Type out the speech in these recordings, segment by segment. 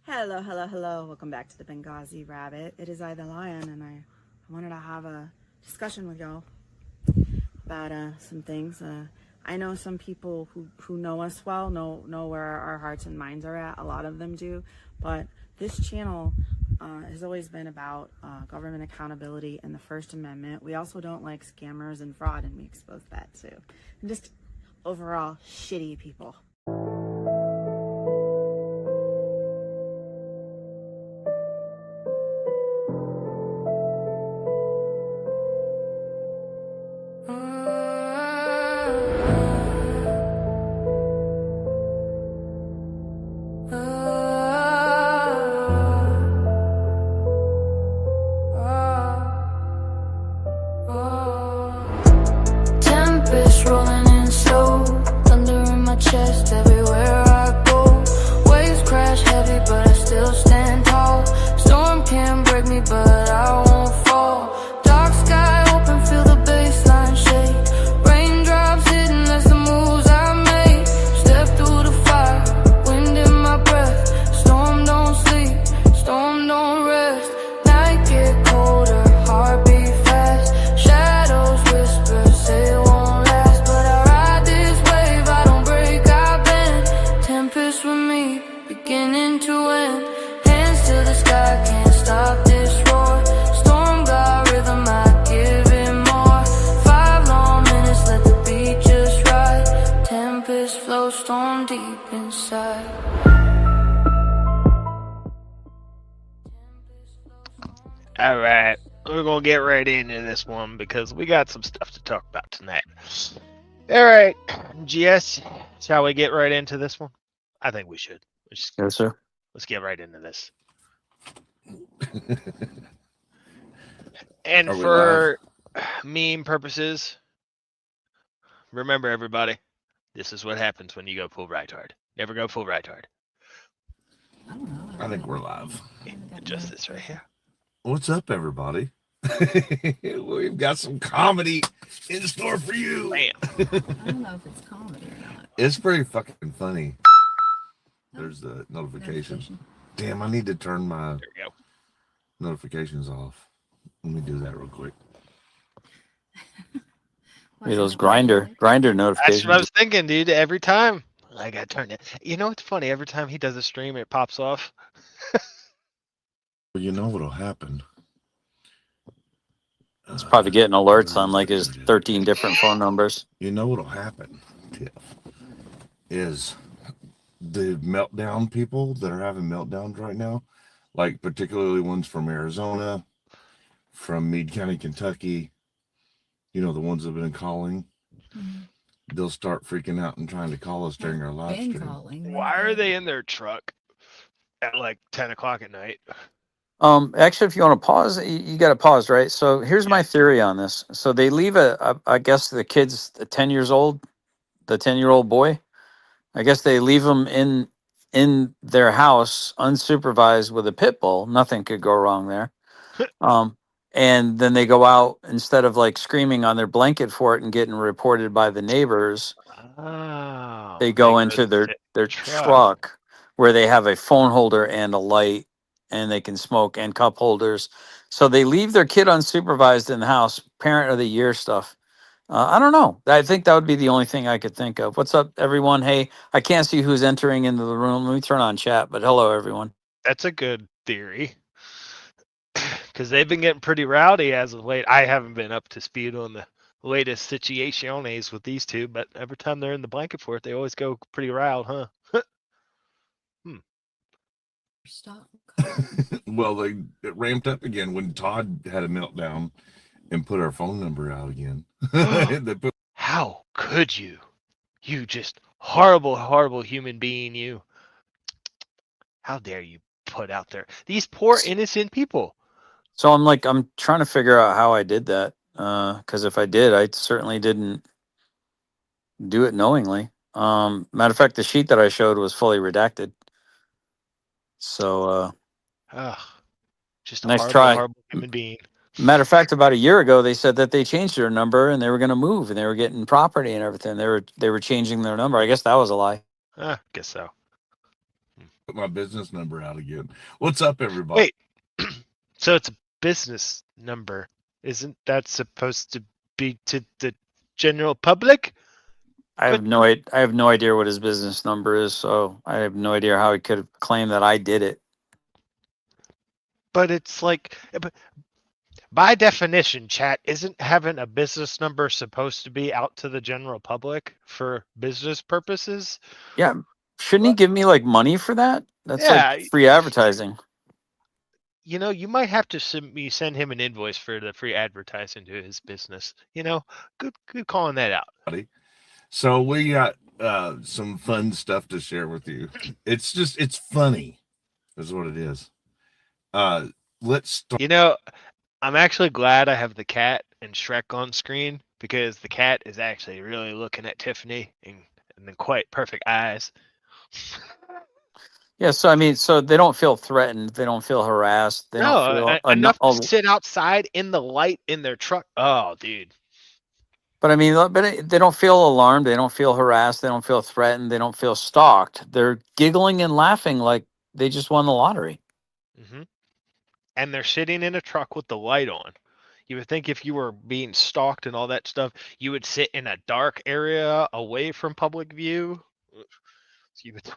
Hello, hello, hello. Welcome back to the Benghazi Rabbit. It is I, the Lion, and I wanted to have a discussion with y'all about some things. I know some people who know us well know where our hearts and minds are at. A lot of them do, but this channel has always been about government accountability and the First Amendment. We also don't like scammers and fraud, and we expose that too. And just overall shitty people. Tempest rolling in slow, thunder in my chest everywhere I go. Waves crash heavy, but I still stand tall. Storm can't break me, but I won't fall. Dark sky open, feel the baseline shake. Raindrops hitting, that's the moves I make. Step through the fire, wind in my breath. Storm don't sleep, storm don't rest. Night get colder, heartbeat fast. Shadows whisper, say it won't last. But I ride this wave, I don't break, I bend. Tempest with me, beginning to end. Hands to the sky, can't stop this roar. Storm got rhythm, I give it more. 5 long minutes, let the beat just ride. Tempest flow, storm deep inside. All right, we're gonna get right into this one because we got some stuff to talk about tonight. All right, GS, shall we get right into this one? I think we should. Yes, sir. Let's get right into this. And Are we for meme purposes, remember everybody, this is what happens when you go full Reiter. Never go full Reiter. I think we're live. Just this right here. What's up, everybody? We've got some comedy in store for you. Bam. I don't know if it's comedy or not. It's pretty fucking funny. There's the notification. Damn, I need to turn my There we go. notifications off. Let me do that real quick. Hey, those grinder That's notifications. what I was thinking, dude. Every time I got turned it. You know what's funny? Every time he does a stream, it pops off. Well, you know what'll happen. It's probably getting alerts on like his 13 different phone numbers. You know what'll happen, Tiff, is the meltdown people that are having meltdowns right now, like particularly ones from Arizona, from Meade County, Kentucky, you know, the ones that have been calling, they'll start freaking out and trying to call us during our live Been stream. calling. Why are they in their truck at like 10 o'clock at night? Actually, if you want to pause, you got to pause, right? So here's my theory on this. So they leave I guess the kid's 10 years old, the 10-year-old boy. I guess they leave him in their house unsupervised with a pit bull. Nothing could go wrong there. And then they go out instead of like screaming on their blanket for it and getting reported by the neighbors. Oh, They go to into the their truck where they have a phone holder and a light, and they can smoke, and cup holders. So they leave their kid unsupervised in the house. Parent of the year stuff. I don't know. I think that would be the only thing I could think of. What's up, everyone? Hey, I can't see who's entering into the room. Let me turn on chat. But hello, everyone. That's a good theory. Because they've been getting pretty rowdy as of late. I haven't been up to speed on the latest situaciones with these two, but every time they're in the blanket fort, they always go pretty riled, huh? Stop. Well, it ramped up again when Todd had a meltdown and put our phone number out again. They put How could you? You just horrible, horrible human being, you. How dare you put out there these poor innocent people? So I'm trying to figure out how I did that. Because if I did, I certainly didn't do it knowingly. Matter of fact, the sheet that I showed was fully redacted. So Ugh, just a nice horrible, try. horrible human being. Matter of fact, about a year ago, they said that they changed their number and they were going to move and they were getting property and everything. They were changing their number. I guess that was a lie. Guess so. Put my business number out again. What's up, everybody? Wait, so it's a business number. Isn't that supposed to be to the general public? I have no idea what his business number is, so I have no idea how he could claim that I did it. But it's like, by definition, chat, isn't having a business number supposed to be out to the general public for business purposes? Yeah, shouldn't he give me like money for that? That's Yeah. like free advertising. You know, you might have to send him an invoice for the free advertising to his business. You know, good calling that out. So we got some fun stuff to share with you. It's funny, is what it is. Let's start. You know, I'm actually glad I have the cat and Shrek on screen because the cat is actually really looking at Tiffany and the quite perfect eyes. Yeah, so I mean, so they don't feel threatened, they don't feel harassed, they don't feel enough to sit outside in the light in their truck. Oh, dude. But I mean, they don't feel alarmed, they don't feel harassed, they don't feel threatened, they don't feel stalked. They're giggling and laughing like they just won the lottery. Mm-hmm. And they're sitting in a truck with the light on. You would think if you were being stalked and all that stuff, you would sit in a dark area away from public view. So you would,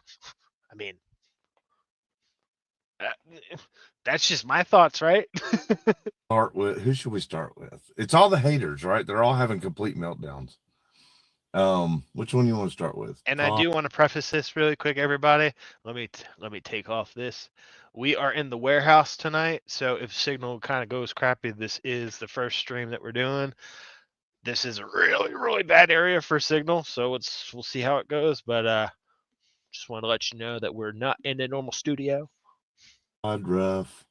I mean, that's just my thoughts, right? Start with who should we start with? It's all the haters, right? They're all having complete meltdowns. Which one you want to start with? And I do want to preface this really quick, everybody. Let me take off this. We are in the warehouse tonight, so if signal kind of goes crappy, this is the first stream that we're doing. This is a really, really bad area for signal, so we'll see how it goes. But just want to let you know that we're not in a normal studio. Odd rough.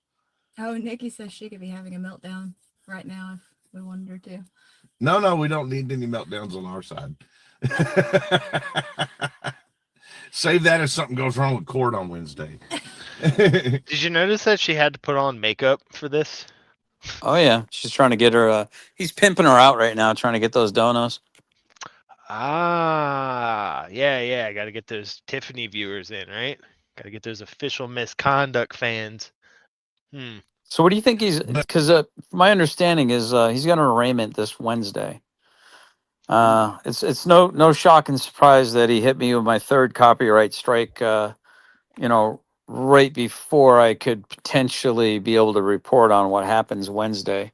Oh, Nikki says she could be having a meltdown right now if we wanted her to. No, we don't need any meltdowns on our side. Save that if something goes wrong with court on Wednesday. Did you notice that she had to put on makeup for this? Oh yeah, she's trying to get her. He's pimping her out right now, trying to get those donos. Ah, yeah. Got to get those Tiffany viewers in, right? Got to get those official misconduct fans. So what do you think he's? Because my understanding is he's got an arraignment this Wednesday. It's no shock and surprise that he hit me with my third copyright strike. Right before I could potentially be able to report on what happens Wednesday.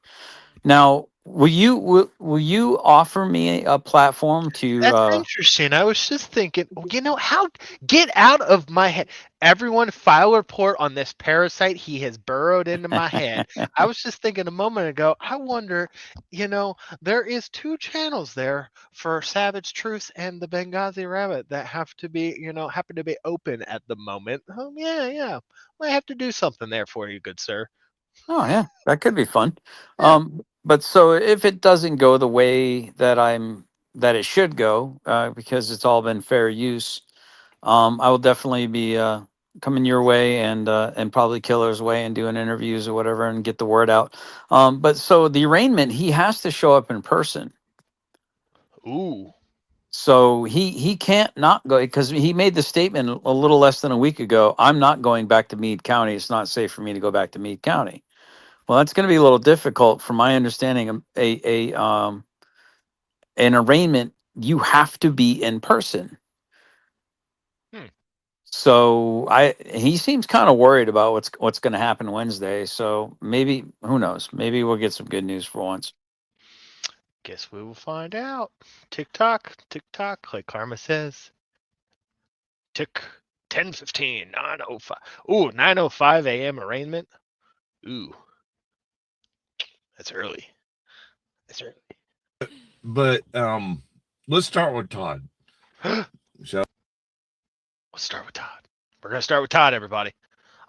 Now, will you offer me a platform to? That's interesting. I was just thinking, get out of my head. Everyone file a report on this parasite. He has burrowed into my head. I was just thinking a moment ago, I wonder, there is 2 channels there for Savage Truth and the Benghazi Rabbit that happen to be open at the moment. Oh, yeah. Might have to do something there for you, good sir. Oh yeah, that could be fun. Yeah. But so if it doesn't go the way that it should go, because it's all been fair use, I will definitely be coming your way and probably Killer's way and doing interviews or whatever and get the word out. But so the arraignment, he has to show up in person. Ooh. So he can't not go because he made the statement a little less than a week ago. I'm not going back to Meade County. It's not safe for me to go back to Meade County. Well, that's going to be a little difficult from my understanding. An arraignment, you have to be in person. So he seems kind of worried about what's going to happen Wednesday. So maybe, who knows? Maybe we'll get some good news for once. Guess we will find out. TikTok, like Karma says. Tick 10:15, 9:05. Ooh, 9:05 a.m. arraignment. Ooh. That's early. But let's start with Todd. Let's start with Todd. We're going to start with Todd, everybody.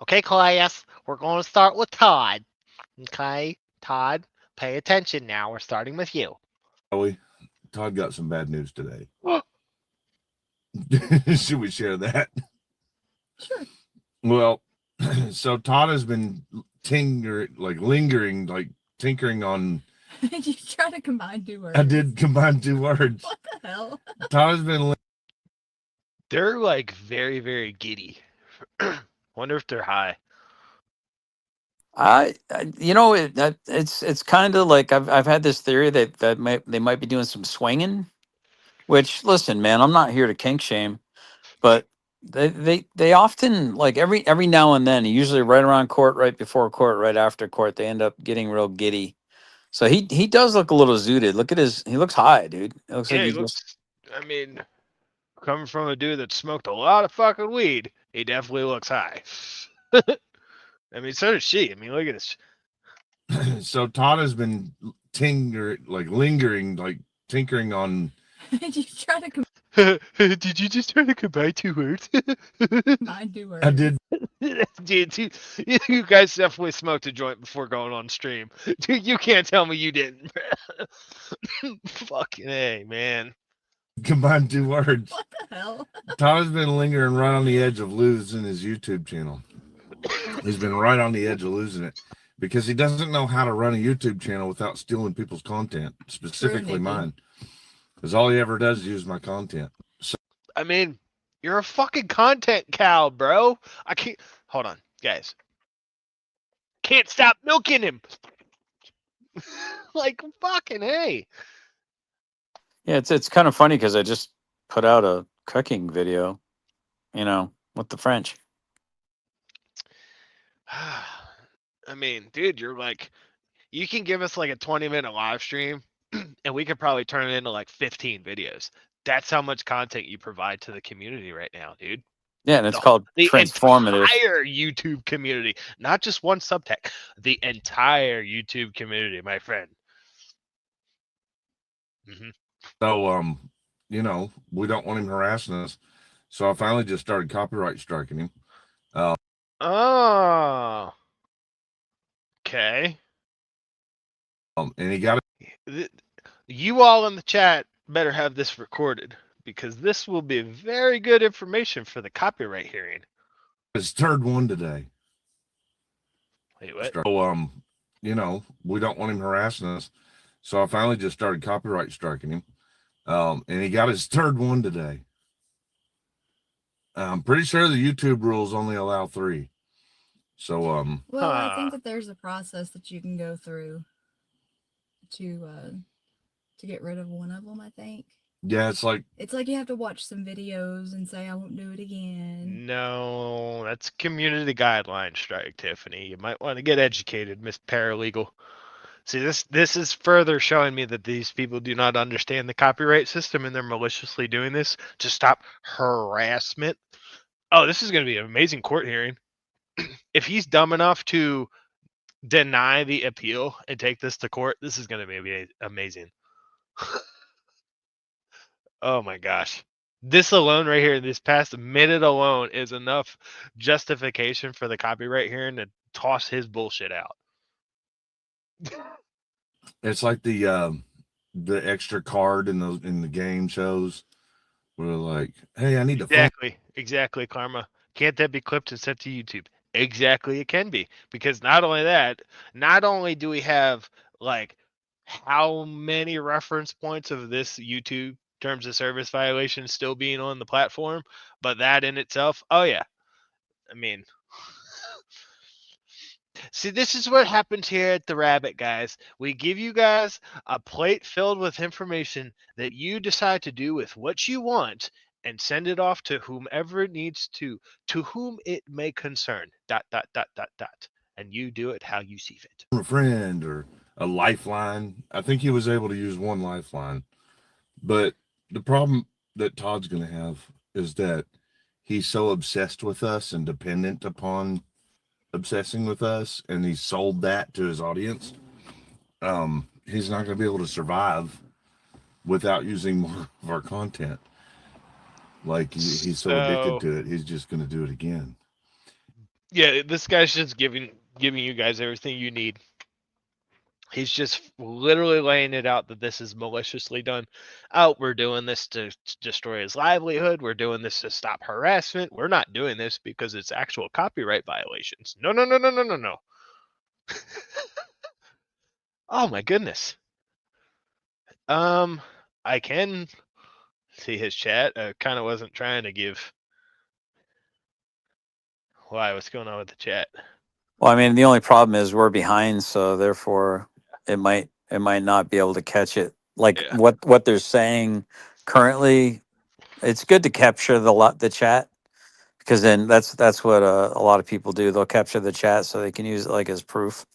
Okay, class. We're going to start with Todd. Okay, Todd, pay attention now. We're starting with you. Todd got some bad news today. Should we share that? Sure. Well, so Todd has been tinkering on. You try to combine 2 words. I did combine 2 words. What the hell? Todd has been. They're like very, very giddy Wonder if they're high. It's kind of like I've had this theory that they might be doing some swinging. Which, listen, man, I'm not here to kink shame, but they often, like, every now and then, usually right around court, right before court, right after court, they end up getting real giddy. So he does look a little zooted. Look at he looks high, dude. It looks like Yeah, he he just. looks. I mean, coming from a dude that smoked a lot of fucking weed, he definitely looks high. I mean, so does she. I mean, look at this. So Todd has been lingering, like tinkering on. Did you try to Did you just try to combine 2 words? combine 2 words? I did. Dude, you guys definitely smoked a joint before going on stream. Dude, you can't tell me you didn't. Fucking A, man. Combine 2 words. What the hell? Todd has been lingering right on the edge of losing his YouTube channel. He's been right on the edge of losing it because he doesn't know how to run a YouTube channel without stealing people's content, specifically mine. Because all he ever does is use my content. So, I mean, you're a fucking content cow, bro. I can't. Hold on, guys. Can't stop milking him. Like, fucking hey. Yeah, it's kind of funny because I just put out a cooking video, with the French. I mean, dude, you're like, you can give us like a 20-minute live stream and we could probably turn it into like 15 videos. That's how much content you provide to the community right now, dude. Yeah, and it's called The transformative. entire YouTube community, not just one subtech, the entire YouTube community, my friend. Mm-hmm. So, we don't want him harassing us. So I finally just started copyright striking him. Oh. Okay. And he got it. You all in the chat better have this recorded because this will be very good information for the copyright hearing. his third one today. Wait, what? So, we don't want him harassing us. So I finally just started copyright striking him. And he got his third one today. I'm pretty sure the YouTube rules only allow 3. So, well, I think that there's a process that you can go through to get rid of one of them, I think. Yeah, it's like you have to watch some videos and say I won't do it again. No, that's community guideline strike, Tiffany. You might want to get educated, Miss Paralegal. See, this is further showing me that these people do not understand the copyright system and they're maliciously doing this to stop harassment. Oh, this is going to be an amazing court hearing. If he's dumb enough to deny the appeal and take this to court, this is going to be amazing. Oh my gosh. This alone right here, this past minute alone is enough justification for the copyright hearing to toss his bullshit out. it's like the extra card in the game shows where like, hey, I need to Exactly, Karma. Can't that be clipped and sent to YouTube? Exactly, it can be. Because not only that, not only do we have like how many reference points of this YouTube terms of service violation still being on the platform, but that in itself, oh yeah. I mean, see, this is what happens here at the Rabbit, guys. We give you guys a plate filled with information that you decide to do with what you want and send it off to whomever it needs to whom it may concern. ... And you do it how you see fit. a friend or a lifeline. I think he was able to use one lifeline. But the problem that Todd's going to have is that he's so obsessed with us and dependent upon obsessing with us, and he sold that to his audience. He's not going to be able to survive without using more of our content. Like he's so addicted to it, he's just going to do it again. Yeah, this guy's just giving you guys everything you need. He's just literally laying it out that this is maliciously done. Oh, we're doing this to destroy his livelihood. We're doing this to stop harassment. We're not doing this because it's actual copyright violations. No. Oh my goodness. I can see his chat. I kind of wasn't trying to give Why? What's going on with the chat? Well, I mean, the only problem is we're behind, so therefore it might not be able to catch it. Like Yeah. what they're saying currently, it's good to capture the chat because then that's what a lot of people do. They'll capture the chat so they can use it like as proof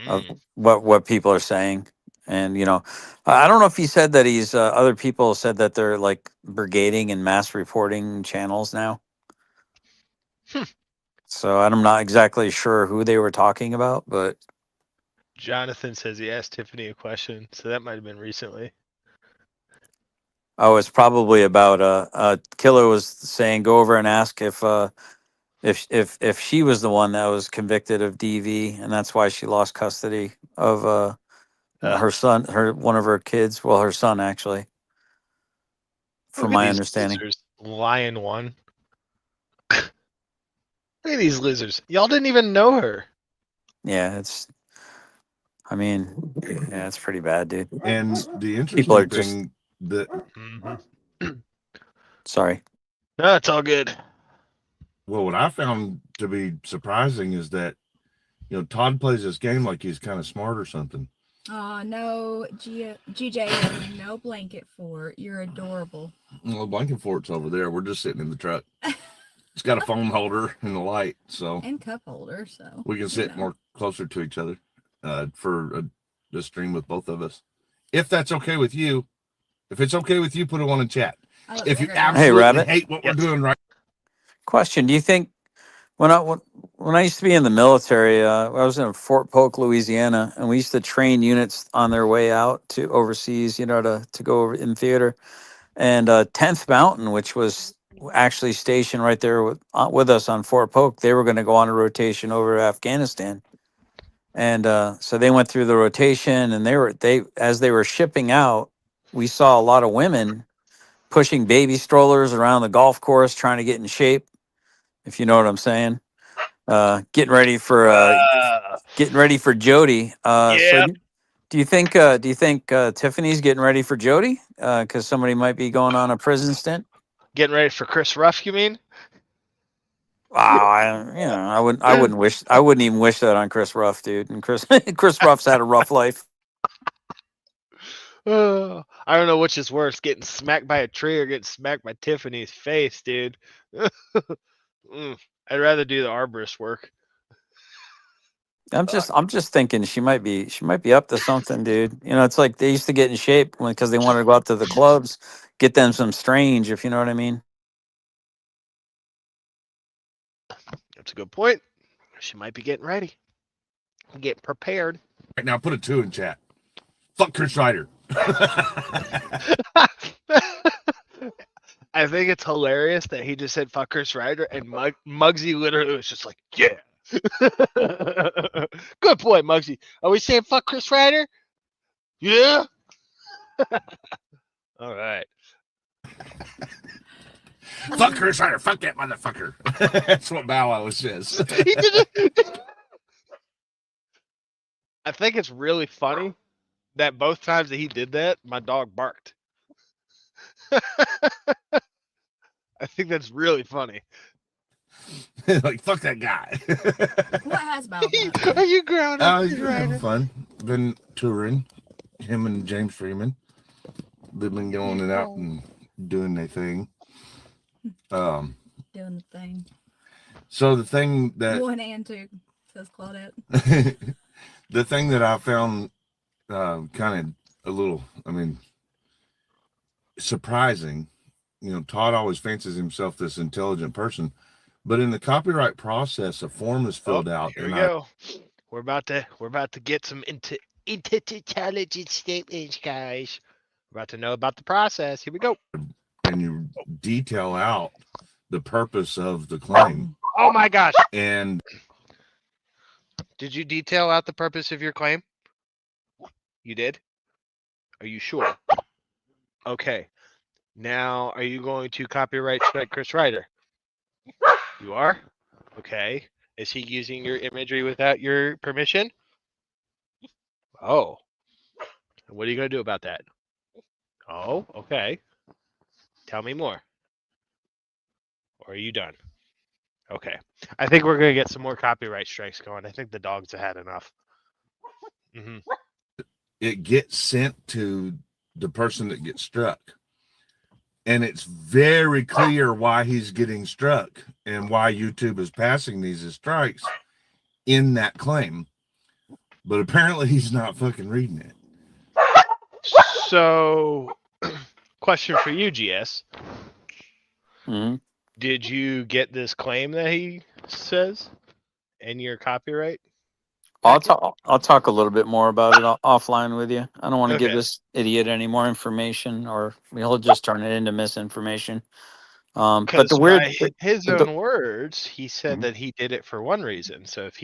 of Mm. what people are saying. And I don't know if he said that he's other people said that they're like brigading and mass reporting channels now. Hmm. So I'm not exactly sure who they were talking about, but Jonathan says he asked Tiffany a question, so that might have been recently. oh, it's probably about Killer was saying go over and ask if she was the one that was convicted of DV, and that's why she lost custody of her son, one of her kids. Well, her son actually, from Look at my these understanding. losers. Lion one. Look at these losers. Y'all didn't even know her. Yeah, I mean, yeah, it's pretty bad, dude. And the People are interesting just thing that, Mm-hmm. sorry. No, it's all good. well, what I found to be surprising is that, Todd plays this game like he's kind of smart or something. Oh, no, GJ, no blanket fort. You're adorable. Well, blanket fort's over there. We're just sitting in the truck. It's got a phone holder and a light, so And cup holder, so. we can sit more closer to each other for the stream with both of us. If that's okay with you. If it's okay with you, put it on in chat. If you absolutely Rabbit. hate what we're doing right. Question: do you think when I used to be in the military, I was in Fort Polk, Louisiana, and we used to train units on their way out to overseas, to go over in theater. And 10th Mountain, which was actually stationed right there with us on Fort Polk, they were going to go on a rotation over to Afghanistan. And so they went through the rotation, and as they were shipping out, we saw a lot of women pushing baby strollers around the golf course, trying to get in shape, if you know what I'm saying. Getting ready for Jody. So Yeah. do you think Tiffany's getting ready for Jody? Because somebody might be going on a prison stint. Getting ready for Chris Ruff, you mean? Wow, I wouldn't even wish that on Chris Ruff, dude. And Chris Ruff's had a rough life. I don't know which is worse, getting smacked by a tree or getting smacked by Tiffany's face, dude. I'd rather do the arborist work. I'm just thinking she might be up to something, dude. It's like they used to get in shape because they wanted to go out to the clubs, get them some strange, if you know what I mean. That's a good point. She might be getting ready. Getting prepared. Right now, put a 2 in chat. Fuck Chris Reiter. I think it's hilarious that he just said fuck Chris Reiter and Muggsy literally was just like, yeah. Good point, Muggsy. Are we saying fuck Chris Reiter? Yeah. All right. Fuck Chris Reiter. Fuck that motherfucker. That's what Bow Wow says. He did it. I think it's really funny that both times that he did that, my dog barked. I think that's really funny. Like, fuck that guy. What has Bow Are you grounded? He's having fun. Been touring. Him and James Freeman. They've been going and out and doing their thing. Doing the thing. So the thing that 1 and 2 says Claudette. the thing that I found kind of a little, surprising. Todd always fancies himself this intelligent person, but in the copyright process, a form is filled out. Here we go. We're about to get some intelligent statements, guys. We're about to know about the process. Here we go. And you detail out the purpose of the claim. Oh my gosh. And did you detail out the purpose of your claim? You did? Are you sure? Okay. Now, are you going to copyright strike Chris Reiter? You are? Okay. Is he using your imagery without your permission? Oh. What are you going to do about that? Oh, okay. Tell me more. Or are you done? Okay. I think we're gonna get some more copyright strikes going. I think the dogs have had enough. Hmm. It gets sent to the person that gets struck. And it's very clear why he's getting struck and why YouTube is passing these as strikes in that claim. But apparently he's not fucking reading it. So, question for you, GS. Hmm. Did you get this claim that he says in your copyright? I'll packet? talk. I'll talk a little bit more about it offline with you. I don't want to give Okay. this idiot any more information, or he'll just turn it into misinformation. But the Because weird, by his the, own words, he said Mhm. that he did it for one reason. So if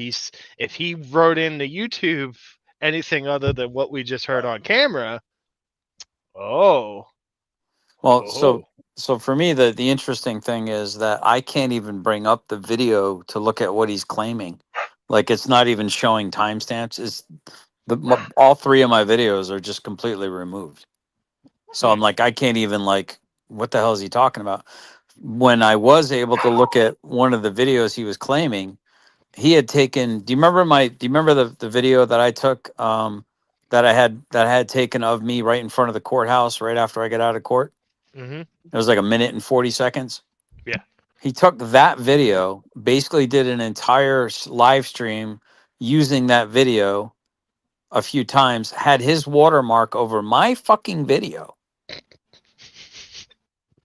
he wrote into YouTube anything other than what we just heard on camera, oh, well, oh, so for me, the interesting thing is that I can't even bring up the video to look at what he's claiming. Like it's not even showing timestamps. It's all three of my videos are just completely removed. So I'm like, I can't even like, what the hell is he talking about? When I was able to look at one of the videos he was claiming, he had taken. Do you remember the video that I took? That I had taken of me right in front of the courthouse right after I got out of court. mm-hmm, It was like 1 minute and 40 seconds. yeah, He took that video, basically did an entire live stream using that video a few times, had his watermark over my fucking video.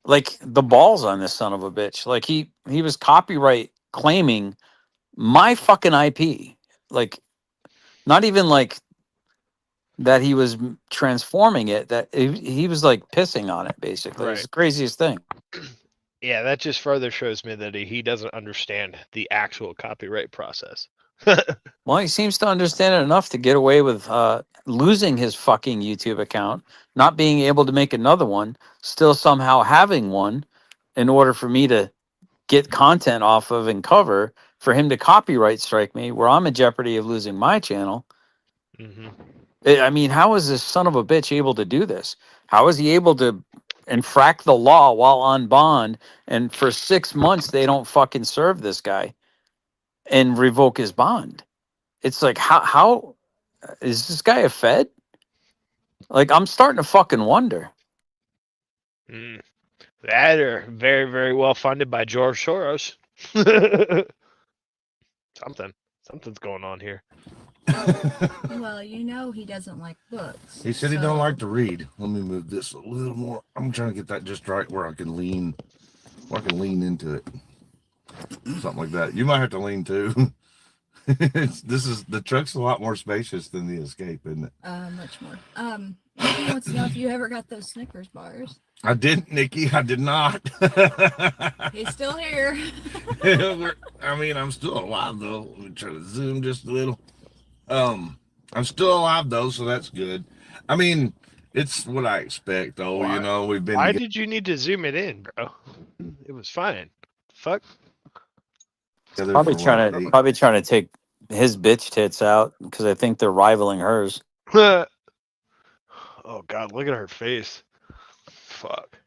Like the balls on this son of a bitch. Like he was copyright claiming my fucking IP. Like not even like that he was transforming it, that he was like pissing on it basically. It was right. the craziest thing. Yeah, that just further shows me that he doesn't understand the actual copyright process. Well, he seems to understand it enough to get away with losing his fucking YouTube account, not being able to make another one, still somehow having one in order for me to get content off of and cover, for him to copyright strike me where I'm in jeopardy of losing my channel. Hmm. I mean, how is this son of a bitch able to do this? How is he able to infract the law while on bond, and for 6 months they don't fucking serve this guy and revoke his bond? It's like, how is this guy a Fed? Like, I'm starting to fucking wonder. Mm. That are very, very well funded by George Soros. Something's going on here. Well, you know he doesn't like books. He said he don't so- like to read. Let me move this a little more. I'm trying to get that just right where I can lean into it. Something like that. You might have to lean too. The truck's a lot more spacious than the Escape, isn't it? Much more. He wants to know if you ever got those Snickers bars. I didn't, Nikki. I did not. He's still here. I mean, I'm still alive though. Let me try to zoom just a little. I'm still alive though, so that's good. I mean, it's what I expect though. Why- You know, we've been Why together. did you need to zoom it in, bro? It was fine. Fuck. Probably for trying what, to probably trying to take his bitch tits out because I think they're rivaling hers. Oh God, look at her face. Fuck.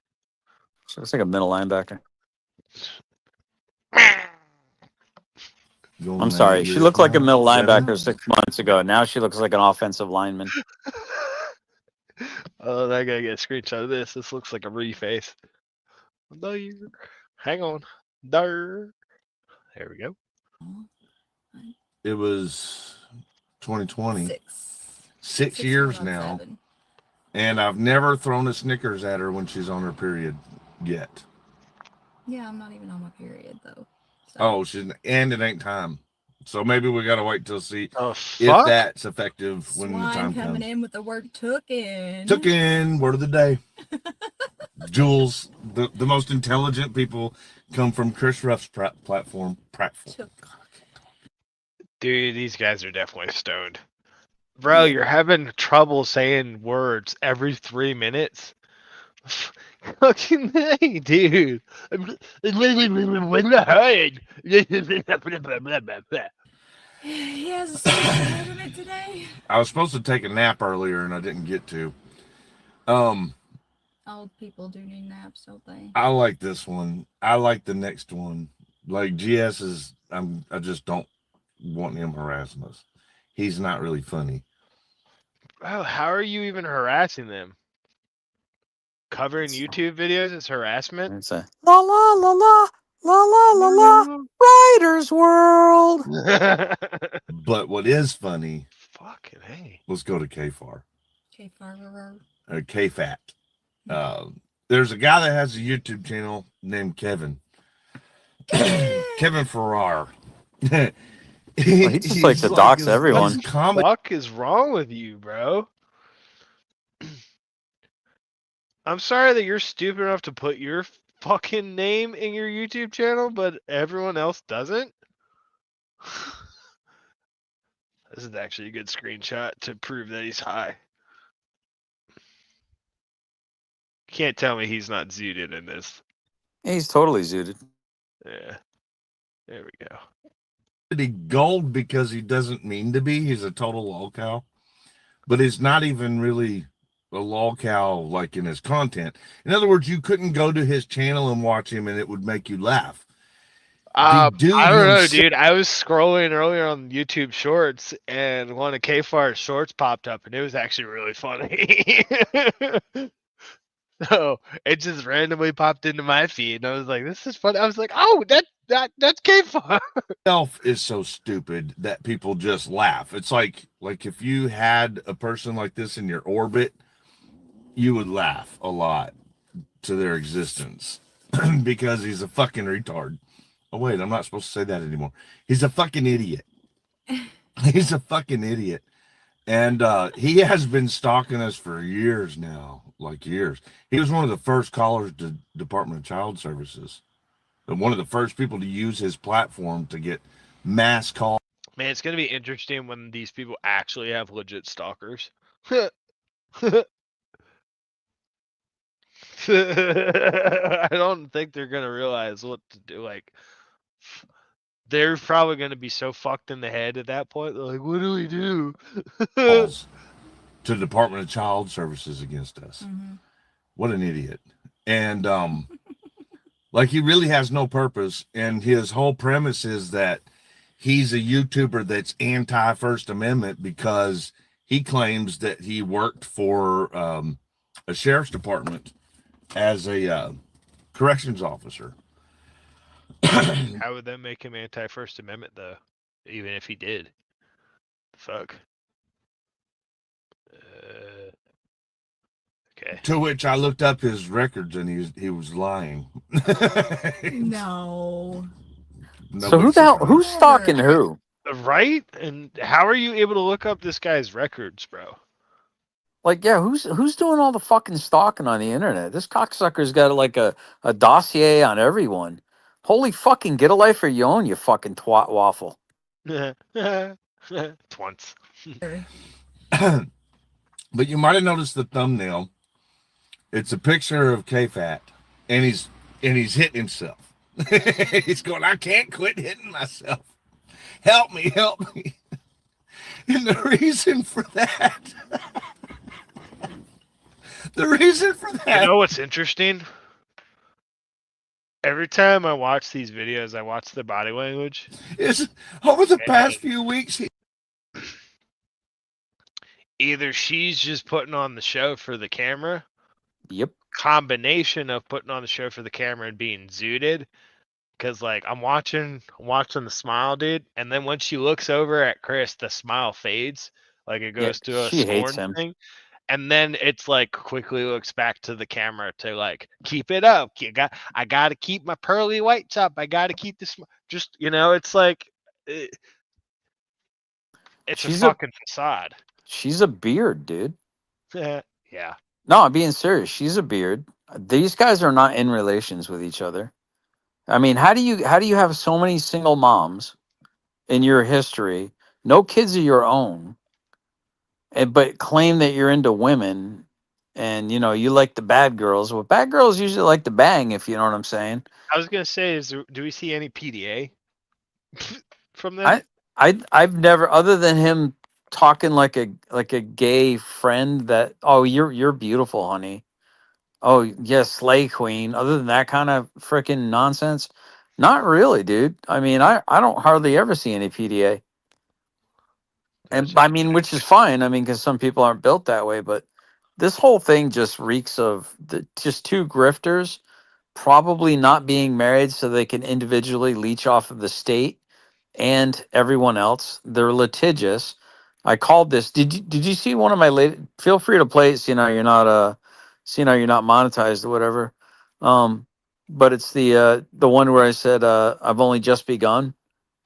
She looks like a middle linebacker. going I'm that sorry. She years looked like a now? middle 7? linebacker 6 months ago. Now she looks like an offensive lineman. Oh, I gotta get a screenshot of this. This looks like a reface. Hang on. There we go. It was 2020. 6 6 going years on now, 7. and I've never thrown a Snickers at her when she's on her period yet. Yeah, I'm not even on my period though. So. Oh, and it ain't time. So maybe we gotta wait till see Oh if fuck! that's effective when the Swine time coming comes. in with the word "tooken." Took in word of the day. Jules, the most intelligent people come from Chris Ruff's platform. Took. Dude, these guys are definitely stoned. Bro, you're having trouble saying words every 3 minutes. Fucking hey, dude. He has a speech impediment today. I was supposed to take a nap earlier and I didn't get to. Old people do need naps, don't they? I like this one. I like the next one. Like GS is, I just don't want him harassing us. He's not really funny. Oh, how are you even harassing them? Covering YouTube videos is harassment? It's a la la la la la la la la Writer's World. But what is funny, Fucking hey. let's go to KFAR. KFAR. KFAT. There's a guy that has a YouTube channel named Kevin. Kevin Farrar. He just likes to dox everyone. What the fuck is wrong with you, bro? I'm sorry that you're stupid enough to put your fucking name in your YouTube channel, but everyone else doesn't. This is actually a good screenshot to prove that he's high. Can't tell me he's not zooted in this. He's totally zooted. Yeah. There we go. He gold because he doesn't mean to be. He's a total lolcow. But he's not even really a lolcow like in his content. In other words, you couldn't go to his channel and watch him and it would make you laugh. I don't know, dude. I was scrolling earlier on YouTube Shorts, and one of KFAR's shorts popped up, and it was actually really funny. So it just randomly popped into my feed, and I was like, "This is fun." I was like, "Oh, that's KFAR." Self is so stupid that people just laugh. It's like if you had a person like this in your orbit, you would laugh a lot to their existence because he's a fucking retard. Oh, wait, I'm not supposed to say that anymore. He's a fucking idiot. He's a fucking idiot. And he has been stalking us for years now, like years. He was one of the first callers to Department of Child Services. And one of the first people to use his platform to get mass calls. Man, it's going to be interesting when these people actually have legit stalkers. I don't think they're going to realize what to do. Like, they're probably going to be so fucked in the head at that point. They're like, what do we do? Calls to the Department of Child Services against us. Mm-hmm. What an idiot. And like he really has no purpose. And his whole premise is that he's a YouTuber that's anti-First Amendment because he claims that he worked for a sheriff's department as a corrections officer. How would that make him anti-First Amendment, though? Even if he did. Fuck. Okay. To which I looked up his records and he was lying. No. So who the hell, who's stalking who? Right? And how are you able to look up this guy's records, bro? Like, yeah, who's doing all the fucking stalking on the internet? This cocksucker's got like a dossier on everyone. Holy fucking get a life of your own, you fucking twat waffle. Twants. But you might have noticed the thumbnail. It's a picture of KFAT, and he's hitting himself. He's going, I can't quit hitting myself. Help me. And the reason for that. You know what's interesting? Every time I watch these videos, I watch the body language. Is over the past few weeks. Either she's just putting on the show for the camera. Yep. Combination of putting on the show for the camera and being zooted. Because like I'm watching the smile, dude, and then when she looks over at Chris, the smile fades. Like it goes to a scorn thing. And then it's like quickly looks back to the camera to like keep it up. I got to keep my pearly whites up. I got to keep this. Just it's like it's a fucking facade. She's a beard, dude. Yeah. No, I'm being serious. She's a beard. These guys are not in relations with each other. I mean, how do you have so many single moms in your history, no kids of your own? But claim that you're into women and, you like the bad girls. Well, bad girls usually like to bang, if you know what I'm saying. I was going to say, do we see any PDA from them? I've never, other than him talking like a gay friend that, oh, you're beautiful, honey. Oh, yes, slay queen. Other than that kind of freaking nonsense, Not really, dude. I mean, I don't hardly ever see any PDA. And I mean, which is fine. I mean, because some people aren't built that way, but this whole thing just reeks of just two grifters probably not being married so they can individually leech off of the state and everyone else. They're litigious. I called this. Did you see one of my late? Feel free to play it. You're not monetized or whatever. But it's the one where I said I've only just begun.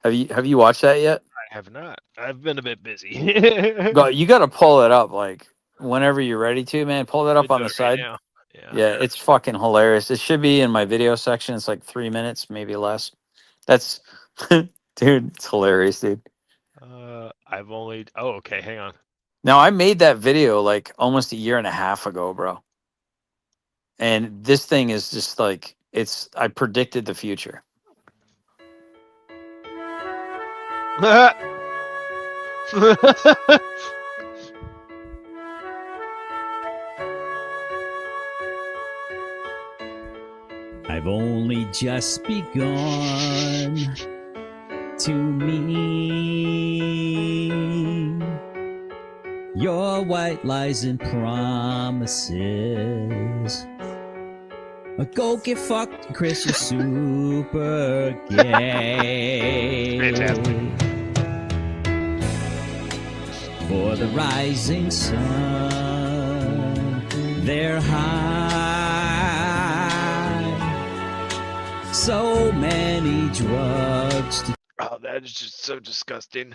Have you watched that yet? I have not. I've been a bit busy. You got to pull it up like whenever you're ready to, man. Pull that up on the Do it right side. now. Yeah. Yeah, it's fucking hilarious. It should be in my video section. It's like 3 minutes, maybe less. That's dude, it's hilarious, dude. I've only. Oh, okay. Hang on. Now I made that video like almost a year and a half ago, bro. And this thing is just like I predicted the future. I've only just begun to mean your white lies and promises. Go get fucked, Chris, you're super gay. Fantastic. For the rising sun, they're high. So many drugs to Oh, that is just so disgusting.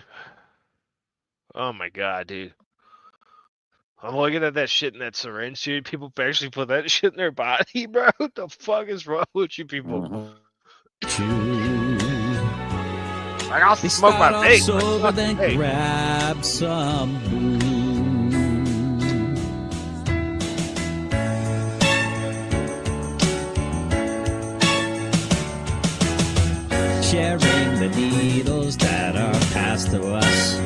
Oh my god, dude. I'm looking at that shit in that syringe, dude. People actually put that shit in their body, bro. What the fuck is wrong with you people? Mhm. chew. Like, I'll They smoke start my off vape. sober, Like, then hey. grab some booze. Sharing the needles that are passed to us.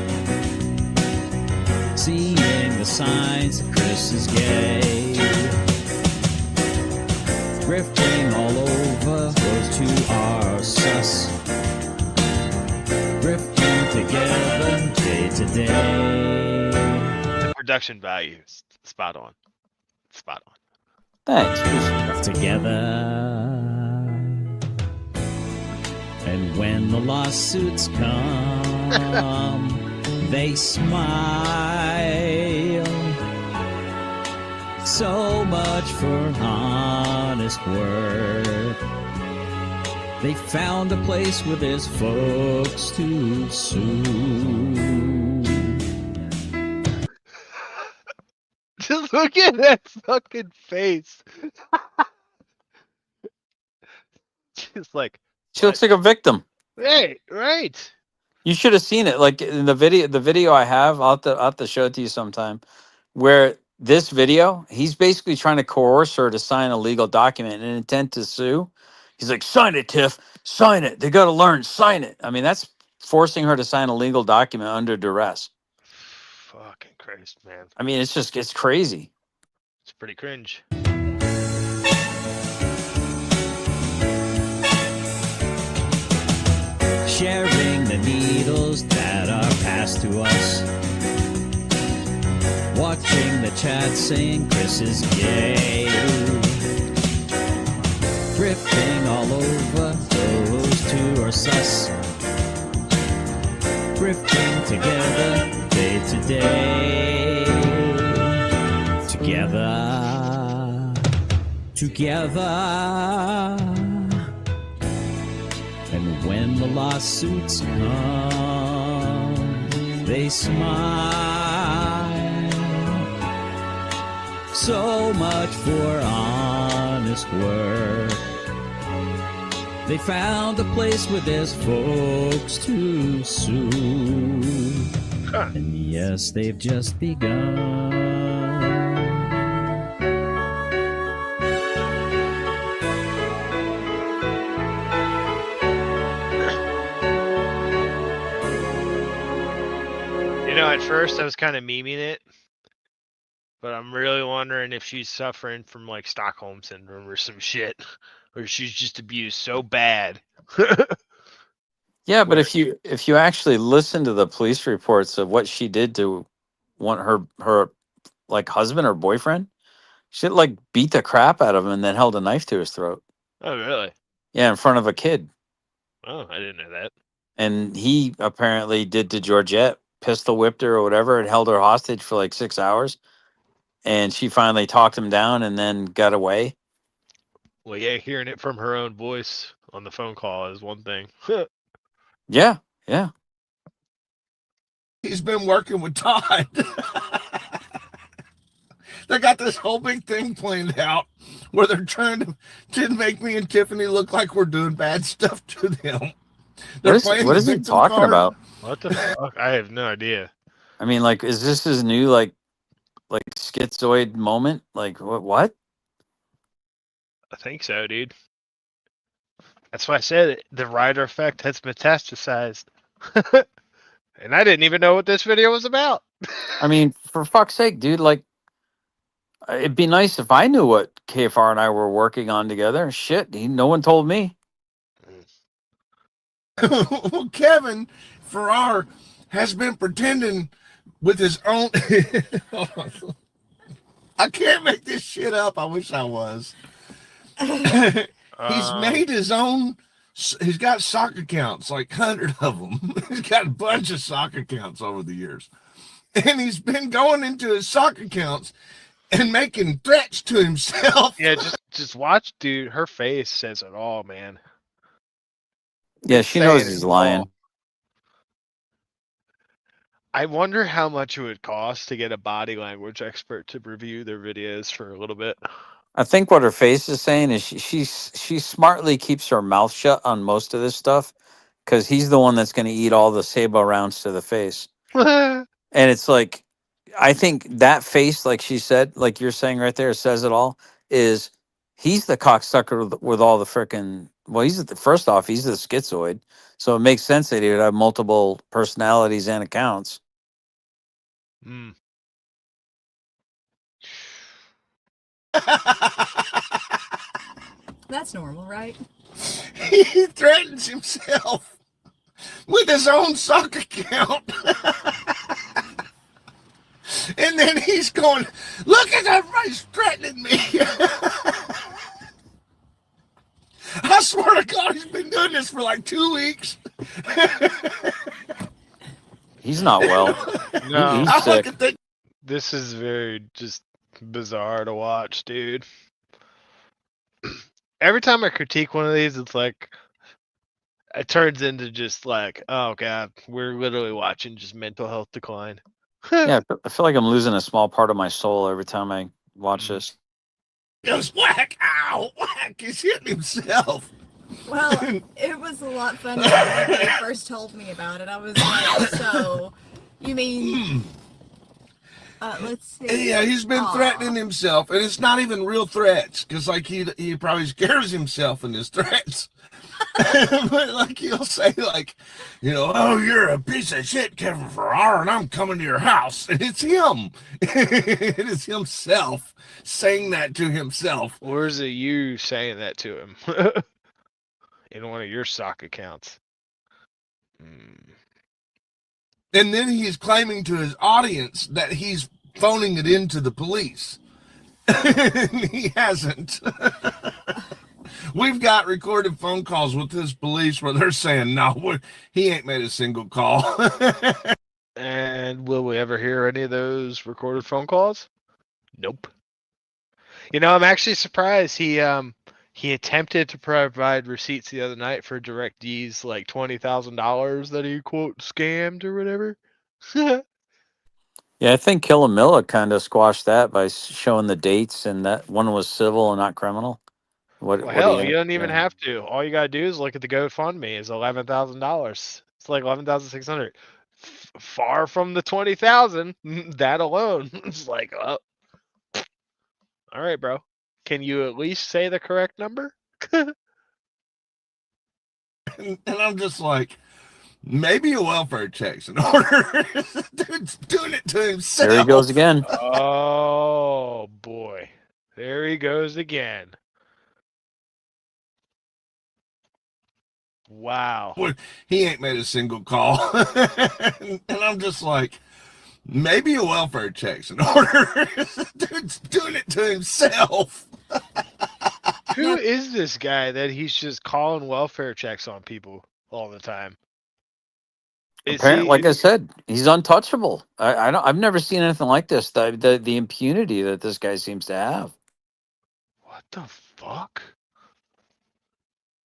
Seeing the signs that Chris is gay. Drifting all over, those two are sus. Drifting together day to day. The production value is spot on. Spot on. Thanks. Together. And when the lawsuits come, they smile. So much for honest work. They found a place where there's folks to sue. Just look at that fucking face. Just like, She looks like a victim. hey, right. You should have seen it. Like in the video I have, I'll have to show it to you sometime. Where this video, he's basically trying to coerce her to sign a legal document in intent to sue. He's like, sign it, Tiff. Sign it. They got to learn. Sign it. I mean, that's forcing her to sign a legal document under duress. Fucking Christ, man. I mean, it's crazy. It's pretty cringe. Sharing the needles that are passed to us. Watching the chat saying Chris is gay. Drifting all over, those two are sus. Drifting together, day to day. Together. And when the lawsuits come, they smile. So much for honest work. They found a place where there's folks to sue. And yes, they've just begun. At first I was kind of memeing it, but I'm really wondering if she's suffering from like Stockholm syndrome or some shit. or she's just abused so bad. Yeah, but Where- if you actually listen to the police reports of what she did to her like husband or boyfriend, she like beat the crap out of him and then held a knife to his throat. Oh, really? Yeah, in front of a kid. Oh, I didn't know that. And he apparently did to Georgette, pistol whipped her or whatever, and held her hostage for like 6 hours. And she finally talked him down and then got away. Well, yeah, hearing it from her own voice on the phone call is one thing. Yeah, yeah. He's been working with Todd. They got this whole big thing planned out where they're trying to make me and Tiffany look like we're doing bad stuff to them. They're What is he victim talking card. about? What the fuck? I have no idea. I mean, like, is this his new like schizoid moment? Like, what? I think so, dude. That's why I said it. The Reiter effect has metastasized. And I didn't even know what this video was about. I mean, for fuck's sake, dude, like, it'd be nice if I knew what KFR and I were working on together. Shit, no one told me. Well, Kevin Farrar has been pretending with his own. I can't make this shit up. I wish I was. He's made his own. He's got sock accounts, like 100 of them. He's got a bunch of sock accounts over the years. And he's been going into his sock accounts and making threats to himself. Yeah, just watch, dude. Her face says it all, man. Yeah, she knows he's lying. I wonder how much it would cost to get a body language expert to review their videos for a little bit. I think what her face is saying is she smartly keeps her mouth shut on most of this stuff because he's the one that's going to eat all the Sabo rounds to the face. And it's like, I think that face, like she said, like you're saying right there, says it all. Is he's the cocksucker with all the frickin'. Well, first off, he's the schizoid, so it makes sense that he would have multiple personalities and accounts. Mm. That's normal, right? He threatens himself with his own sock account. And then he's going, look at everybody's threatening me. I swear to God, he's been doing this for like 2 weeks. He's not well. No, He's I sick. look at the this is very just bizarre to watch, dude. Every time I critique one of these, it's like it turns into just like, oh god, we're literally watching just mental health decline. Yeah, I feel like I'm losing a small part of my soul every time I watch this. goes whack, ow, whack. He's hitting himself. Well, it was a lot funnier when they first told me about it. I was like, so, you mean, let's see. Yeah, he's been Aw. threatening himself, and it's not even real threats, because like he probably scares himself in his threats. But like he'll say like, you know, oh, you're a piece of shit, Kevin Farrar, and I'm coming to your house, and it's him. It is himself saying that to himself. Or is it you saying that to him in one of your sock accounts? And then he's claiming to his audience that he's phoning it into the police. He hasn't. We've got recorded phone calls with his police where they're saying, no, he ain't made a single call. And will we ever hear any of those recorded phone calls? Nope. You know, I'm actually surprised he attempted to provide receipts the other night for DirectD's like $20,000 that he quote scammed or whatever. Yeah, I think Killamilla kind of squashed that by showing the dates, and that one was civil and not criminal. What? Well, what hell, do you don't even yeah. have to. All you gotta do is look at the GoFundMe. It's $11,000. It's like 11,600. Far from the 20,000. That alone, it's like, oh, all right, bro. Can you at least say the correct number? And I'm just like, maybe a welfare check's in order. Dude's doing it to himself. There he goes again. Oh boy, there he goes again. Wow. He ain't made a single call. And I'm just like, maybe a welfare check's in order. Dude's doing it to himself. Who is this guy that he's just calling welfare checks on people all the time? Is Apparently, like I he? said, he's untouchable. I don't. I've never seen anything like this. The impunity that this guy seems to have. What the fuck?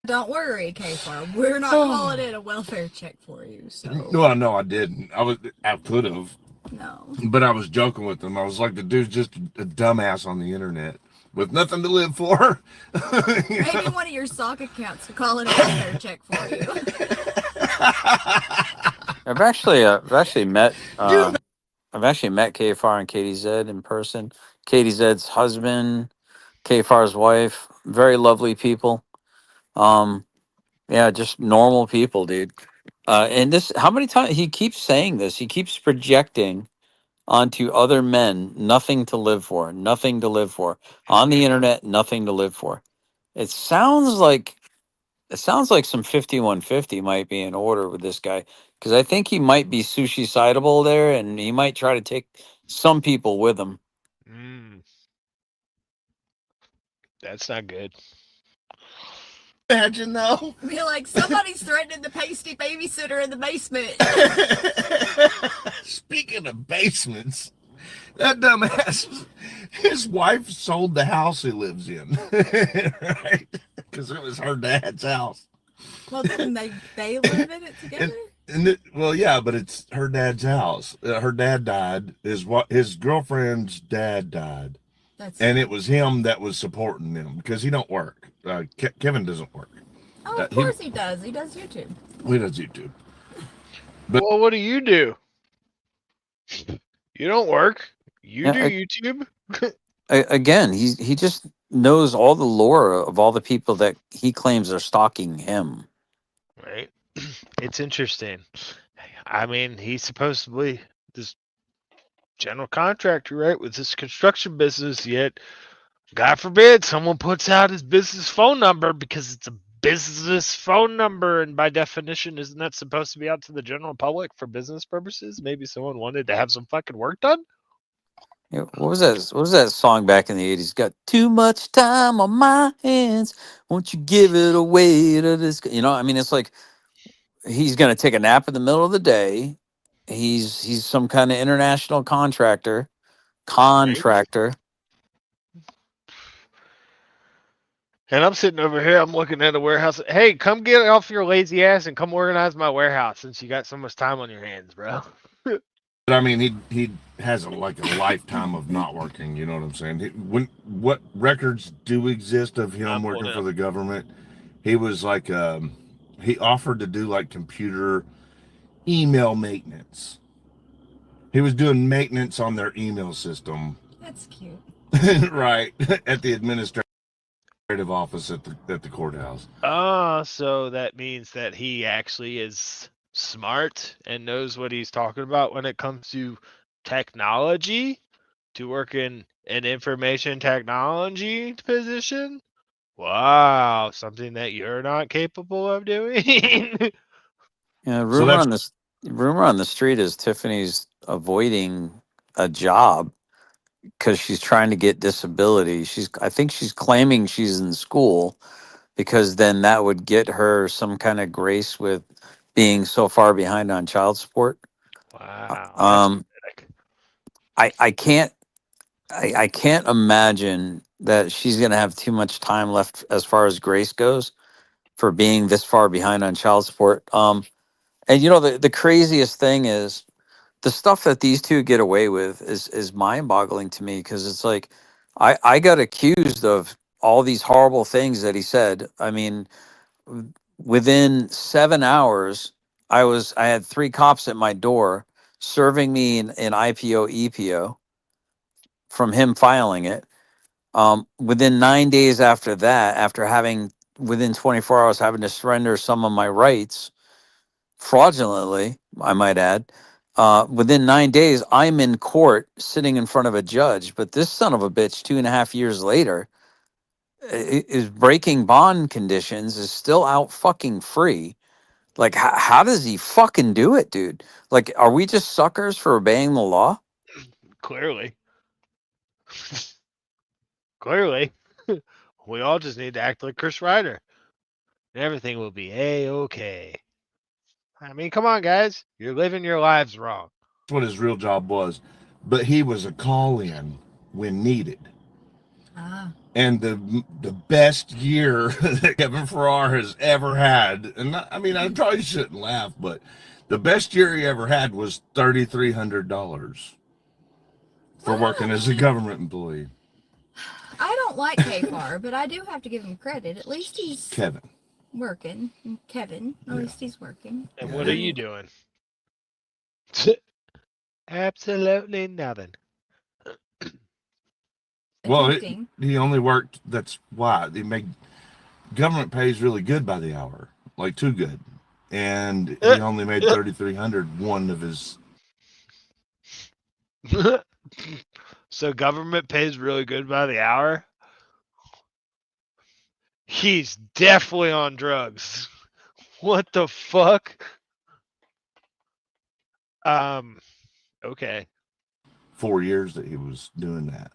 Don't worry, K-Far. We're not calling it a welfare check for you. So No, I didn't. I could have, no. but I was joking with him. I was like, the dude's just a dumbass on the internet with nothing to live for. Maybe one of your sock accounts will call it a welfare check for you. I've actually met KFR and Katie Zed in person. Katie Zed's husband, KFR's wife, very lovely people. Yeah, just normal people, dude. And this, how many times he keeps saying this? He keeps projecting onto other men, nothing to live for, nothing to live for. On the internet, nothing to live for. It sounds like some 5150 might be in order with this guy, because I think he might be suicidable there, and he might try to take some people with him. That's not good. Imagine though. Be like, somebody's threatening the pasty babysitter in the basement. Speaking of basements, that dumbass, his wife sold the house he lives in, right? Because it was her dad's house. Well, then they live in it together. Well, yeah, but it's her dad's house. Her dad died. His girlfriend's dad died, and it was him that was supporting them because he don't work. Kevin doesn't work. Oh, of course he does. He does YouTube. He does YouTube. Well, what do? You don't work. You Yeah, do YouTube. Again, he just knows all the lore of all the people that he claims are stalking him. Right. It's interesting. I mean, he's supposedly this general contractor, right, with this construction business, yet God forbid someone puts out his business phone number because it's a business phone number, and by definition, isn't that supposed to be out to the general public for business purposes? Maybe someone wanted to have some fucking work done. Yeah, what was that? What was that song back in the 80s? Got too much time on my hands. Won't you give it away to this? I mean, it's like he's going to take a nap in the middle of the day. He's some kind of international contractor. And I'm sitting over here, I'm looking at a warehouse. Hey, come get off your lazy ass and come organize my warehouse since you got so much time on your hands, bro. But I mean, he has a lifetime of not working. You know what I'm saying? What records do exist of him working for the government? He was like, he offered to do like computer email maintenance. He was doing maintenance on their email system. That's cute. Right, at the administrative office at the courthouse. So that means that he actually is smart and knows what he's talking about when it comes to technology, to work in an information technology position. Wow, something that you're not capable of doing. Yeah, rumor on the street is Tiffany's avoiding a job because she's trying to get disability. I think she's claiming she's in school because then that would get her some kind of grace with being so far behind on child support. Wow. I can't imagine that she's going to have too much time left as far as grace goes for being this far behind on child support. And the craziest thing is the stuff that these two get away with is mind-boggling to me, because it's like I got accused of all these horrible things that he said. I mean, within 7 hours, I had 3 cops at my door serving me an IPO EPO from him filing it. Within 9 days after that, within 24 hours having to surrender some of my rights fraudulently, I might add. Within 9 days, I'm in court sitting in front of a judge. But this son of a bitch, 2.5 years later, is breaking bond conditions is still out fucking free. Like, how does he fucking do it, dude? Like, are we just suckers for obeying the law? Clearly. Clearly. We all just need to act like Chris Reiter. And everything will be A-okay. I mean, come on, guys. You're living your lives wrong. That's what his real job was. But he was a call-in when needed. And the best year that Kevin Farrar has ever had, and I mean, I probably shouldn't laugh, but the best year he ever had was $3,300 for working as a government employee. I don't like KFAR, but I do have to give him credit. At least he's Kevin. working. Kevin, at least he's working. And what are you doing? Absolutely nothing. Well, Attempting. he only worked. That's why they make government pays really good by the hour, like too good, and he only made $3,300 one of his. So government pays really good by the hour? He's definitely on drugs. What the fuck? Okay. 4 years that he was doing that.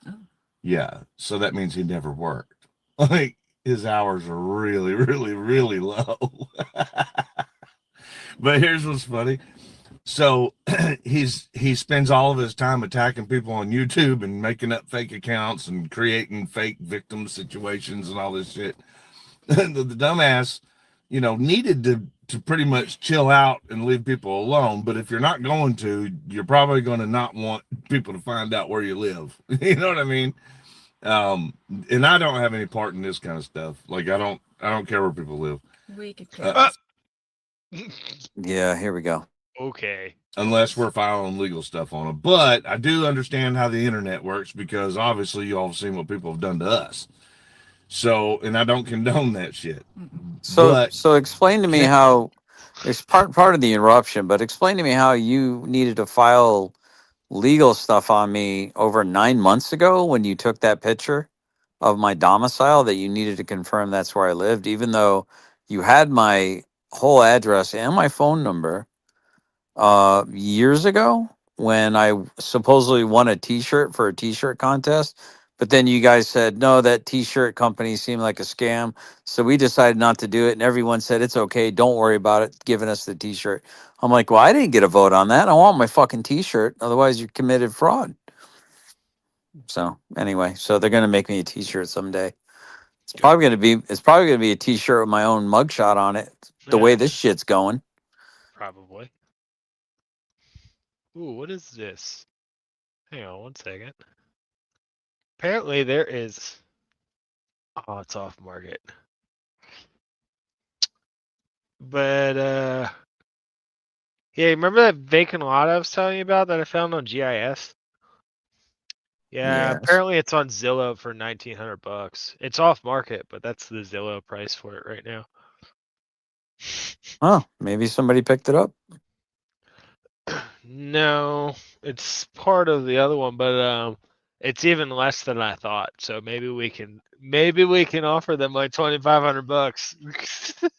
Oh. Yeah, so that means he never worked. Like, his hours are really, really, really low. But here's what's funny. So he spends all of his time attacking people on YouTube and making up fake accounts and creating fake victim situations and all this shit. the dumbass, needed to pretty much chill out and leave people alone. But if you're not going to, you're probably going to not want people to find out where you live. You know what I mean? And I don't have any part in this kind of stuff. Like, I don't care where people live. We could care. Yeah, here we go. Okay. Unless we're filing legal stuff on them. But I do understand how the internet works, because obviously you all have seen what people have done to us. So, and I don't condone that shit. So explain to me how it's part of the interruption, but explain to me how you needed to file legal stuff on me over 9 months ago when you took that picture of my domicile, that you needed to confirm that's where I lived, even though you had my whole address and my phone number years ago when I supposedly won a t-shirt for a t-shirt contest. But then you guys said, no, that t-shirt company seemed like a scam. So we decided not to do it. And everyone said, it's okay, don't worry about it, giving us the t-shirt. I'm like, well, I didn't get a vote on that. I want my fucking t-shirt. Otherwise you committed fraud. So anyway, so they're going to make me a t-shirt someday. It's probably going to be a t-shirt with my own mugshot on it. The way this shit's going. Probably. Ooh, what is this? Hang on 1 second. Apparently there is... Oh, it's off market. But, yeah, remember that vacant lot I was telling you about that I found on GIS? Yeah, Yes. apparently it's on Zillow for $1,900. It's off market, but that's the Zillow price for it right now. Oh, maybe somebody picked it up. No, it's part of the other one, but it's even less than I thought. So maybe we can offer them like $2,500.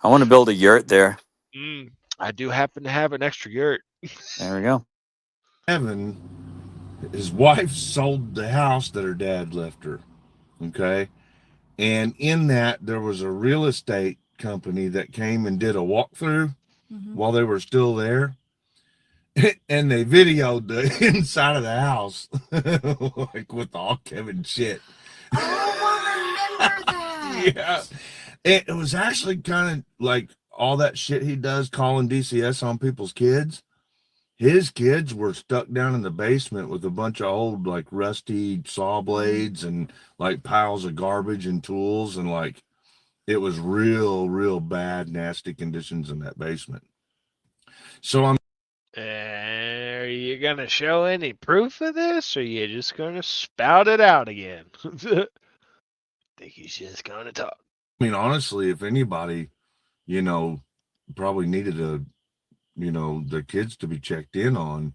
I want to build a yurt there. I do happen to have an extra yurt. There we go. Evan, his wife sold the house that her dad left her. Okay. And in that, there was a real estate company that came and did a walkthrough while they were still there. And they videoed the inside of the house, like with all Kevin shit. Oh, I remember that. Yeah. It was actually kind of like all that shit he does, calling DCS on people's kids. His kids were stuck down in the basement with a bunch of old, like, rusty saw blades and like piles of garbage and tools, and like it was real bad, nasty conditions in that basement. So Are you gonna show any proof of this, or are you just gonna spout it out again? Think he's just gonna talk. I mean, honestly, if anybody, probably needed their kids to be checked in on,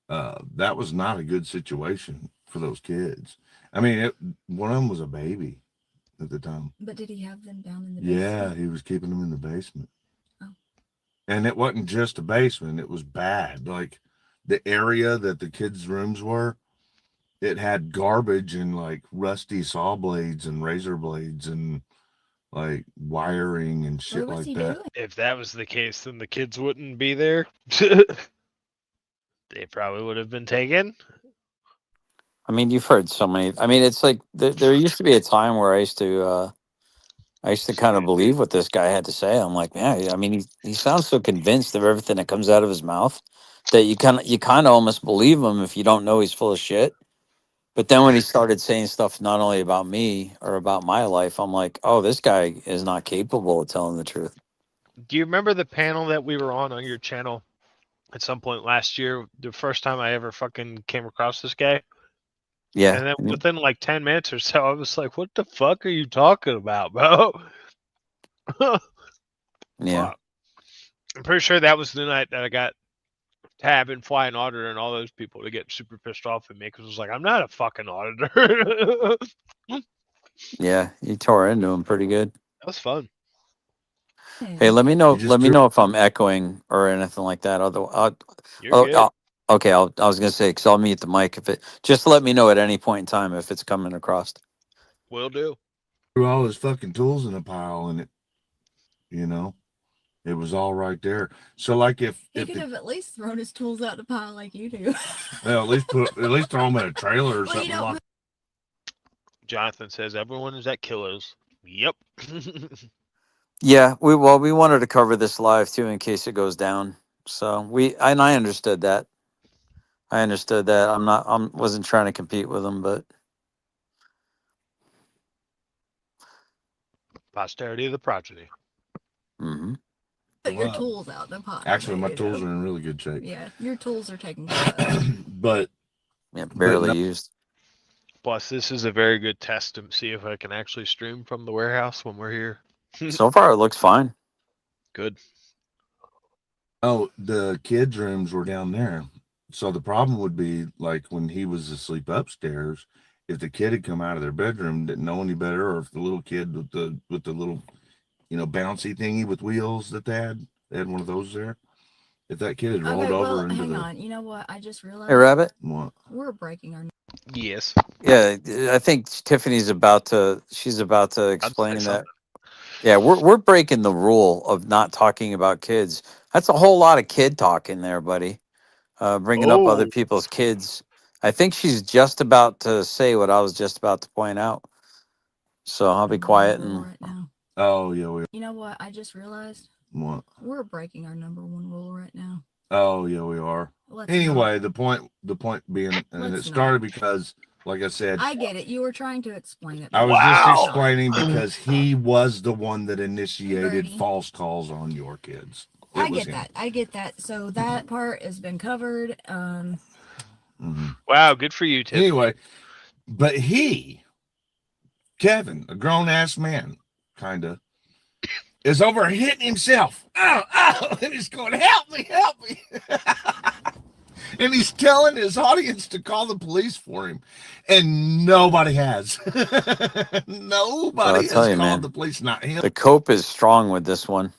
that was not a good situation for those kids. I mean, one of them was a baby at the time. But did he have them down in the Yeah, basement? he was keeping them in the basement. Oh. And it wasn't just a basement, it was bad. Like the area that the kids' rooms were, it had garbage and like rusty saw blades and razor blades and like wiring and shit What was like he that. doing? If that was the case, then the kids wouldn't be there. They probably would have been taken. I mean, you've heard so many. I mean, it's like there used to be a time where I used to kind of believe what this guy had to say. I'm like, man, I mean, he sounds so convinced of everything that comes out of his mouth that you kind of almost believe him if you don't know he's full of shit. But then when he started saying stuff not only about me or about my life, I'm like, oh, this guy is not capable of telling the truth. Do you remember the panel that we were on your channel at some point last year? The first time I ever fucking came across this guy. Yeah. And then within like 10 minutes or so, I was like, what the fuck are you talking about, bro? Yeah. Fuck. I'm pretty sure that was the night that I got Tab and Flying Auditor and all those people to get super pissed off at me because I was like, I'm not a fucking auditor. That Yeah. You tore into him pretty good. was fun. Hey, let me know. You just Let me threw- know if I'm echoing or anything like that. Otherwise, You're good. okay. I was gonna say because I'll mute the mic if it. Just let me know at any point in time if it's coming across. Will do. Threw all his fucking tools in a pile and it was all right there. So like He could have at least thrown his tools out the pile like you do. well, at least throw them in a trailer or Well, something like Jonathan says everyone is at Kilos. Yep. Yeah, we wanted to cover this live too in case it goes down. So I understood that. I wasn't trying to compete with them, but Posterity of the progeny. Put your Wow. tools out the pile. Actually, my you tools know? are in really good shape. Yeah, your tools are taken care of. But yeah, barely no- used. Plus, this is a very good test to see if I can actually stream from the warehouse when we're here. So far, it looks fine. Good. oh, the kids' rooms were down there. So the problem would be like when he was asleep upstairs, if the kid had come out of their bedroom, didn't know any better, or if the little kid with the little, bouncy thingy with wheels that they had one of those there. If that kid had rolled Okay, over well, into hang the on. You know what? I just realized Hey, Rabbit. what? we're breaking our. Yes. Yeah, I think Tiffany's about to. She's about to explain that. Yeah, we're breaking the rule of not talking about kids. That's a whole lot of kid talk in there, buddy. Bringing up other Oh. people's kids. I think she's just about to say what I was just about to point out. So I'll be quiet rule and right now. Oh yeah, You know what? I just realized what? we're breaking our number one rule right now. Oh yeah, we are. Let's Anyway, the point being, and it Let's started because, like I said, I get it. You were trying to explain it. I was Wow. just explaining because he was the one that initiated Bernie. false calls on your kids. It I was get him. that. I get that. So that part has been covered. Mhm. Wow, good for you, Tim. Anyway, but Kevin, a grown ass man, kinda, is over hitting himself. Oh, and he's going, help me. And he's telling his audience to call the police for him. And nobody has. Nobody has tell you, called man. the police, not him. the cope is strong with this one.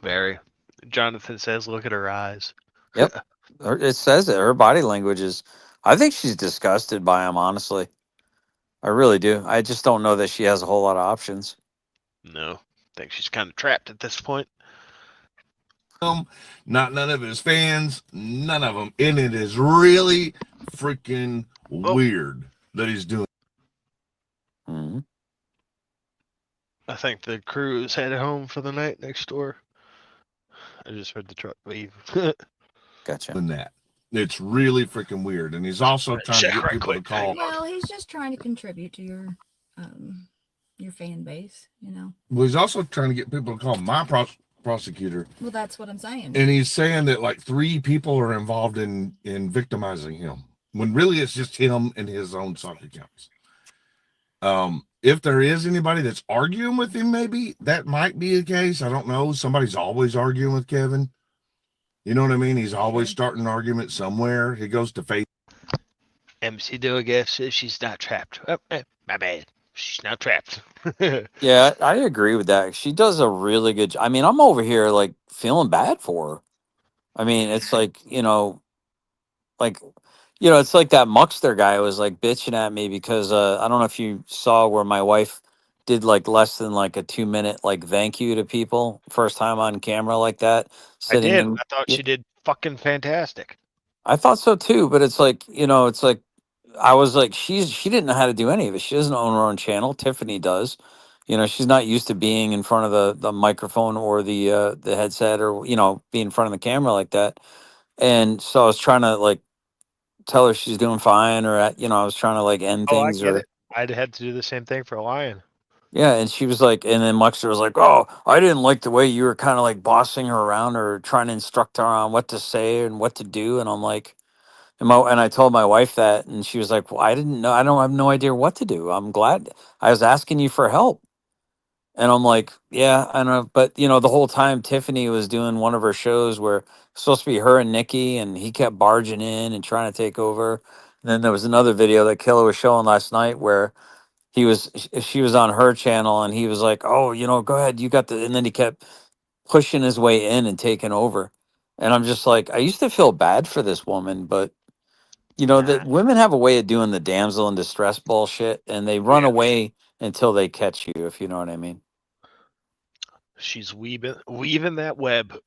Very. Jonathan says, look at her eyes. Yep. It says it. Her body language is. I think she's disgusted by him. Honestly, I really do. I just don't know that she has a whole lot of options. No. I think she's kind of trapped at this point. Not none of his fans, none of them. And it is really freaking weird that he's doing. Mhm. I think the crew is headed home for the night next door. I just heard the truck leave. Gotcha. That. It's really freaking weird. And he's also trying to Check get right people quick. to call. well, he's just trying to contribute to your fan base, you know. Well, he's also trying to get people to call my prosecutor. Well, that's what I'm saying. And he's saying that like 3 people are involved in victimizing him, when really it's just him and his own sock accounts. If there is anybody that's arguing with him, maybe that might be the case. I don't know. Somebody's always arguing with Kevin. You know what I mean? He's always starting an argument somewhere. He goes to Facebook. MC Doga says she's not trapped. Oh, my bad. She's not trapped. Yeah, I agree with that. She does a really good I mean, I'm over here like feeling bad for her. I mean, it's like, like it's like that Muckster guy was like bitching at me because I don't know if you saw where my wife did like less than like a 2 minute like thank you to people first time on camera like that I sitting did. in. I thought she did fucking fantastic. I thought so too, but it's like it's like I was like she didn't know how to do any of it. She doesn't own her own channel. Tiffany does. She's not used to being in front of the microphone or the headset or being in front of the camera like that. And so I was trying to like tell her she's doing fine, or I was trying to like end Oh, I things, get or it. I'd had to do the same thing for a lion. yeah. And she was like, and then Muxter was like, "Oh, I didn't like the way you were kind of like bossing her around or trying to instruct her on what to say and what to do." And I'm like, and I told my wife that, and she was like, "Well, I didn't know. I don't have no idea what to do. I'm glad I was asking you for help." And I'm like, "Yeah, I know." But the whole time Tiffany was doing one of her shows where it's supposed to be her and Nikki, and he kept barging in and trying to take over. And then there was another video that Killer was showing last night where she was on her channel, and he was like, "Oh, go ahead, you got the," and then he kept pushing his way in and taking over. And I'm just like, I used to feel bad for this woman, but Nah. that women have a way of doing the damsel in distress bullshit, and they run Yeah. away until they catch you, if you know what I mean. She's weaving that web.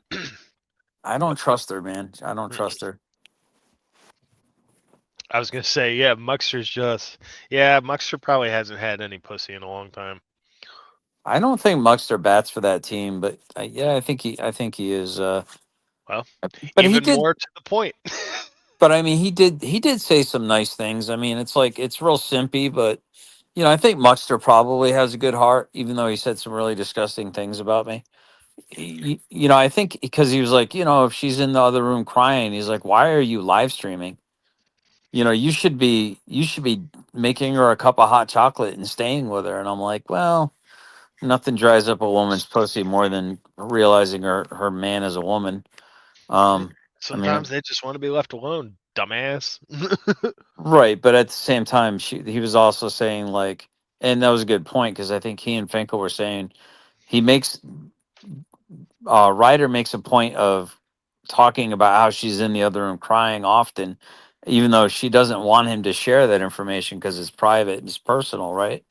I don't trust her, man. I don't trust her. I was gonna say, yeah, Muxter probably hasn't had any pussy in a long time. I don't think Muxter bats for that team, but yeah, I think he is. Well, But he even did. more to the point. But I mean, he did say some nice things. I mean, it's like it's real simpy, but I think Muxter probably has a good heart, even though he said some really disgusting things about me. I think because he was like, if she's in the other room crying, he's like, why are you live streaming? You should be making her a cup of hot chocolate and staying with her. And I'm like, well, nothing dries up a woman's pussy more than realizing her man is a woman. I mean, Sometimes they just want to be left alone, dumbass. right, but at the same time, he was also saying like, and that was a good point because I think he and Finkel were saying he makes Reiter makes a point of talking about how she's in the other room crying often, even though she doesn't want him to share that information because it's private and it's personal, right?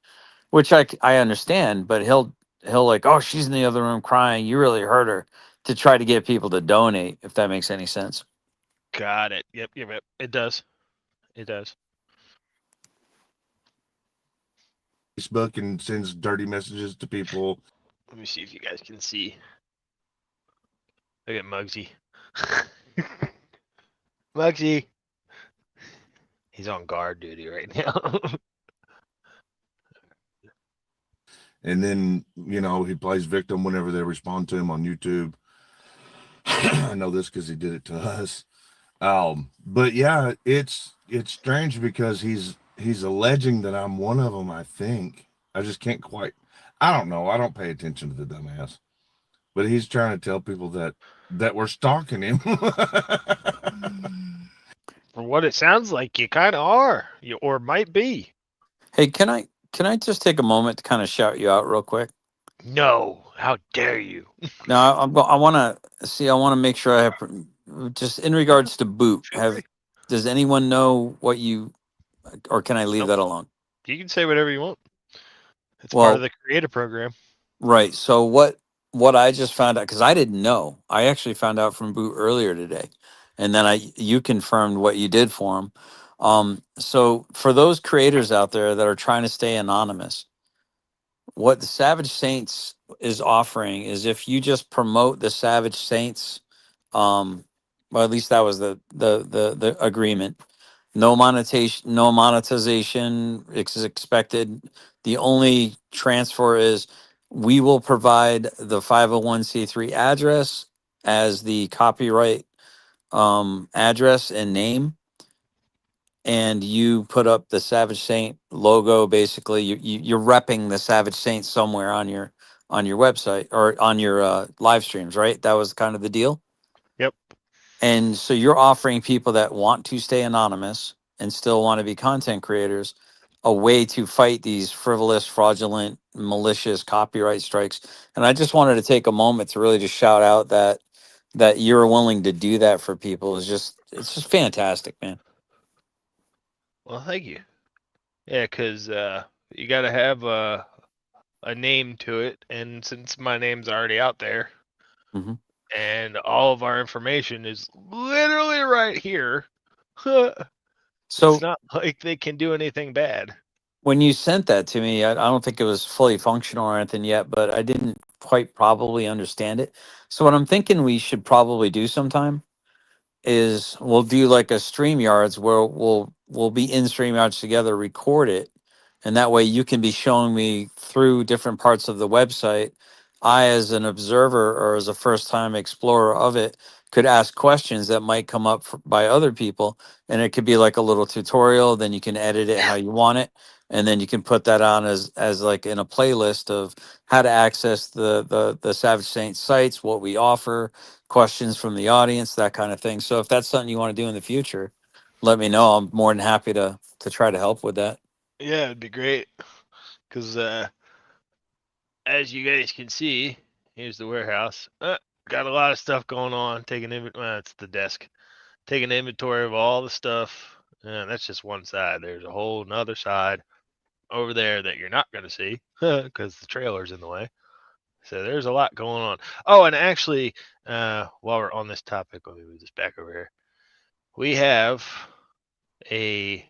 Which I understand, but he'll like, oh, she's in the other room crying. You really hurt her, to try to get people to donate, if that makes any sense. Got it. Yep. It does. It does. Facebook and sends dirty messages to people. Let me see if you guys can see. Look at Muggsy. Muggsy. He's on guard duty right now. And then, he plays victim whenever they respond to him on YouTube. I know this because he did it to us. But yeah, it's strange because he's alleging that I'm one of them, I think. I just can't quite. I don't know. I don't pay attention to the dumbass. But he's trying to tell people that we're stalking him. From what it sounds like, you kind of are, or might be. Hey, can I just take a moment to kind of shout you out real quick? No, how dare you? Now, I want to see. I want to make sure I have just in regards to boot. Does anyone know what you, or can I leave Nope. that alone? You can say whatever you want. It's Well, part of the creator program. right. So what I just found out, because I didn't know. I actually found out from Boot earlier today, and then you confirmed what you did for him. So for those creators out there that are trying to stay anonymous, what the Savage Saints is offering is if you just promote the Savage Saints, well, at least that was the agreement. No monetization is expected. The only transfer is we will provide the 501c3 address as the copyright address and name, and you put up the Savage Saint logo. Basically, you're repping the Savage Saint somewhere on your website or on your live streams, right? That was kind of the deal. Yep. And so you're offering people that want to stay anonymous and still want to be content creators, a way to fight these frivolous, fraudulent, malicious copyright strikes. And I just wanted to take a moment to really just shout out that you're willing to do that for people is just, it's just fantastic, man. Well, thank you. Yeah, because you got to have a name to it, and since my name's already out there, Mhm. and all of our information is literally right here, So it's not like they can do anything bad. when you sent that to me, I don't think it was fully functional or anything yet, but I didn't quite probably understand it. So what I'm thinking we should probably do sometime is we'll do like a StreamYards where we'll be in StreamYards together, record it, and that way you can be showing me through different parts of the website. I, as an observer or as a first time explorer of it, could ask questions that might come up by other people, and it could be like a little tutorial. Then you can edit it how you want it, and then you can put that on as like in a playlist of how to access the Savage Saints sites, what we offer, questions from the audience, that kind of thing. So if that's something you want to do in the future, let me know. I'm more than happy to try to help with that. Yeah, it'd be great. Because as you guys can see, here's the warehouse. Got a lot of stuff going on. It's the desk. Taking inventory of all the stuff. And that's just one side. There's a whole nother side over there that you're not going to see because the trailer's in the way. So there's a lot going on. Oh, and actually, while we're on this topic, let me move this back over here. We have a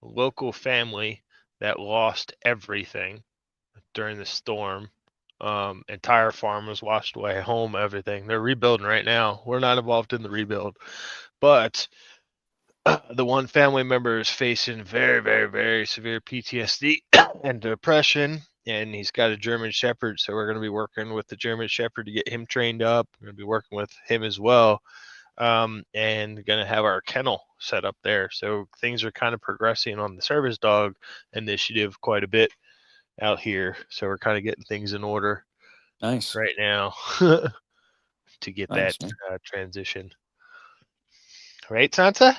local family that lost everything during the storm. Entire farm was washed away, home, everything. They're rebuilding right now. We're not involved in the rebuild, but the one family member is facing very, very, very severe PTSD and depression, and he's got a German Shepherd. So we're going to be working with the German Shepherd to get him trained up. We're going to be working with him as well, and going to have our kennel set up there. So things are kind of progressing on the service dog initiative quite a bit out here. So we're kind of getting things in order Nice. right now to get Nice, that man. transition. Right, Sansa?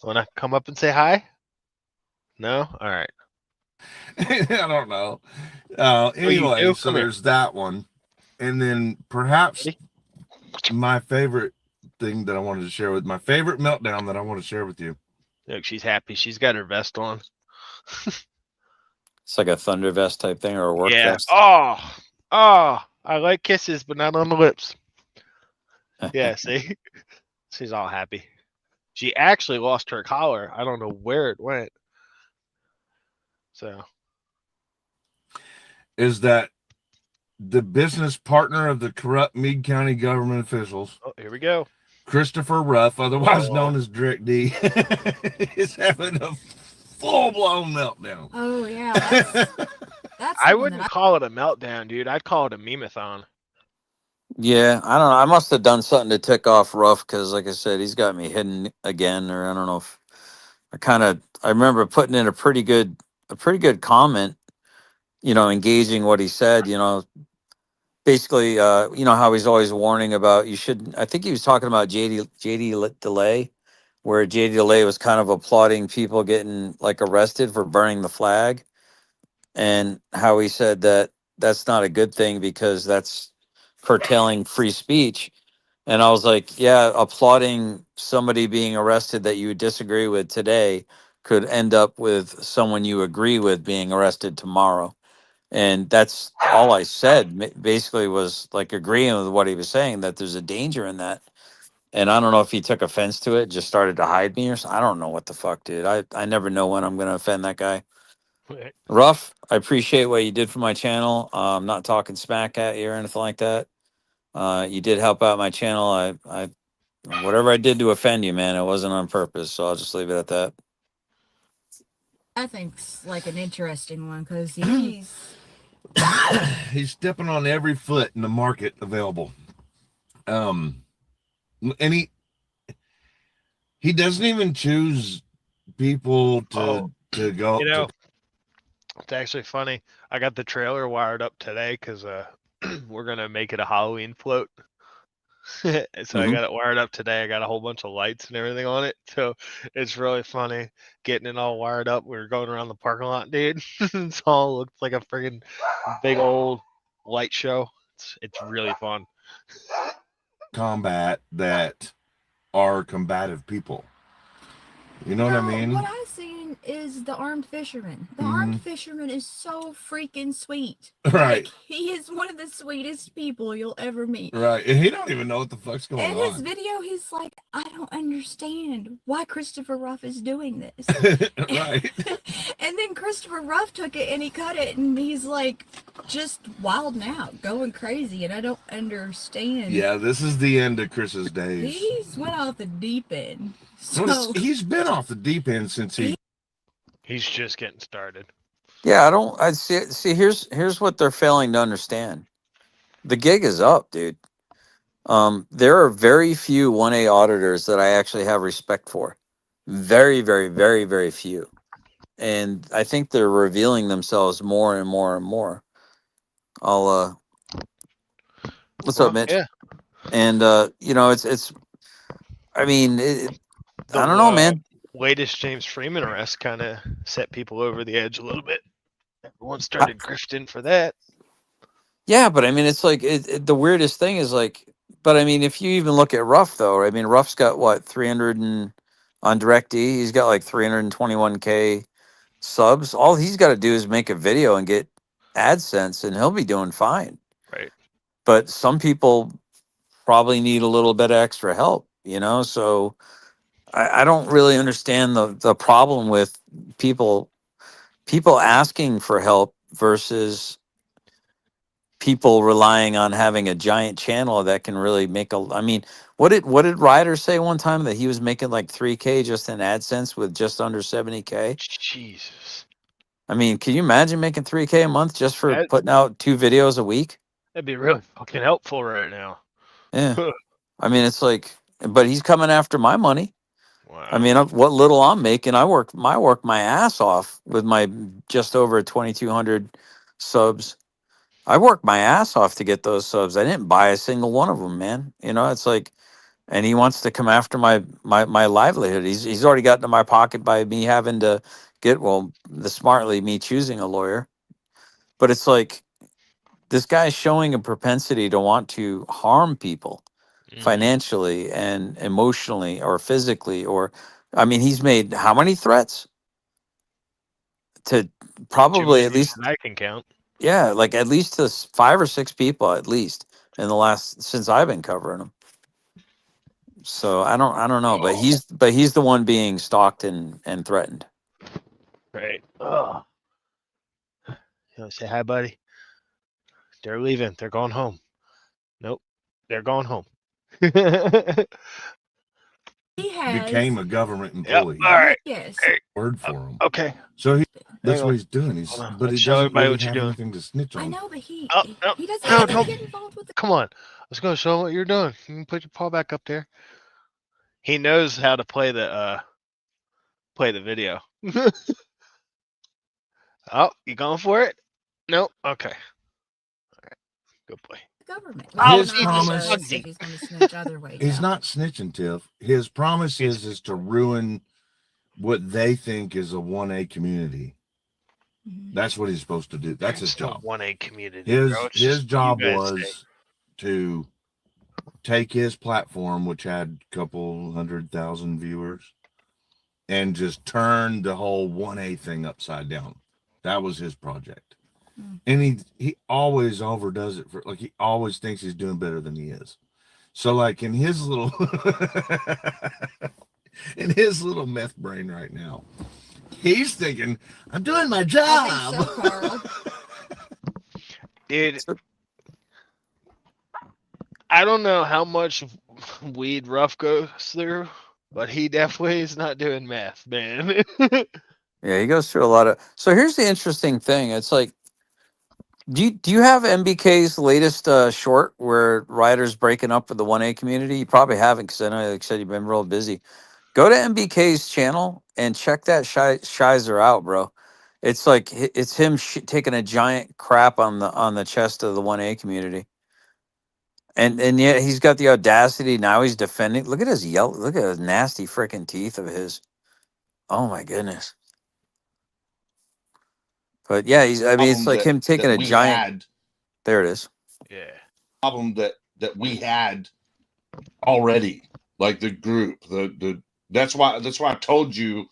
Want to come up and say hi? No? All right. I don't know. You Anyway, do? so Come here. there's that one. And then perhaps Ready? my favorite thing that I wanted to share with my favorite meltdown that I want to share with you. Look, she's happy. She's got her vest on. It's like a thunder vest type thing or a work Yeah. vest. Oh, I like kisses, but not on the lips. Yeah, see? She's all happy. She actually lost her collar. I don't know where it went. So, Is that the business partner of the corrupt Meade County government officials, oh, here we go. Christopher Ruff, otherwise Oh. known as Drick D, is having a full-blown meltdown. Oh yeah, that's I the one wouldn't that call it a meltdown, dude. I'd call it a meme-a-thon. Yeah, I don't know. I must have done something to tick off Ruff because, like I said, he's got me hidden again. Or I don't know if I remember putting in a pretty good comment. Engaging what he said. Basically, how he's always warning about you should. I think he was talking about JD Delay, where JD Delay was kind of applauding people getting like arrested for burning the flag, and how he said that that's not a good thing because that's curtailing free speech. And I was like, yeah, applauding somebody being arrested that you disagree with today could end up with someone you agree with being arrested tomorrow. And that's all I said, basically, was like agreeing with what he was saying, that there's a danger in that. And I don't know if he took offense to it, just started to hide me or something. I don't know what the fuck, dude. I never know when I'm going to offend that guy. Ruff, I appreciate what you did for my channel. I'm not talking smack at you or anything like that. You did help out my channel. I whatever I did to offend you, man, it wasn't on purpose. So I'll just leave it at that. I think's like an interesting one because He's stepping on every foot in the market available. And he doesn't even choose people to go. It's actually funny. I got the trailer wired up today because we're gonna make it a Halloween float. So I Mhm. got it wired up today. I got a whole bunch of lights and everything on it. So it's really funny getting it all wired up. We were going around the parking lot, dude. It's all looks like a friggin' big old light show. It's really fun. Combat that are combative people. You know what I mean? What I've seen is the armed fisherman. The armed fisherman is so freaking sweet. Right. Like, he is one of the sweetest people you'll ever meet. Right. And he don't even know what the fuck's going In his on. video, he's like, I don't understand why Christopher Ruff is doing this. Right. And then Christopher Ruff took it and he cut it and he's like just wilding out, going crazy, and I don't understand. Yeah, this is the end of Chris's days. He's went off the deep end. Well, So he's been off the deep end since He's just getting started. Yeah, I see. Here's what they're failing to understand. The gig is up, dude. There are very few 1A auditors that I actually have respect for. Very, very, very, very few. And I think they're revealing themselves more and more and more. I'll what's up, Mitch? Yeah. And it's I mean, I don't The know, man. latest James Freeman arrest kind of set people over the edge a little bit. Everyone started grifting for that. Yeah, but I mean, it's like the weirdest thing is like, but I mean, if you even look at Ruff though, I mean, Ruff's got what 300 and on DirectD, he's got like 321K subs. All he's got to do is make a video and get AdSense, and he'll be doing fine. Right. But some people probably need a little bit of extra help, you know. So I don't really understand the problem with people asking for help versus people relying on having a giant channel that can really make a. I mean, what did Reiter say one time, that he was making like 3K just in AdSense with just under 70K? Jesus. I mean, can you imagine making 3K a month just for That- putting out 2 videos a week? That'd be really fucking helpful right now. Yeah. I mean, it's like, but he's coming after my money. Wow. I mean, what little I'm making, I work my ass off with my just over 2,200 subs. I worked my ass off to get those subs. I didn't buy a single one of them, man. You know, it's like, and he wants to come after my livelihood. He's already got into my pocket by me having to get, well, the smartly me choosing a lawyer. But it's like, this guy's showing a propensity to want to harm people financially and emotionally or physically, or I mean, he's made how many threats? To probably at least, I can count. yeah, like at least to 5 or 6 people at least in the last, since I've been covering him. So I don't know, but he's the one being stalked and threatened. Right. Oh. You want to say hi, buddy? They're leaving. They're going home. Nope. They're going home. he has became a government Yep. employee. All right. yes. Word for him. Okay. So that's Hang what on. he's doing. He's Hold on. but Let's he show doesn't everybody really what you're have doing. anything to snitch on. I know, but he Oh, no, he doesn't no, have to don't- get involved with the Come on. Let's go show 'em what you're doing. You can put your paw back up there. He knows how to play the video. Oh, you going for it? Nope. Okay. All right. Good boy. government. Oh, His Not promise- necessarily said he's going to snitch other way. He's no. not snitching, Tiff. His promise is to ruin what they think is a 1A community. Mhm. That's what he's supposed to do. That's his It's the job. 1A community. His bro. It's his just job you guys was say. to take his platform, which had a couple 100,000 viewers, and just turn the whole 1A thing upside down. That was his project. And he always overdoes it, for like he always thinks he's doing better than he is. So like in his little meth brain right now, he's thinking, I'm doing my I job. think so, Carl. Dude, I don't know how much weed Ruff goes through, but he definitely is not doing meth, man. Yeah, he goes through a lot of. So here's the interesting thing. It's like, do you have MBK's latest short where Reiter's breaking up with the 1A community? You probably haven't, because I know, like I said, you've been real busy. Go to MBK's channel and check that Shizer out, bro. It's like it's him taking a giant crap on the chest of the 1A community. And yet he's got the audacity. Now he's defending. Look at his yellow. Look at his nasty freaking teeth of his. Oh my goodness. But yeah, I mean, it's Problem like him taking that a we giant. had, There it is. Yeah. problem that we had already, like the group, that's why I told you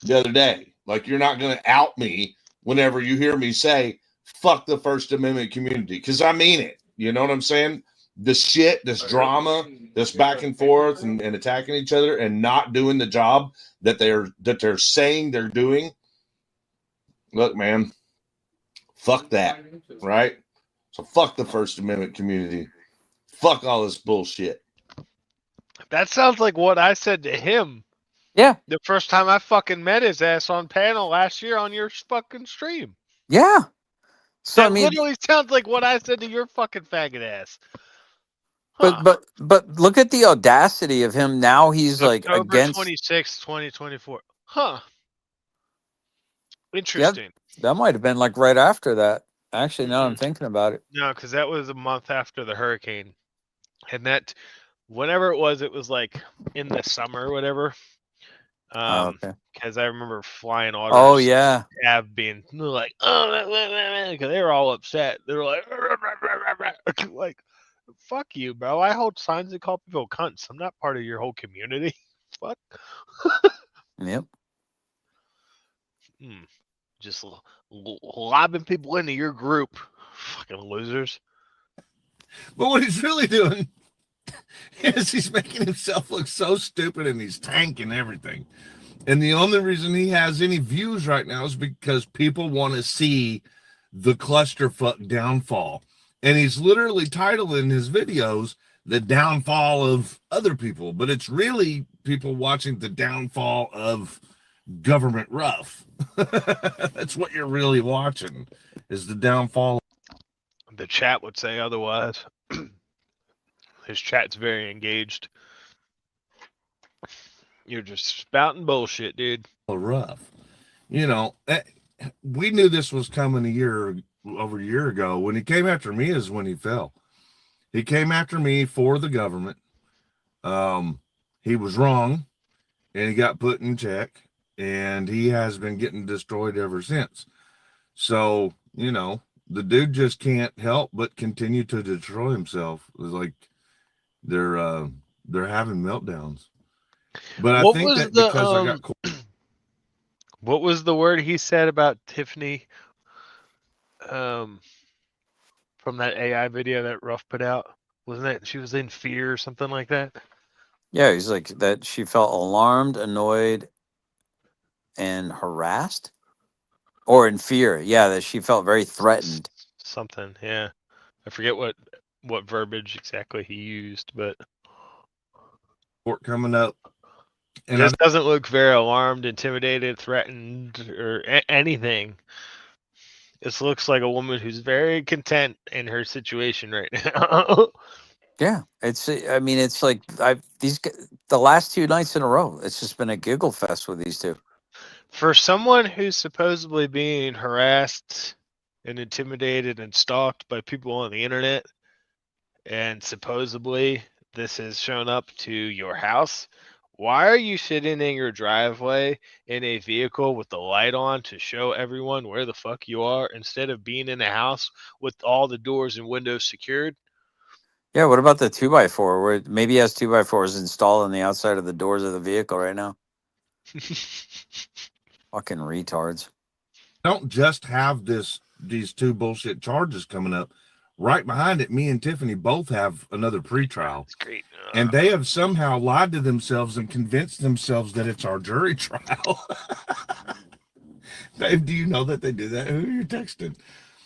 the other day, like, you're not going to out me whenever you hear me say fuck the First Amendment community, because I mean it. You know what I'm saying? This shit, this drama, this back and forth and attacking each other and not doing the job that they're saying they're doing. Look, man, fuck that, right? So fuck the First Amendment community. Fuck all this bullshit. That sounds like what I said to him Yeah. the first time I fucking met his ass on panel last year on your fucking stream. Yeah. So That I mean, literally sounds like what I said to your fucking faggot ass. Huh. but look at the audacity of him now. He's like October against. 26th, 2024. Huh. Yeah, Interesting. that might have been like right after that. Actually, now I'm thinking about it. No, because that was a month after the hurricane. And that, whenever it was like in the summer or whatever. Okay. Because I remember flying orders. Oh yeah. Have been like, oh, because they were all upset. They were like, like, fuck you, bro. I hold signs that call people cunts. I'm not part of your whole community. Fuck. Yep. Just lobbing people into your group. Fucking losers. But what he's really doing is he's making himself look so stupid and he's tanking everything. And the only reason he has any views right now is because people want to see the clusterfuck downfall. And he's literally titling his videos the downfall of other people, but it's really people watching the downfall of government rough. That's what you're really watching, is the downfall. The chat would say otherwise. His chat's very engaged. You're just spouting bullshit, dude. Rough. You know, we knew this was coming over a year ago. When he came after me is when he fell. He came after me for the government. He was wrong, and he got put in check, and he has been getting destroyed ever since. So, you know, the dude just can't help but continue to destroy himself. It's like they're having meltdowns. But I think that because I got what was the word he said about Tiffany from that AI video that Ruff put out? Wasn't that she was in fear or something like that? Yeah, he's like that. She felt alarmed, annoyed, and harassed, or in fear. Yeah, that she felt very threatened. Something. Yeah, I forget what verbiage exactly he used, but court coming up. And just doesn't look very alarmed, intimidated, threatened, or anything. This looks like a woman who's very content in her situation right now. Yeah, I mean, it's like the last 2 nights in a row. It's just been a giggle fest with these two. For someone who's supposedly being harassed and intimidated and stalked by people on the internet, and supposedly this has shown up to your house. Why are you sitting in your driveway in a vehicle with the light on to show everyone where the fuck you are instead of being in a house with all the doors and windows secured? Yeah, what about the 2x4 where maybe he has 2x4s installed on the outside of the doors of the vehicle right now? Fucking retards. Don't just have these 2 bullshit charges coming up. Right behind it, me and Tiffany both have another pretrial. That's great. And they have somehow lied to themselves and convinced themselves that it's our jury trial. Dave, do you know that they do that? Who are you texting?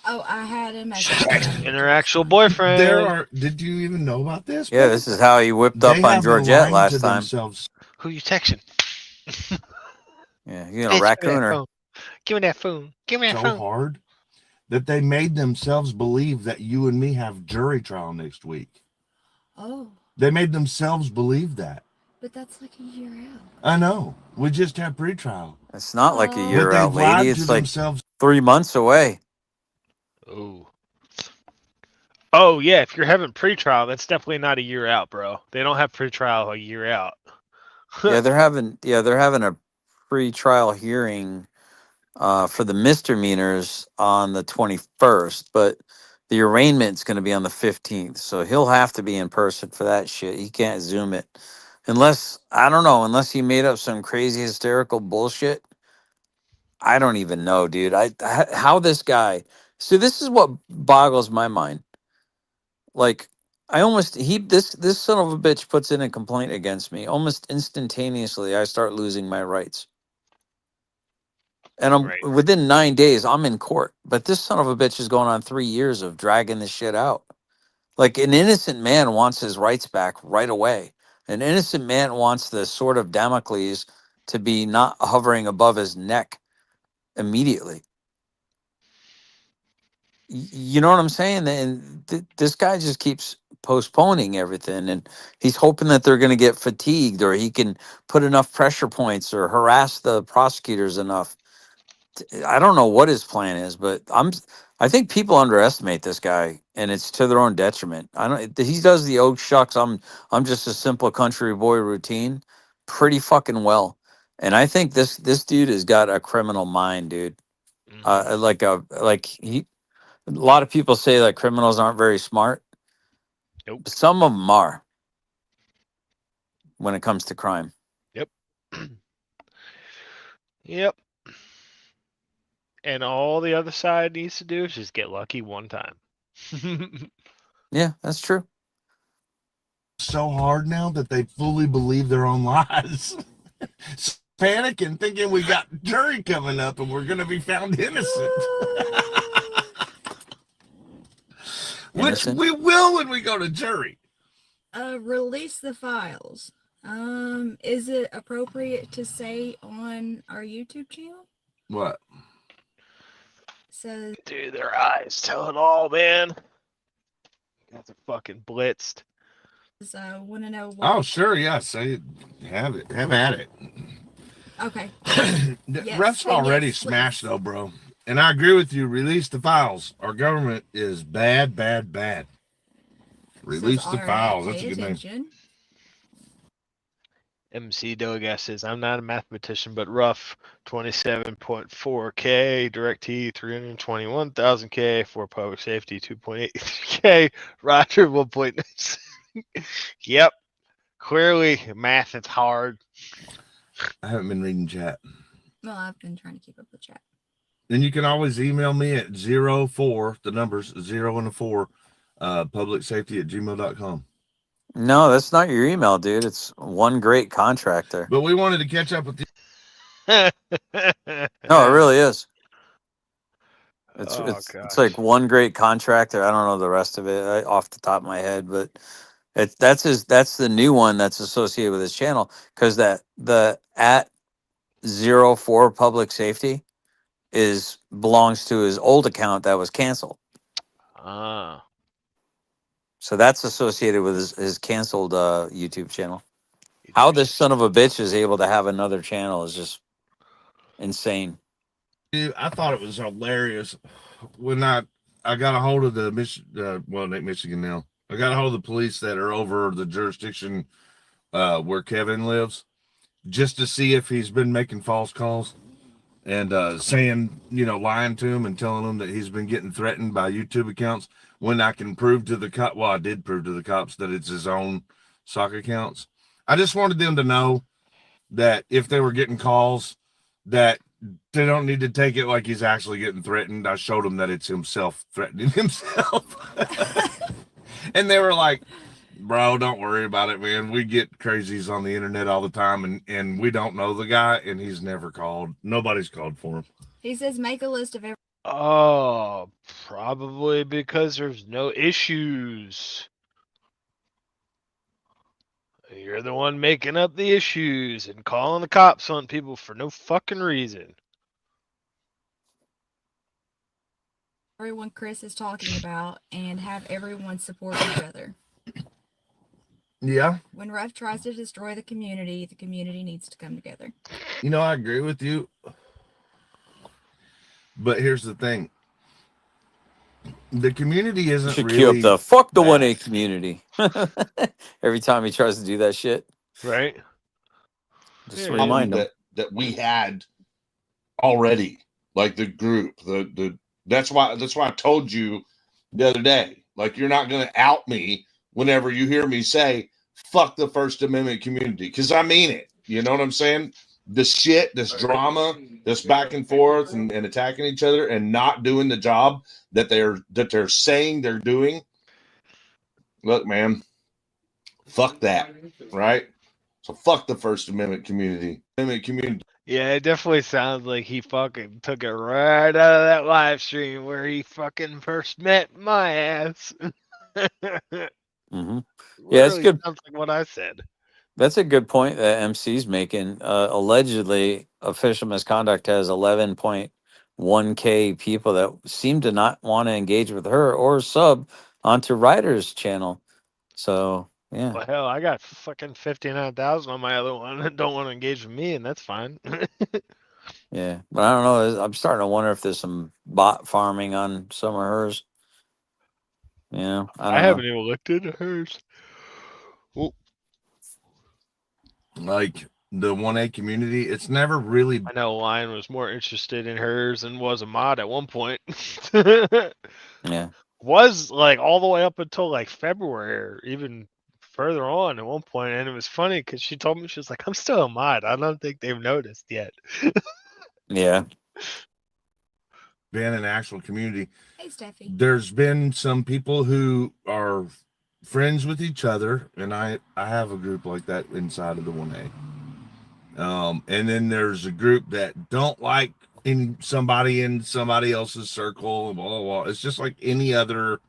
Oh, I had a message. And her actual boyfriend. Did you even know about this? Yeah, this is how he whipped up on Georgette last time. Who you texting? Yeah, you know, raccoon her. Give me that phone. Give me that phone. So hard that they made themselves believe that you and me have jury trial next week. Oh. They made themselves believe that. But that's like a year out. I know. We just have pretrial. It's not like a year out, lied lady. to It's like themselves. 3 months away. Oh. Oh yeah, if you're having pretrial, that's definitely not a year out, bro. They don't have pretrial a year out. they're having a pre-trial hearing for the misdemeanors on the 21st, but the arraignment's going to be on the 15th. So he'll have to be in person for that shit. He can't Zoom it. Unless, I don't know, unless he made up some crazy hysterical bullshit. I don't even know, dude. How this guy. So this is what boggles my mind. Like I almost this son of a bitch puts in a complaint against me. Almost instantaneously I start losing my rights. And Right. within 9 days, I'm in court. But this son of a bitch is going on 3 years of dragging this shit out. Like an innocent man wants his rights back right away. An innocent man wants the sword of Damocles to be not hovering above his neck immediately. You know what I'm saying? And this guy just keeps postponing everything, and he's hoping that they're going to get fatigued, or he can put enough pressure points or harass the prosecutors enough. I don't know what his plan is, but I think people underestimate this guy, and it's to their own detriment. I don't. He does the oh shucks, I'm just a simple country boy routine pretty fucking well, and I think this dude has got a criminal mind, dude. Mhm. Like he. A lot of people say that criminals aren't very smart. Nope. Some of them are when it comes to crime. Yep. Yep. And all the other side needs to do is just get lucky one time. Yeah, that's true. So hard now that they fully believe their own lies. Panicking, thinking we got jury coming up and we're going to be found innocent. Which Innocent? we will when we go to jury. Release the files. Is it appropriate to say on our YouTube channel? What? So Dude, their eyes tell it all, man. Guys are fucking blitzed. I want to know what. Oh, sure, yeah. Say it. Have it. Have at it. Okay. The ref's already smashed, though, bro. And I agree with you. Release the files. Our government is bad, bad, bad. Release the files. That's a good name. MC Doga says, I'm not a mathematician, but rough 27.4K, DirectT 321,000K, for public safety 2.8K, Reiter 1.9. Yep. Clearly, math is hard. I haven't been reading chat. Well, I've been trying to keep up with chat. And you can always email me at 04, the numbers 0 and a 4, publicsafety@gmail.com. No, that's not your email, dude. It's one great contractor. But we wanted to catch up with you. No, it really is. It's gosh. like one great contractor. I don't know the rest of it off the top of my head, but that's the new one that's associated with his channel, because the at 04 public safety belongs to his old account that was canceled. Ah. So that's associated with his canceled YouTube channel. How this son of a bitch is able to have another channel is just insane. Dude, I thought it was hilarious when I got a hold of the Michigan now. I got a hold of the police that are over the jurisdiction where Kevin lives, just to see if he's been making false calls and saying, lying to him and telling him that he's been getting threatened by YouTube accounts, when I can prove to the cop. Well, I did prove to the cops that it's his own sock accounts. I just wanted them to know that if they were getting calls, that they don't need to take it like he's actually getting threatened. I showed them that it's himself threatening himself. And they were like, bro, don't worry about it, man. We get crazies on the internet all the time, and we don't know the guy, and he's never called. Nobody's called for him. He says make a list of every. Oh, probably because there's no issues. You're the one making up the issues and calling the cops on people for no fucking reason. Everyone Chris is talking about, and have everyone support each other. Yeah. When Ruff tries to destroy the community needs to come together. I agree with you. But here's the thing. the community You isn't should queue up really the fuck the bad. 1A community. Every time he tries to do that shit, Right? just Yeah, remind him. that we had already, like the group, the that's why I told you the other day, like, you're not going to out me whenever you hear me say fuck the First Amendment community, because I mean it. You know what I'm saying? This shit, this drama, this back and forth and attacking each other and not doing the job that they're saying they're doing. Look, man, fuck that, right? So fuck the First Amendment community. Yeah, it definitely sounds like he fucking took it right out of that live stream where he fucking first met my ass. Hmm. Yeah, that's Literally good. sounds like what I said. That's a good point that MC's making. Allegedly, official misconduct has 11.1K people that seem to not want to engage with her or sub onto Reiter's channel. So yeah, Well, hell, I got fucking 59,000 on my other one that don't want to engage with me, and that's fine. yeah. But I don't know. I'm starting to wonder if there's some bot farming on some of hers. You know, I I don't know. haven't even looked into hers. Well, Like the 1A community, it's never really I know Lion was more interested in hers and was a mod at one point. Yeah. Was like all the way up until like February or even further on at one point, and it was funny because she told me, she was like, I'm still a mod. I don't think they've noticed yet. Yeah. been an actual community. Hey, Steffi. There's been some people who are friends with each other, and I have a group like that inside of the 1A. And then there's a group that don't like somebody in somebody else's circle, blah, blah, blah. It's just like any other.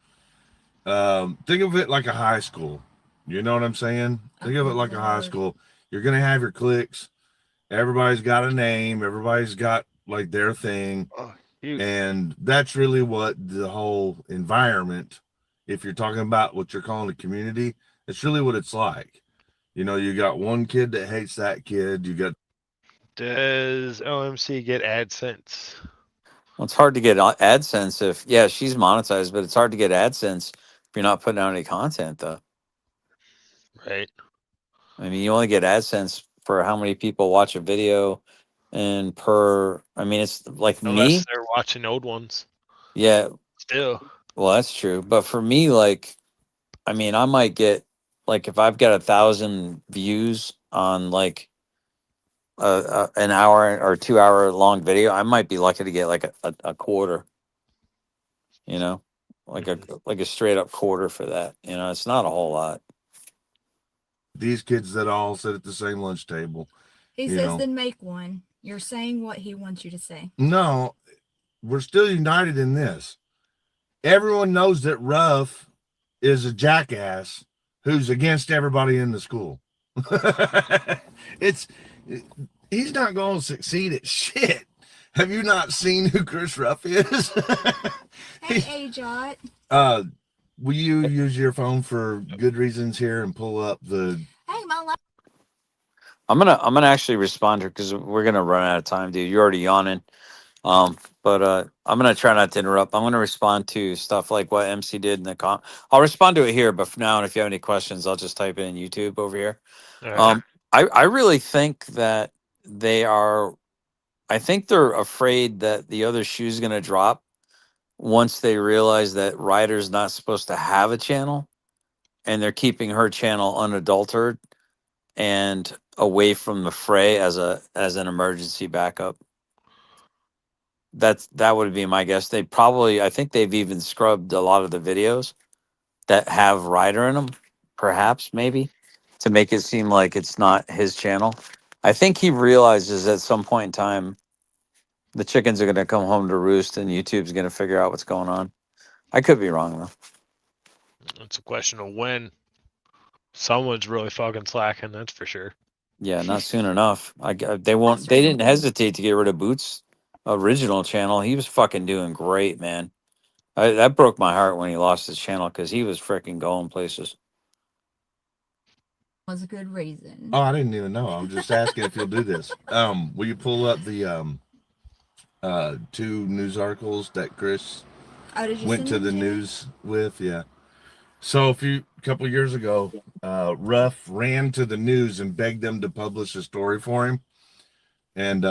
Think of it like a high school. You know what I'm saying? Think of it like a high school. You're gonna have your cliques. Everybody's got a name. Everybody's got like their thing. Oh, you, And that's really what the whole environment, if you're talking about what you're calling a community, it's really what it's like. You know, you got one kid that hates that kid. You got does OMC get AdSense? Well, it's hard to get AdSense if, yeah, she's monetized, but it's hard to get AdSense if you're not putting out any content, though. Right. I mean, you only get AdSense for how many people watch a video and I mean, it's like Unless me. they're watching old ones. Yeah. Still. Well, that's true. But for me, like, I mean, I might get, like, if I've got 1,000 views on like an hour or 2 hour long video, I might be lucky to get like a quarter, you know, like a straight up quarter for that. You know, it's not a whole lot. these kids that all sit at the same lunch table. He You says, know. then make one. You're saying what he wants you to say. No, we're still united in this. Everyone knows that Ruff is a jackass who's against everybody in the school. He's not going to succeed at shit. Have you not seen who Chris Ruff is? Hey, Ajot. Will you use your phone for good reasons here and pull up the? Hey, my life. I'm gonna actually respond to her because we're gonna run out of time, dude. You're already yawning. But I'm gonna try not to interrupt. I'm gonna respond to stuff like what MC did in the I'll respond to it here, but for now, and if you have any questions, I'll just type it in YouTube over here. Right. I really think that I think they're afraid that the other shoe's gonna drop once they realize that Ryder's not supposed to have a channel, and they're keeping her channel unadulterated and away from the fray as an emergency backup. That would be my guess. I think they've even scrubbed a lot of the videos that have Ryder in them, perhaps, maybe, to make it seem like it's not his channel. I think he realizes at some point in time the chickens are going to come home to roost and YouTube's going to figure out what's going on. I could be wrong, though. It's a question of when. Someone's really fucking slacking, that's for sure. Yeah, not soon enough. They won't. They didn't hesitate to get rid of Boots' original channel. He was fucking doing great, man. That broke my heart when he lost his channel because he was freaking going places. Was a good reason. Oh, I didn't even know. I'm just asking if you'll do this. Will you pull up the 2 news articles that Chris Oh, did you went send to them the me? news with. Yeah. So a couple of years ago, Ruff ran to the news and begged them to publish a story for him. And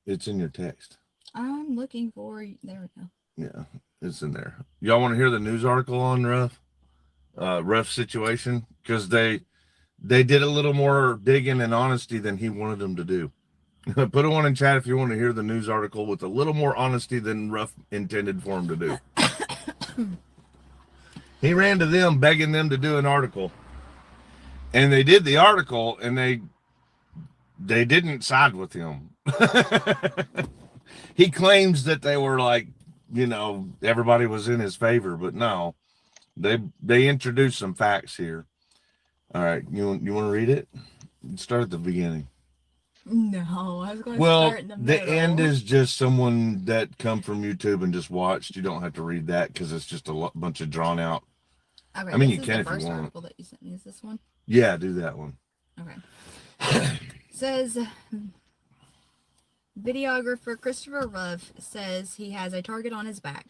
it's in your text. I'm looking for. There we go. Yeah, it's in there. Y'all want to hear the news article on Ruff's situation? Because they did a little more digging and honesty than he wanted them to do. Put a one in chat if you want to hear the news article with a little more honesty than Ruff intended for him to do. He ran to them begging them to do an article. And they did the article, and they didn't side with him. He claims that they were like, everybody was in his favor, but no. They introduced some facts here. All right, you want to read it? Start at the beginning. No, I was going to Well, start in the the middle. end is just someone that come from YouTube and just watched. You don't have to read that because it's just a bunch of drawn out. Okay, I mean, this you is can the if you first want. article that you sent me. Is this one? Yeah, do that one. Okay. Says videographer Christopher Ruff says he has a target on his back,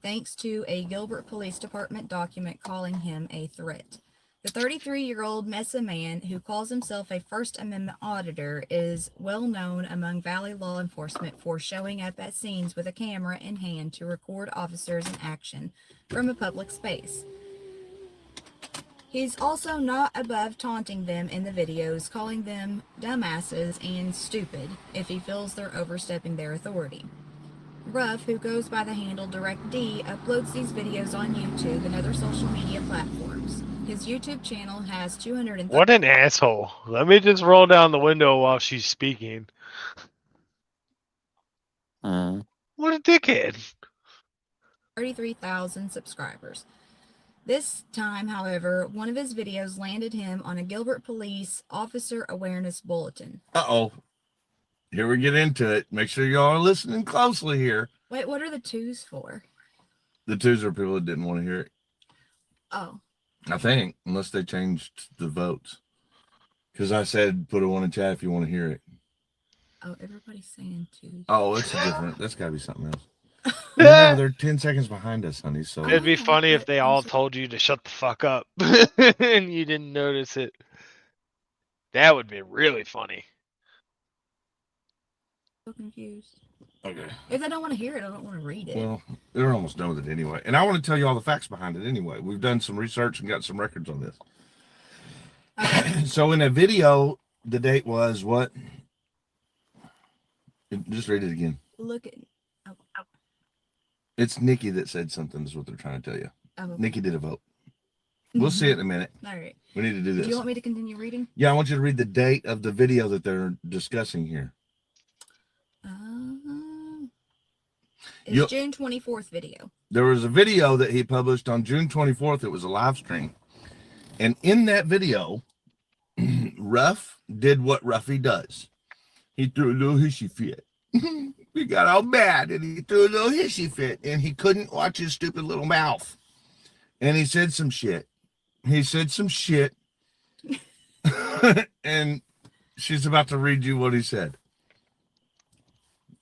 thanks to a Gilbert Police Department document calling him a threat. The 33-year-old Mesa man, who calls himself a First Amendment auditor, is well known among Valley law enforcement for showing up at scenes with a camera in hand to record officers in action from a public space. He's also not above taunting them in the videos, calling them dumbasses and stupid if he feels they're overstepping their authority. Ruff, who goes by the handle Direct D, uploads these videos on YouTube and other social media platforms. His YouTube channel has 230. What an asshole. Let me just roll down the window while she's speaking. Mm. What a dickhead. 33,000 subscribers. This time, however, one of his videos landed him on a Gilbert Police Officer Awareness Bulletin. Uh-oh. Here we get into it. Make sure y'all are listening closely here. Wait, what are the twos for? The twos are people that didn't want to hear it. Oh. I think, unless they changed the votes. Because I said put a one in chat if you want to hear it. Oh, everybody's saying twos. Oh, it's a different. That's got to be something else. No, they're 10 seconds behind us, honey. So It'd be funny if they all told you to shut the fuck up and you didn't notice it. That would be really funny. So confused. okay. If they don't want to hear it, I don't want to read it. Well, they're almost done with it anyway. And I want to tell you all the facts behind it anyway. We've done some research and got some records on this. Okay. So in a video, the date was what? Just read it again. Look at. Oh. It's Nikki that said something, is what they're trying to tell you. Oh, okay. Nikki did a vote. We'll see it in a minute. All right. We need to do this. Do you want me to continue reading? Yeah, I want you to read the date of the video that they're discussing here. It's June 24th video. There was a video that he published on June 24th. It was a live stream. And in that video, Ruff did what Ruffy does. He threw a little hissy fit. He got all mad and he threw a little hissy fit and he couldn't watch his stupid little mouth. And he said some shit. And she's about to read you what he said.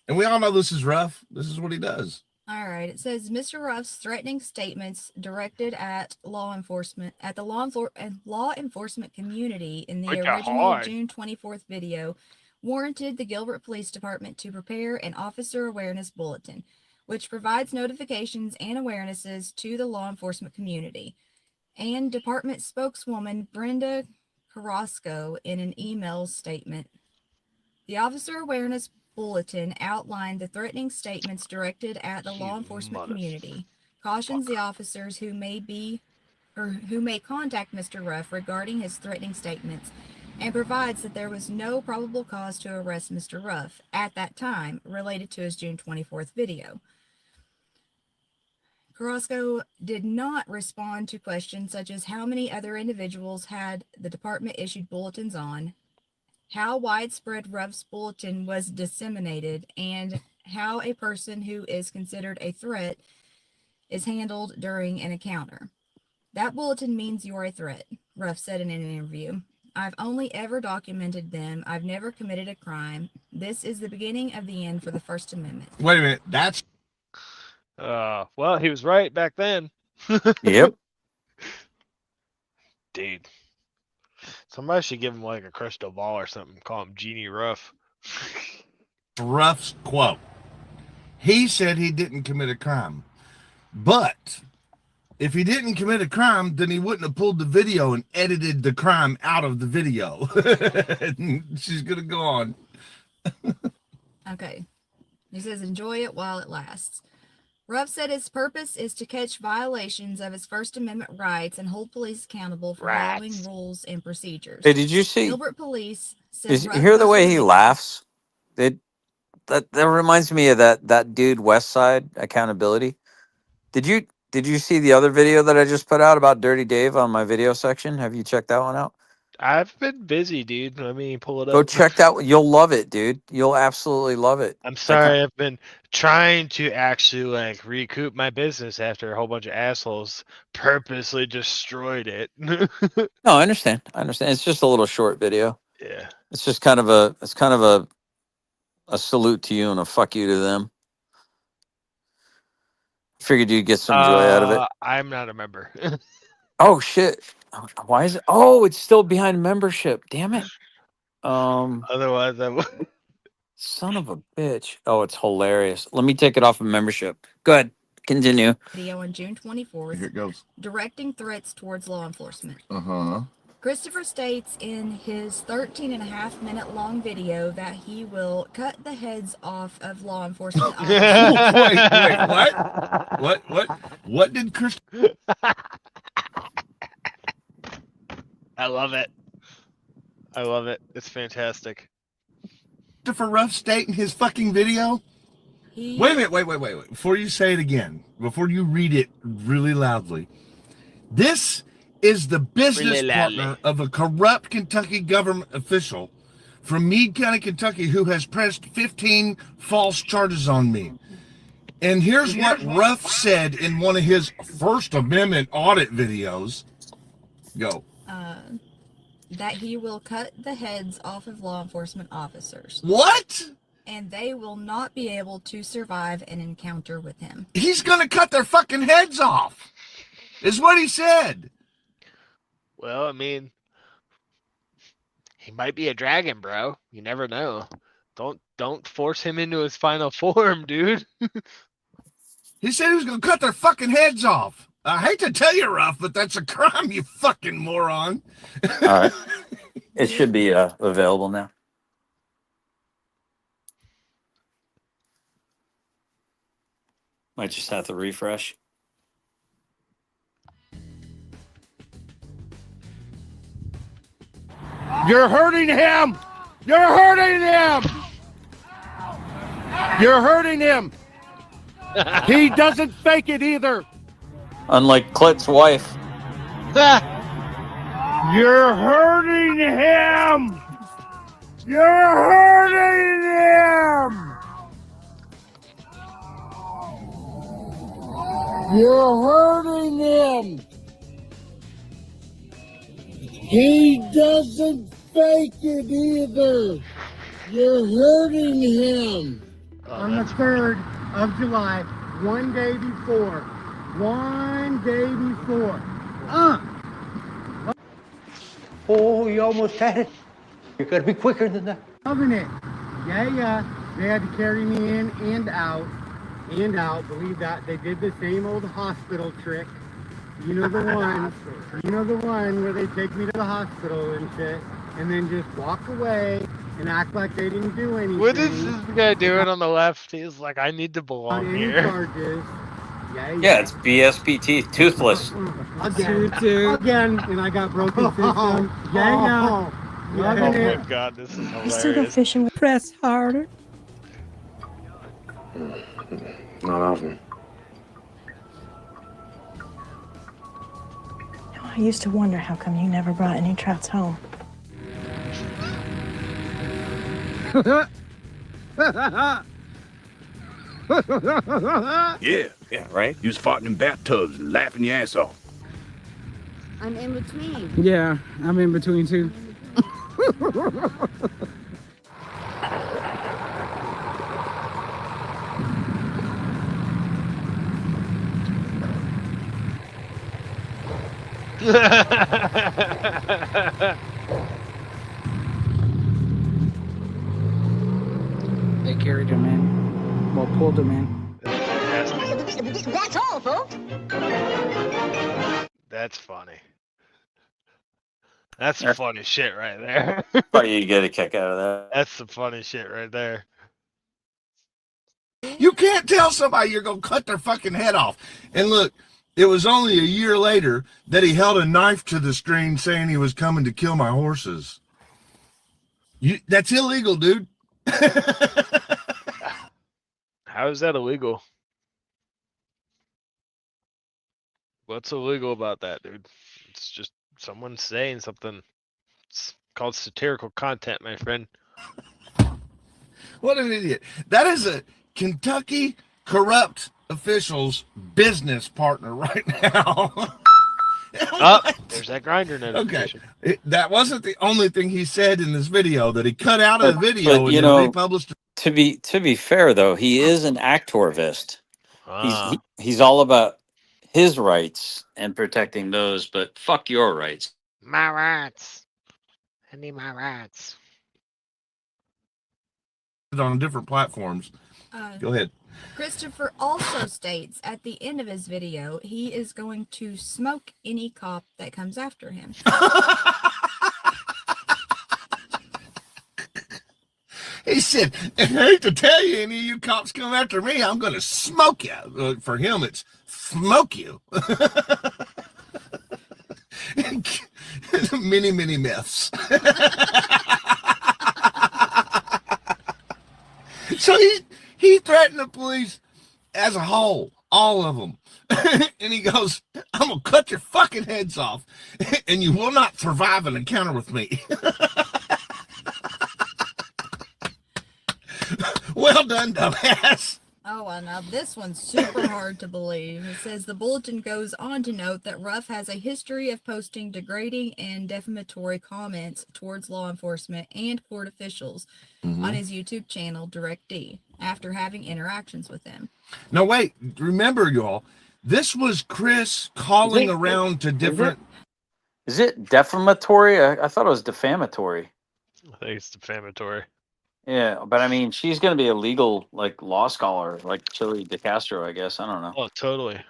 And we all know this is Ruff. This is what he does. All right. It says Mr. Ruff's threatening statements directed at law enforcement, at the law enforcement community in the Like a original hard. June 24th video warranted the Gilbert Police Department to prepare an officer awareness bulletin, which provides notifications and awarenesses to the law enforcement community. And department spokeswoman Brenda Carrasco in an email statement. The officer awareness bulletin outlined the threatening statements directed at the law enforcement community, cautions the officers who may contact Mr. Ruff regarding his threatening statements, and provides that there was no probable cause to arrest Mr. Ruff at that time related to his June 24th video. Carrasco did not respond to questions such as how many other individuals had the department issued bulletins on, how widespread Ruff's bulletin was disseminated, and how a person who is considered a threat is handled during an encounter. That bulletin means you're a threat, Ruff said in an interview. I've only ever documented them. I've never committed a crime. This is the beginning of the end for the First Amendment. Wait a minute. That's Well, he was right back then. Yep. Dude. Somebody should give him like a crystal ball or something. Call him Genie Ruff. Ruff's quote. He said he didn't commit a crime. But if he didn't commit a crime, then he wouldn't have pulled the video and edited the crime out of the video. She's going to go on. Okay. He says, enjoy it while it lasts. Ruff said his purpose is to catch violations of his First Amendment rights and hold police accountable for following rules and procedures. Hey, did you see? Gilbert police said You Ruff hear the way he posted- laughs? That reminds me of that dude West Side Accountability. Did you see the other video that I just put out about Dirty Dave on my video section? Have you checked that one out? I've been busy, dude. Let me pull it up. Go check that. You'll love it, dude. You'll absolutely love it. I'm sorry, I've been trying to actually like recoup my business after a whole bunch of assholes purposely destroyed it. No, I understand. It's just a little short video. Yeah. It's just kind of a salute to you and a fuck you to them. Figured you'd get some joy out of it. I'm not a member. Oh shit! Why is it? Oh, it's still behind membership. Damn it. Otherwise, I would. Son of a bitch. Oh, it's hilarious. Let me take it off of membership. Go ahead. Continue. Video on June 24th. Here it goes. Directing threats towards law enforcement. Uh-huh. Christopher states in his 13.5-minute long video that he will cut the heads off of law enforcement officers. Wait, what? What did Chris? I love it. I love it. It's fantastic. Christopher Ruff state in his fucking video? Wait a minute, wait. Before you say it again, before you read it really loudly, this is the business partner of a corrupt Kentucky government official from Meade County, Kentucky, who has pressed 15 false charges on me. And here's what Ruff said in one of his First Amendment audit videos. Go. That he will cut the heads off of law enforcement officers. What? And they will not be able to survive an encounter with him. He's going to cut their fucking heads off, is what he said. Well, I mean, he might be a dragon, bro. You never know. Don't force him into his final form, dude. He said he was going to cut their fucking heads off. I hate to tell you, Ruff, but that's a crime, you fucking moron. All right. It should be available now. Might just have to refresh. You're hurting him! You're hurting him! You're hurting him! He doesn't fake it either! Unlike Clit's wife. You're hurting him! You're hurting him! You're hurting him! He doesn't fake it either! You're hurting him! On the 3rd of July, one day before. Oh, you almost had it. You gotta be quicker than that. Loving it. Yeah. They had to carry me in and out. Believe that. They did the same old hospital trick. You know the one. You know the one where they take me to the hospital and shit, and then just walk away and act like they didn't do anything. What is this guy doing on the left? He's like, I need to belong Any here. charges. Yeah, it's BSPT, toothless. Again, and I got broken system. Yeah. Oh my god, this is hilarious. Fishing. Press harder. Not often. I used to wonder how come you never brought any trouts home. Yeah, right? You was farting in bathtubs and laughing your ass off. I'm in between. Yeah, I'm in between too. They carried him in. Well, pulled him in. That's all, folks. That's funny. That's some funny shit right there. But you get a kick out of that. That's some funny shit right there. You can't tell somebody you're going to cut their fucking head off. And look, it was only a year later that he held a knife to the screen saying he was coming to kill my horses. That's illegal, dude. How is that illegal? What's illegal about that, dude? It's just someone saying something. It's called satirical content, my friend. What an idiot. That is a Kentucky corrupt official's business partner right now. There's that grinder notification. Okay. That wasn't the only thing he said in this video that he cut out of the video but, and you then know, republished it. To be fair though, he is an activist. Ah. He's all about his rights and protecting those, but fuck your rights. My rights. I need my rights. On different platforms. Go ahead. Christopher also states at the end of his video he is going to smoke any cop that comes after him. He said, I hate to tell you, any of you cops come after me, I'm going to smoke you. For him, it's smoke you. Many myths. So he threatened the police as a whole, all of them. And he goes, I'm going to cut your fucking heads off, and you will not survive an encounter with me. Well done, dumbass. Oh, well, now this one's super hard to believe. It says the bulletin goes on to note that Ruff has a history of posting degrading and defamatory comments towards law enforcement and court officials on his YouTube channel, Direct D, after having interactions with them. Now, wait, remember, y'all, this was Chris calling around to different... Is it defamatory? I thought it was defamatory. I think it's defamatory. Yeah, but I mean, she's going to be a legal, like, law scholar, like Chili DeCastro, I guess. I don't know. Oh, totally.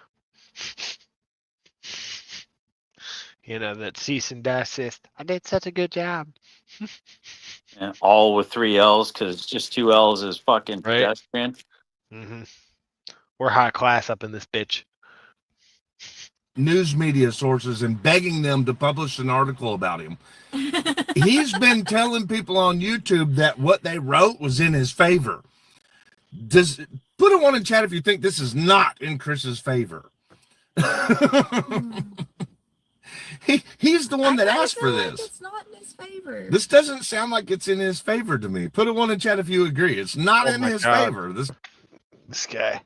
You know, that cease and desist. I did such a good job. Yeah, all with 3 L's, because just 2 L's is fucking pedestrian. Mm-hmm. We're high class up in this bitch. News media sources and begging them to publish an article about him. He's been telling people on YouTube that what they wrote was in his favor. Put a 1 in chat if you think this is not in Chris's favor. He's the one that asked for this. It's not in his favor. This doesn't sound like it's in his favor to me. Put a 1 in chat if you agree. It's not in his favor. This guy.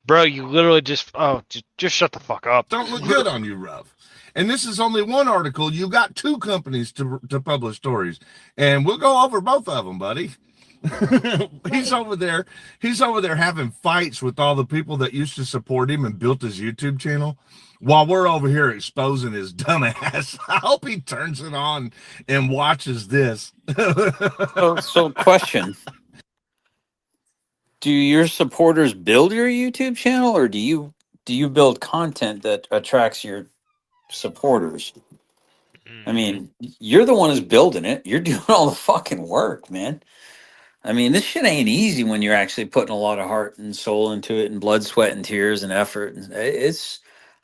Bro, you literally just shut the fuck up. Don't look good on you, Ruff. And this is only one article. You got 2 companies to publish stories, and we'll go over both of them, buddy. He's over there having fights with all the people that used to support him and built his YouTube channel, while we're over here exposing his dumb ass. I hope he turns it on and watches this. So question. Do your supporters build your YouTube channel, or do you build content that attracts your supporters? I mean, you're the one who's building it. You're doing all the fucking work, man. I mean, this shit ain't easy when you're actually putting a lot of heart and soul into it, and blood, sweat, and tears and effort.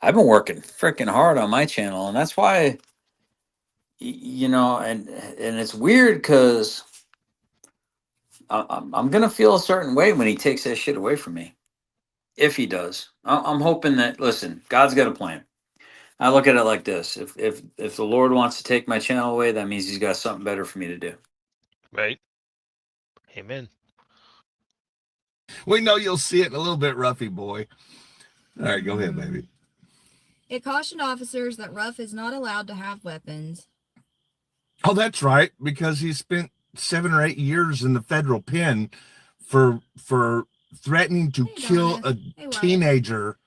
I've been working freaking hard on my channel, and that's why, you know, and it's weird because I'm going to feel a certain way when he takes that shit away from me. If he does. I'm hoping that, listen, God's got a plan. I look at it like this. If the Lord wants to take my channel away, that means he's got something better for me to do. Right. Amen. We know you'll see it in a little bit, Ruffy boy. All right, go ahead, baby. It cautioned officers that Ruff is not allowed to have weapons. Oh, that's right, because he spent 7 or 8 years in the federal pen for threatening to kill a teenager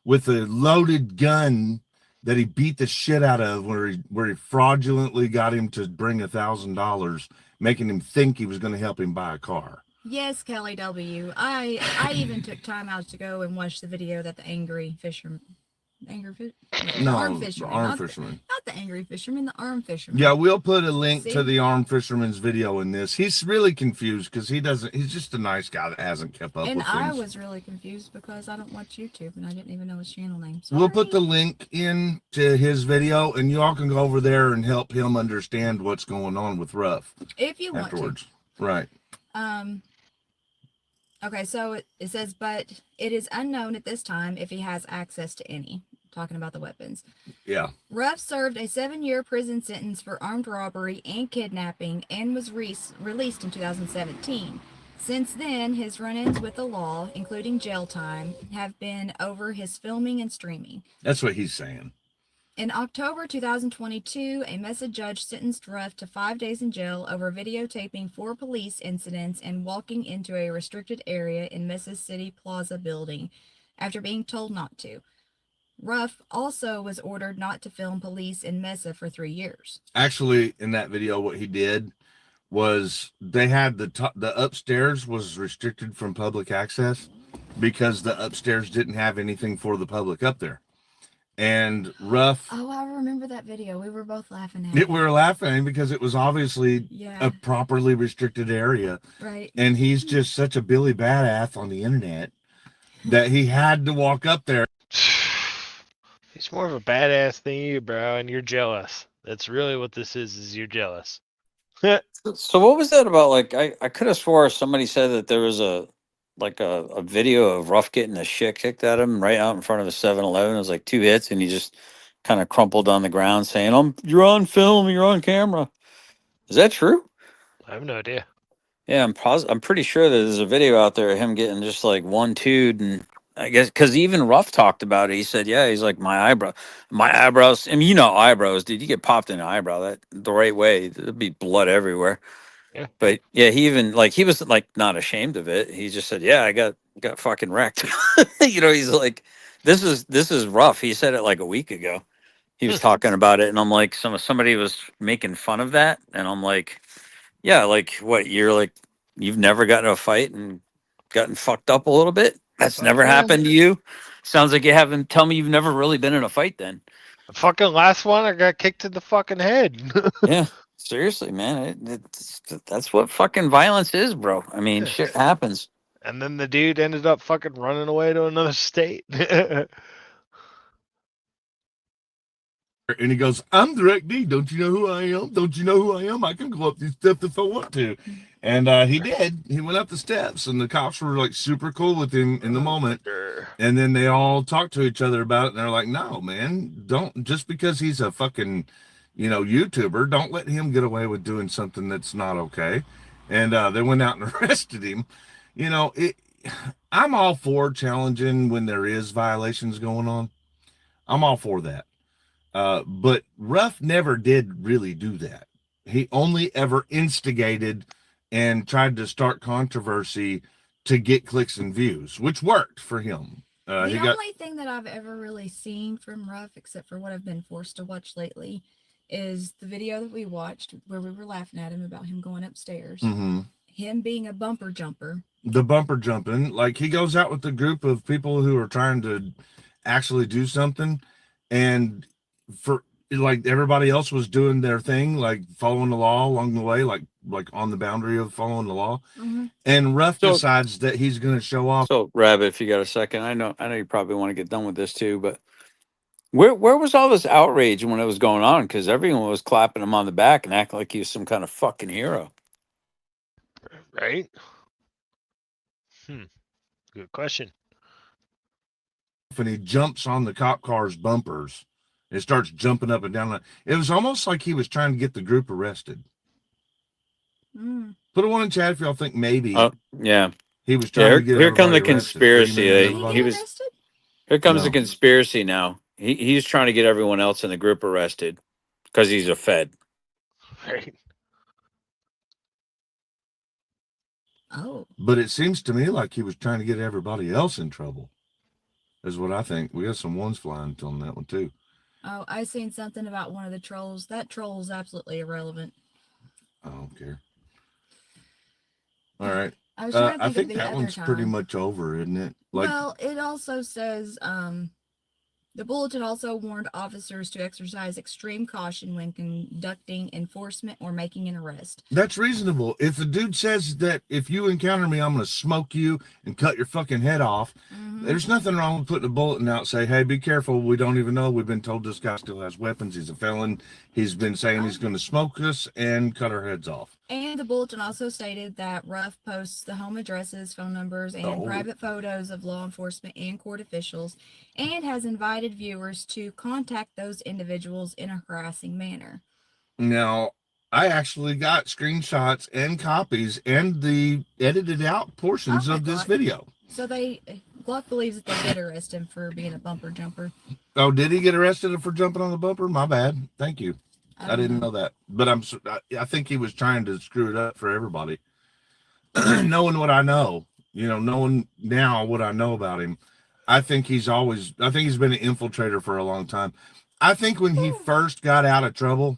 with a loaded gun that he beat the shit out of, where he fraudulently got him to bring $1,000, making him think he was going to help him buy a car. Yes, Kelly W. I even took time out to go and watch the video that the angry fisherman, armed fisherman, not the angry fisherman, the armed fisherman. Yeah, we'll put a link to the armed fisherman's video in this. He's really confused because he's just a nice guy that hasn't kept up with things. And I was really confused because I don't watch YouTube and I didn't even know his channel name. We'll put the link in to his video, and you all can go over there and help him understand what's going on with Ruff if you afterwards. Want to. Right. Okay, so it says, but it is unknown at this time if he has access to any. Talking about the weapons. Yeah. Ruff served a 7-year prison sentence for armed robbery and kidnapping and was released in 2017. Since then, his run-ins with the law, including jail time, have been over his filming and streaming. That's what he's saying. In October 2022, a Mesa judge sentenced Ruff to 5 days in jail over videotaping 4 police incidents and walking into a restricted area in Mesa's City Plaza building after being told not to. Ruff also was ordered not to film police in Mesa for 3 years. Actually, in that video, what he did was they had the upstairs was restricted from public access because the upstairs didn't have anything for the public up there. And Ruff... Oh, I remember that video. We were both laughing at it. We were laughing because it was obviously a properly restricted area. Right. And he's just such a Billy Badass on the internet that he had to walk up there. He's more of a badass than you, bro, and you're jealous. That's really what this is you're jealous. So what was that about? Like, I could have swore somebody said that there was a video of Ruff getting the shit kicked at him right out in front of a 7-Eleven. It was like 2 hits, and he just kind of crumpled on the ground saying, you're on film, you're on camera. Is that true? I have no idea. Yeah, I'm pretty sure that there's a video out there of him getting just like 1-2'd, and I guess because even Ruff talked about it. He said, yeah, he's like, my eyebrows. I mean, you know, eyebrows, dude, you get popped in an eyebrow that the right way, there'd be blood everywhere. Yeah. But yeah, he even like, he was like not ashamed of it. He just said, yeah, I got fucking wrecked. You know, he's like, this is rough. He said it like a week ago. He was talking about it, and I'm like, somebody was making fun of that, and I'm like, yeah, like what, you're like, you've never gotten in a fight and gotten fucked up a little bit? That's never happened to you? Sounds like you haven't. Tell me you've never really been in a fight then. The fucking last one, I got kicked in the fucking head. Yeah, seriously, man. That's what fucking violence is, bro. I mean, shit happens. And then the dude ended up fucking running away to another state. And he goes, I'm Direct D. Don't you know who I am? Don't you know who I am? I can go up these steps if I want to. And he did. He went up the steps, and the cops were like super cool with him in the moment. And then they all talked to each other about it, and they're like, no, man, don't, just because he's a fucking, you know, YouTuber, don't let him get away with doing something that's not okay. And they went out and arrested him. You know, I'm all for challenging when there is violations going on. I'm all for that. But Ruff never did really do that. He only ever instigated and tried to start controversy to get clicks and views, which worked for him. The only thing that I've ever really seen from Ruff, except for what I've been forced to watch lately, is the video that we watched where we were laughing at him about him going upstairs. Mm-hmm. Him being a bumper jumper. The bumper jumping, like he goes out with a group of people who are trying to actually do something, and for like everybody else was doing their thing, like following the law along the way, like on the boundary of following the law. Mm-hmm. And Ruff decides that he's going to show off. So, Rabbit, if you got a second, I know you probably want to get done with this too, but where was all this outrage when it was going on? Because everyone was clapping him on the back and acting like he was some kind of fucking hero. Right? Good question. And he jumps on the cop car's bumpers. It starts jumping up and down. It was almost like he was trying to get the group arrested. Mm. Put a one in chat if y'all think maybe. Yeah. He was trying to get here comes the everybody conspiracy. arrested. He was. Here comes the conspiracy now. He's trying to get everyone else in the group arrested because he's a Fed. Right. Oh. But it seems to me like he was trying to get everybody else in trouble. Is what I think. We got some ones flying on that one too. Oh, I seen something about one of the trolls. That troll is absolutely irrelevant. I don't care. All right. I was trying to I think think of the that other one's pretty time. much over, isn't it? Like, Well, it also says, the bulletin also warned officers to exercise extreme caution when conducting enforcement or making an arrest. that's reasonable. If the dude says that if you encounter me, I'm going to smoke you and cut your fucking head off, there's nothing wrong with putting a bulletin out, say, hey, be careful. We don't even know. We've been told this guy still has weapons. He's a felon. He's been saying he's going to smoke us and cut our heads off. And the bulletin also stated that Ruff posts the home addresses, phone numbers, and private photos of law enforcement and court officials, and has invited viewers to contact those individuals in a harassing manner. Now, I actually got screenshots and copies and the edited out portions of this video. So Gluck believes that they did arrest him for being a bumper jumper. Oh, did he get arrested for jumping on the bumper? My bad. Thank you. I didn't know that, but I think he was trying to screw it up for everybody. Knowing what I know, knowing now what I know about him, I think he's been an infiltrator for a long time. I think when he first got out of trouble,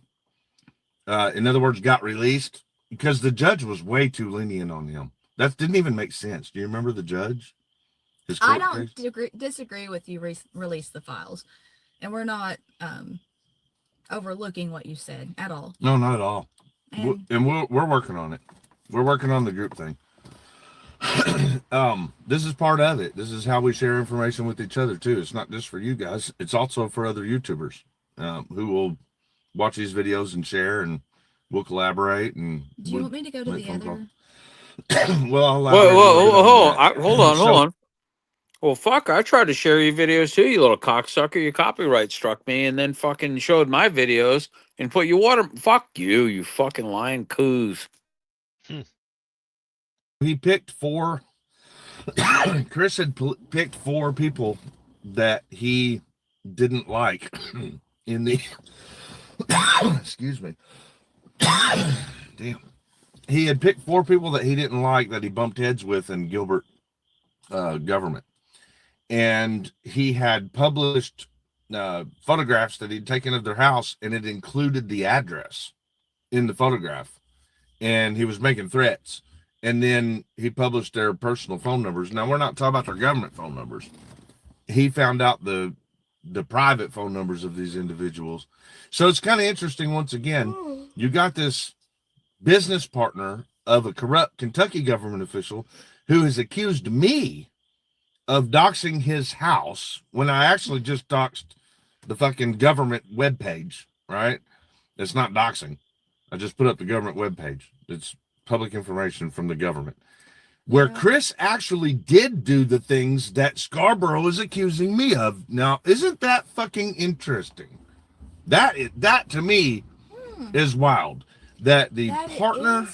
in other words, got released, because the judge was way too lenient on him. That didn't even make sense. Do you remember the judge? I don't disagree with you. Release the files, and we're not overlooking what you said at all. No, not at all. And we're working on it. We're working on the group thing. This is part of it. This is how we share information with each other too. It's not just for you guys. It's also for other YouTubers who will watch these videos and share, and we'll collaborate. And do you want me to go to the other? Well, hold on. Well, fuck, I tried to share your videos too, you little cocksucker. Your copyright struck me and then fucking showed my videos and put your fuck you fucking lying coos. He picked 4. Chris had picked 4 people that he didn't like in the, excuse me. Damn. He had picked 4 people that he didn't like that he bumped heads with in Gilbert government. And he had published photographs that he'd taken of their house, and it included the address in the photograph. And he was making threats. And then he published their personal phone numbers. Now, we're not talking about their government phone numbers. He found out the private phone numbers of these individuals. So it's kind of interesting. Once again, you got this business partner of a corrupt Kentucky government official who has accused me of doxing his house when I actually just doxed the fucking government webpage, right? It's not doxing. I just put up the government webpage. It's public information from the government, where Chris actually did do the things that Scarborough is accusing me of. Now, isn't that fucking interesting? That to me is wild. That the partner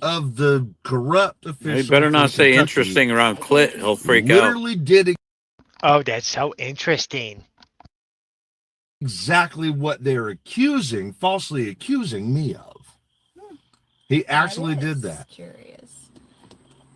of the corrupt official. You better not say interesting around Clit. He'll freak out. Literally did. Oh, that's so interesting. Exactly what they're falsely accusing me of. He actually did that. Curious.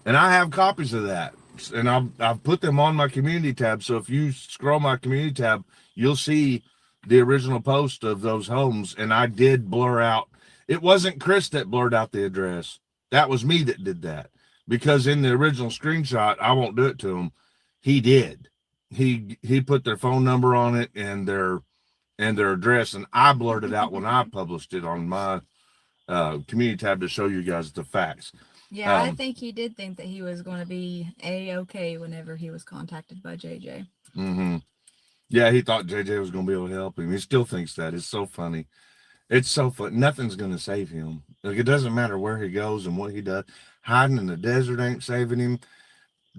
And I have copies of that. And I've put them on my community tab. So if you scroll my community tab, you'll see the original post of those homes. And I did blur out. It wasn't Chris that blurred out the address. That was me that did that. Because in the original screenshot, I won't do it to him. He did. He put their phone number on it and their address. And I blurred it out when I published it on my community tab to show you guys the facts. Yeah, I think he did think that he was going to be A-okay whenever he was contacted by JJ. Mm-hmm. Yeah, he thought JJ was going to be able to help him. He still thinks that. It's so funny. It's so funny. Nothing's going to save him. Like, it doesn't matter where he goes and what he does. Hiding in the desert ain't saving him.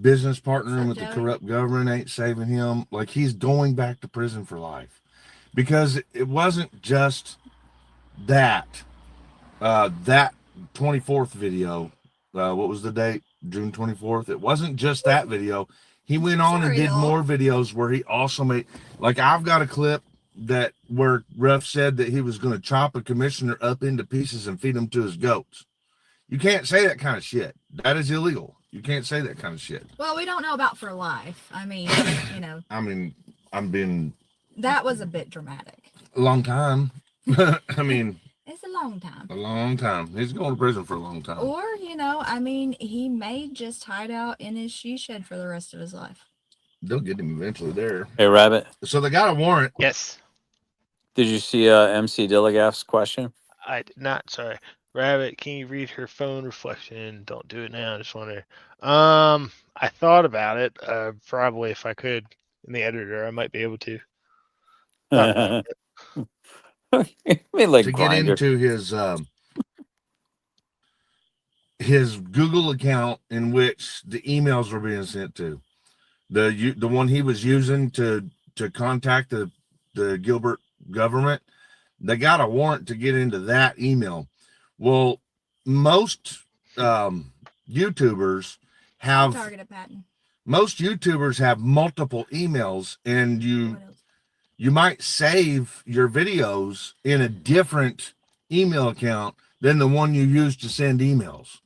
Business partnering with the corrupt government ain't saving him. Like, he's going back to prison for life. Because it wasn't just that 24th video. What was the date? June 24th. It wasn't just that video. He went on and did more videos where he also made, like, I've got a clip that where Ruff said that he was going to chop a commissioner up into pieces and feed him to his goats. You can't say that kind of shit. That is illegal. You can't say that kind of shit. Well, we don't know about for life. I mean, you know. I mean, I'm being That was a bit dramatic. A long time. I mean, It's a long time. a long time. He's going to prison for a long time. Or, I mean, he may just hide out in his she shed for the rest of his life. They'll get him eventually there. Hey, Rabbit. So they got a warrant. Yes. Did you see MC Dilligaff's question? I did not. Sorry. Rabbit, can you read her phone reflection? Don't do it now. I just want to. I thought about it. Probably if I could in the editor, I might be able to. Thought about it. To get into his Google account in which the emails were being sent to, the one he was using to contact the Gilbert government, they got a warrant to get into that email. Well, most YouTubers have targeted patent. Most YouTubers have multiple emails, and you might save your videos in a different email account than the one you use to send emails.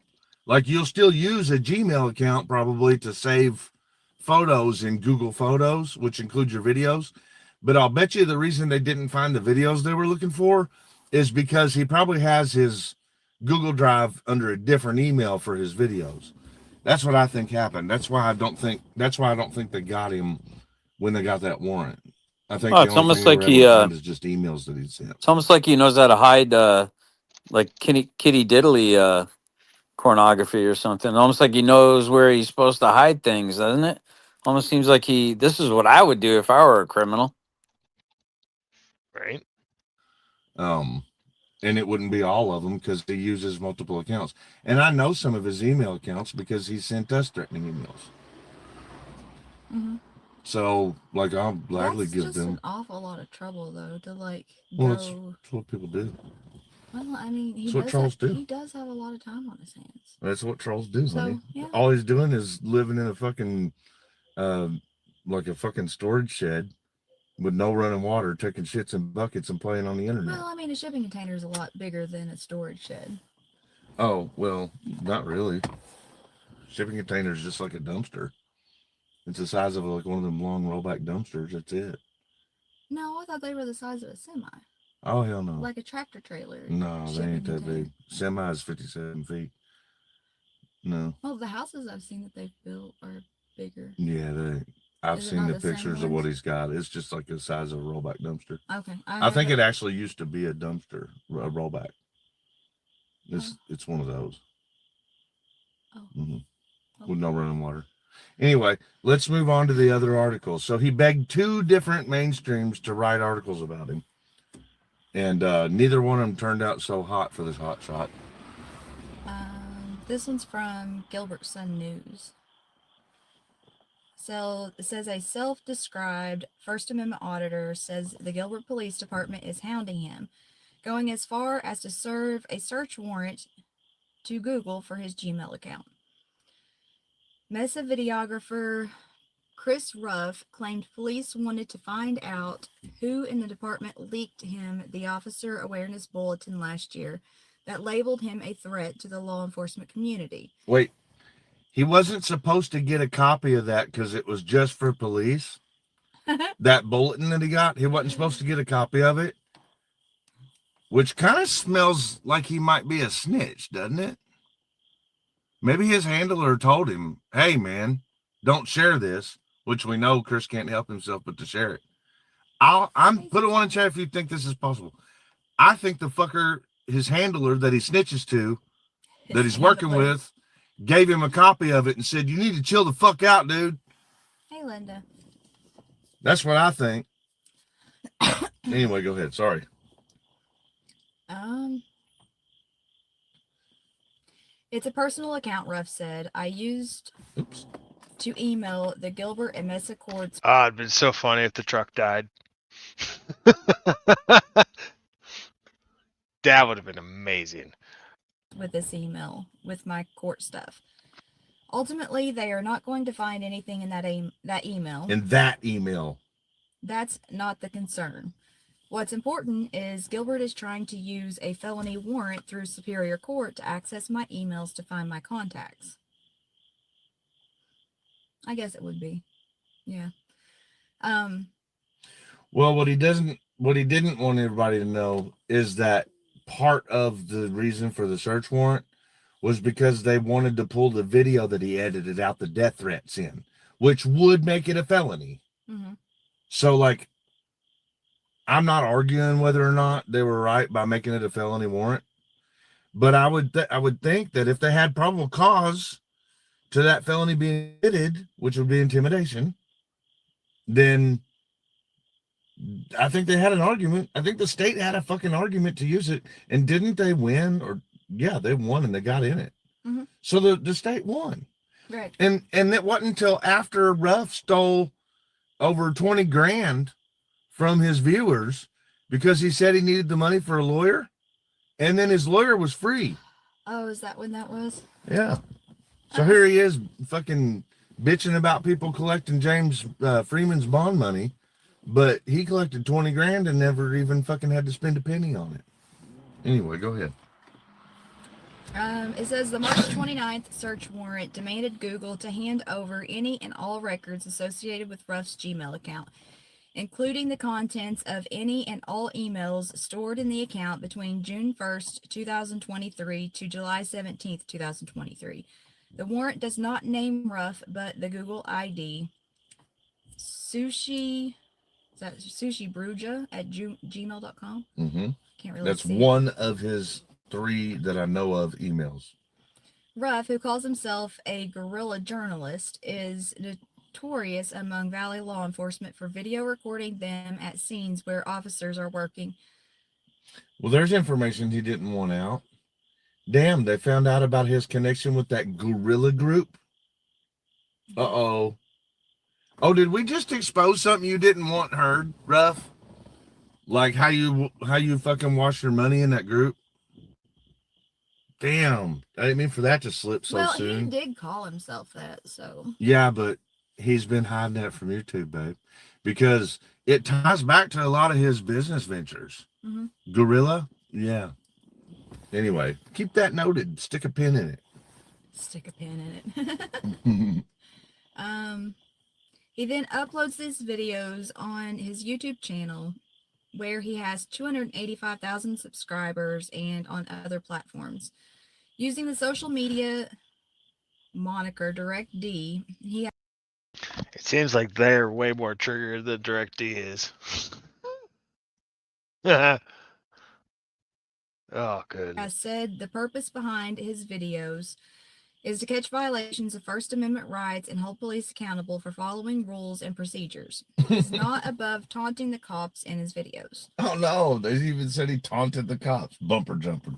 Like you'll still use a Gmail account probably to save photos in Google Photos, which includes your videos. But I'll bet you the reason they didn't find the videos they were looking for is because he probably has his Google Drive under a different email for his videos. That's what I think happened. That's why I don't think they got him when they got that warrant. I think it's almost like he is just emails that he sent. It's almost like he knows how to hide like kitty diddly pornography or something. Almost like he knows where he's supposed to hide things, doesn't it? Almost seems like this is what I would do if I were a criminal. Right. And it wouldn't be all of them because he uses multiple accounts. And I know some of his email accounts because he sent us threatening emails. Mm-hmm. So, like, I'll gladly give just them an awful lot of trouble, though, to like Well, go. that's what people do. Well, I mean, That's what trolls do. He does have a lot of time on his hands. That's what trolls do, So, honey. yeah. All he's doing is living in a fucking, like a fucking storage shed with no running water, taking shits in buckets and playing on the internet. Well, I mean, a shipping container is a lot bigger than a storage shed. Oh, well, not really. Shipping container is just like a dumpster. It's the size of like one of them long rollback dumpsters. That's it. No, I thought they were the size of a semi. Oh, hell no. Like a tractor trailer. No, they shipping ain't that container. big. Semi is 57 feet. No. Well, the houses I've seen that they've built are bigger. Yeah, I've Is it seen not the the same pictures of what ones? he's got. It's just like the size of a rollback dumpster. Okay. I think it actually used to be a dumpster, a rollback. It's one of those. Oh. Mm-hmm. With no running water. Anyway, let's move on to the other articles. So he begged 2 different mainstreams to write articles about him. And neither one of them turned out so hot for this hot shot. This one's from Gilbert Sun News. So it says a self-described First Amendment auditor says the Gilbert Police Department is hounding him, going as far as to serve a search warrant to Google for his Gmail account. Mesa videographer Chris Ruff claimed police wanted to find out who in the department leaked him the Officer Awareness Bulletin last year that labeled him a threat to the law enforcement community. Wait, he wasn't supposed to get a copy of that because it was just for police? That bulletin that he got, he wasn't supposed to get a copy of it? Which kind of smells like he might be a snitch, doesn't it? Maybe his handler told him, hey, man, don't share this, which we know Chris can't help himself but to share it. I'm put a 1 in chat if you think this is possible. I think the fucker, his handler that he snitches to, that he's working with, gave him a copy of it and said, you need to chill the fuck out, dude. Hey, Linda. That's what I think. Anyway, go ahead. Sorry. It's a personal account, Ruff said. I used to email the Gilbert and Mesa courts. It'd been so funny if the truck died. That would have been amazing. With this email, with my court stuff. Ultimately, they are not going to find anything in that email. In that email. That's not the concern. What's important is Gilbert is trying to use a felony warrant through Superior Court to access my emails to find my contacts. I guess it would be. Yeah. Well, what he didn't want everybody to know is that part of the reason for the search warrant was because they wanted to pull the video that he edited out the death threats in, which would make it a felony. Mm-hmm. So, like, I'm not arguing whether or not they were right by making it a felony warrant, but I would think that if they had probable cause to that felony being committed, which would be intimidation, then I think they had an argument. I think the state had a fucking argument to use it, and didn't they win? Or yeah, they won and they got in it. Mm-hmm. So the state won. Right. And it wasn't until after Ruff stole over 20 grand from his viewers because he said he needed the money for a lawyer, and then his lawyer was free. Oh, is that when that was? Yeah. So here he is fucking bitching about people collecting James Freeman's bond money, but he collected 20 grand and never even fucking had to spend a penny on it. Anyway, go ahead. It says the March 29th search warrant demanded Google to hand over any and all records associated with Ruff's Gmail account, including the contents of any and all emails stored in the account between June 1st, 2023 to July 17th, 2023. The warrant does not name Ruff, but the Google ID Sushi Bruja at gmail.com. Mm-hmm. Can't really That's see one of his 3 that I know of emails. Ruff, who calls himself a guerrilla journalist, is notorious among Valley law enforcement for video recording them at scenes where officers are working. Well, there's information he didn't want out. Damn, they found out about his connection with that guerrilla group. Uh-oh. Oh, did we just expose something you didn't want heard, Ruff? Like how you fucking wash your money in that group? Damn, I didn't mean for that to slip so soon. He did call himself that, so. Yeah, but he's been hiding that from you too, babe, because it ties back to a lot of his business ventures. Mm-hmm. Gorilla, yeah. Anyway, keep that noted. Stick a pin in it. Stick a pin in it. He then uploads these videos on his YouTube channel, where he has 285,000 subscribers, and on other platforms. Using the social media moniker DirectD, he It seems like they're way more triggered than DirectD is. Oh, good. has said the purpose behind his videos is to catch violations of First Amendment rights and hold police accountable for following rules and procedures. He's not above taunting the cops in his videos. Oh no, they even said he taunted the cops. Bumper jumper.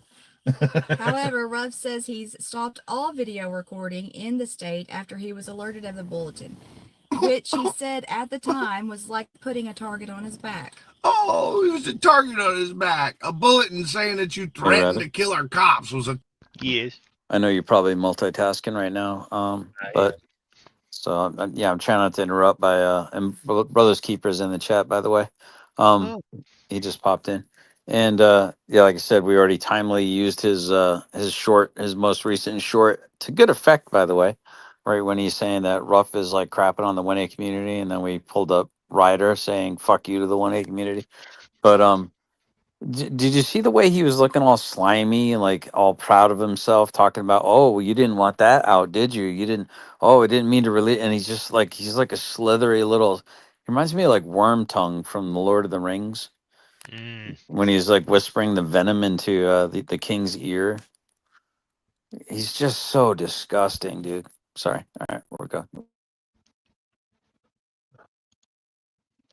However, Ruff says he's stopped all video recording in the state after he was alerted of the bulletin, which he said at the time was like putting a target on his back. Oh, he was a target on his back. A bulletin saying that you threatened to kill our cops was a... Yes. I know you're probably multitasking right now, but so yeah, I'm trying not to interrupt. And Brothers Keepers in the chat, by the way. He just popped in, and yeah, like I said, we already timely used his most recent short to good effect, by the way. Right when he's saying that Ruff is like crapping on the 1A community, and then we pulled up Reiter saying "fuck you" to the 1A community. But did you see the way he was looking all slimy and like all proud of himself, talking about, oh, you didn't want that out, did you? You didn't. Oh, I didn't mean to really. And he's like a slithery little. He reminds me of like Worm Tongue from the Lord of the Rings, when he's like whispering the venom into the king's ear. He's just so disgusting, dude. Sorry. All right, we're going.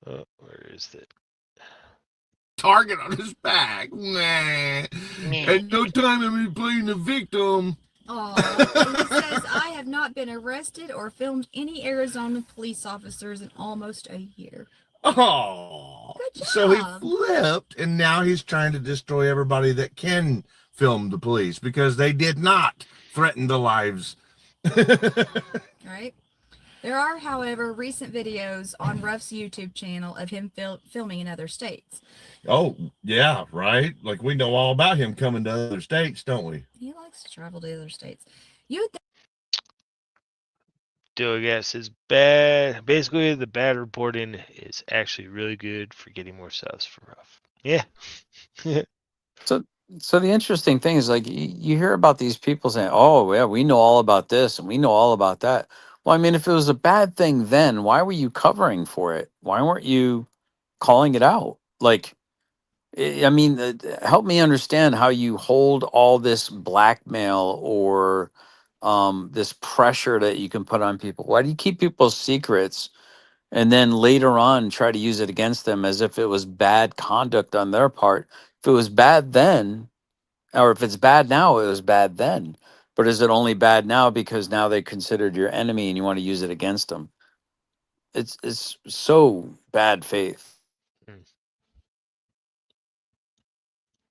Oh, where is it? Target on his back. Nah. Had no time to be playing the victim. Oh, he says, I have not been arrested or filmed any Arizona police officers in almost a year. Oh, so he flipped, and now he's trying to destroy everybody that can film the police because they did not threaten the lives. Right. There are, however, recent videos on Ruff's YouTube channel of him filming in other states. Oh, yeah, right. Like we know all about him coming to other states, don't we? He likes to travel to other states. still, I guess, is bad. Basically, the bad reporting is actually really good for getting more subs for Rough. Yeah. So the interesting thing is, like, you hear about these people saying, "Oh, yeah, we know all about this and we know all about that." Well, I mean, if it was a bad thing then, why were you covering for it? Why weren't you calling it out? Like, I mean, help me understand how you hold all this blackmail or this pressure that you can put on people. Why do you keep people's secrets and then later on try to use it against them as if it was bad conduct on their part? If it was bad then, or if it's bad now, it was bad then. But is it only bad now because now they considered your enemy and you want to use it against them? It's so bad faith. I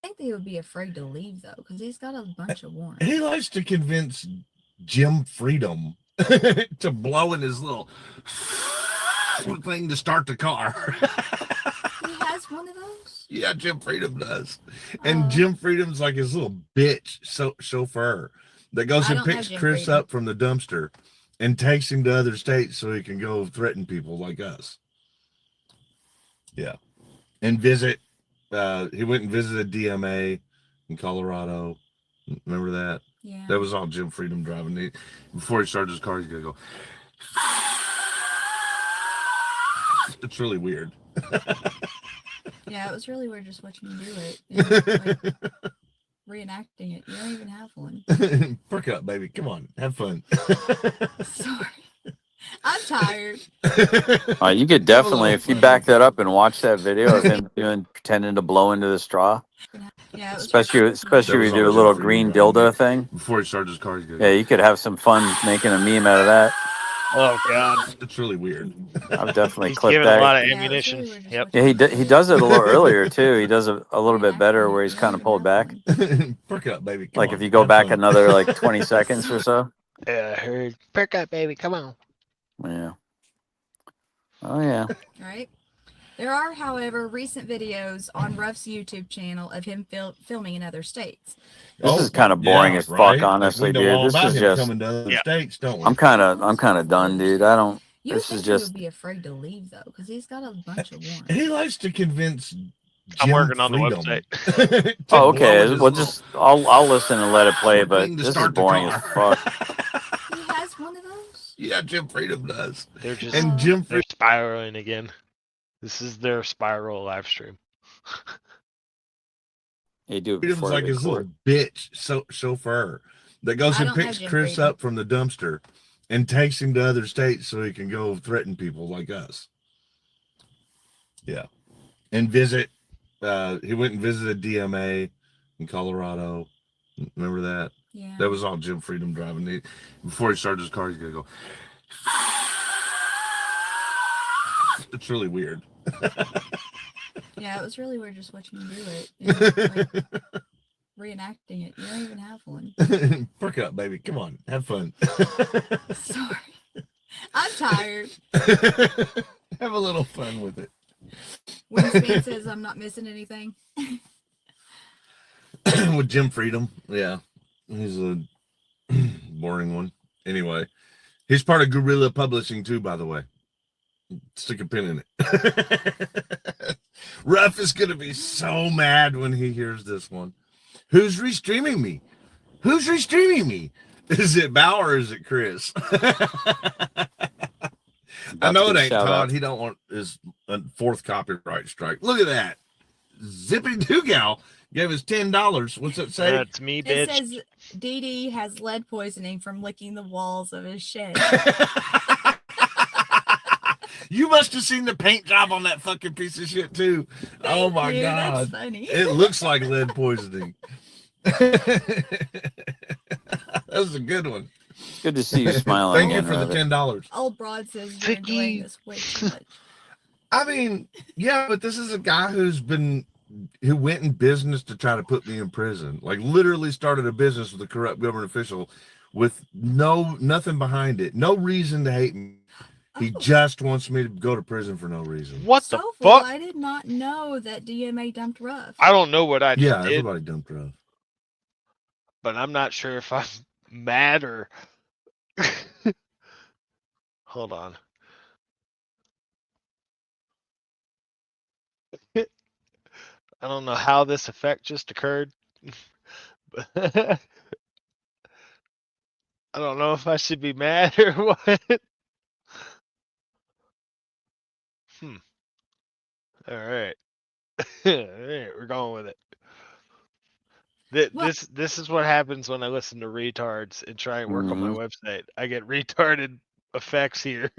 think they would be afraid to leave though, because he's got a bunch of warrants. He likes to convince Jim Freedom to blow in his little thing to start the car. He has one of those? Yeah, Jim Freedom does. And Jim Freedom's like his little bitch chauffeur that goes and picks Chris up from the dumpster and takes him to other states so he can go threaten people like us. Yeah. And visit. He went and visited DMA in Colorado. Remember that? Yeah. That was all Jim Freedom driving. Before he started his car, he's going to go. It's really weird. Yeah, it was really weird just watching him do it. You know, like, reenacting it. You don't even have one. Perk up, baby. Come on. Have fun. Sorry. I'm tired. You could definitely, if you back that up and watch that video of him pretending to blow into the straw. Yeah, especially when you do a little green dildo thing. Before he started his car, he's going. Yeah, you could have some fun making a meme out of that. Oh God, it's really weird. I've definitely He's clipped giving that. a lot of ammunition. Yep. Yeah, he does it a little earlier too. He does it a little bit better where he's kind of pulled back. Perk up, baby. Come like on. if you go Have back fun. another like 20 seconds or so. Yeah, I heard. Perk up, baby. Come on. Yeah. Oh yeah. Right. There are, however, recent videos on Ruff's YouTube channel of him filming in other states. This is kind of boring as fuck, right? honestly, We know all dude. This about is him just. coming to other states, don't we? I'm kind of done, dude. I don't. You This think is he just. would be afraid to leave though, because he's got a bunch of warrants. He likes to convince. I'm Jim working on the Freedom website. to Oh, blow okay. in his Well, little just I'll listen and let it play, but thing to this is start the boring as car. fuck. He has one of those? Yeah, Jim Freedom does. They're just And Jim they're Freedom. spiraling again. This is their spiral live stream. They do it Freedom's before like they his little record. bitch chauffeur that goes I and don't picks know Jim Chris Freedom. up from the dumpster and takes him to other states so he can go threaten people like us. Yeah. And visit. He went and visited DMA in Colorado. Remember that? Yeah. That was all Jim Freedom driving. Before he started his car, he's going to go. It's really weird. Yeah, it was really weird just watching him do it. You know, like, reenacting it. You don't even have one. Perk up, baby. Come on. Have fun. Sorry. I'm tired. Have a little fun with it. When Spain says I'm not missing anything. With Jim Freedom. Yeah. He's a boring one. Anyway, he's part of Guerrilla Publishing too, by the way. Stick a pin in it. Ruff is going to be so mad when he hears this one. Who's restreaming me? Who's restreaming me? Is it Bow or is it Chris? I know it ain't Todd. He don't want his fourth copyright strike. Look at that. Zippy Doogal gave us $10. What's it say? That's me, bitch. It says Dee Dee has lead poisoning from licking the walls of his shed. You must have seen the paint job on that fucking piece of shit too. Oh my you, God. that's funny. It looks like lead poisoning. That was a good one. It's good to see you smiling. Thank you for the $10. Old Broad says you're enjoying this way too much. I mean, yeah, but this is a guy who went in business to try to put me in prison. Like literally started a business with a corrupt government official with nothing behind it. No reason to hate me. He just wants me to go to prison for no reason. What the So fuck? I did not know that DMA dumped Ruff. I don't know what I just Yeah, did, everybody dumped Ruff. but I'm not sure if I'm mad or Hold on. I don't know how this effect just occurred. I don't know if I should be mad or what. All right. All right, we're going with it. This is what happens when I listen to retards and try and work on my website. I get retarded effects here.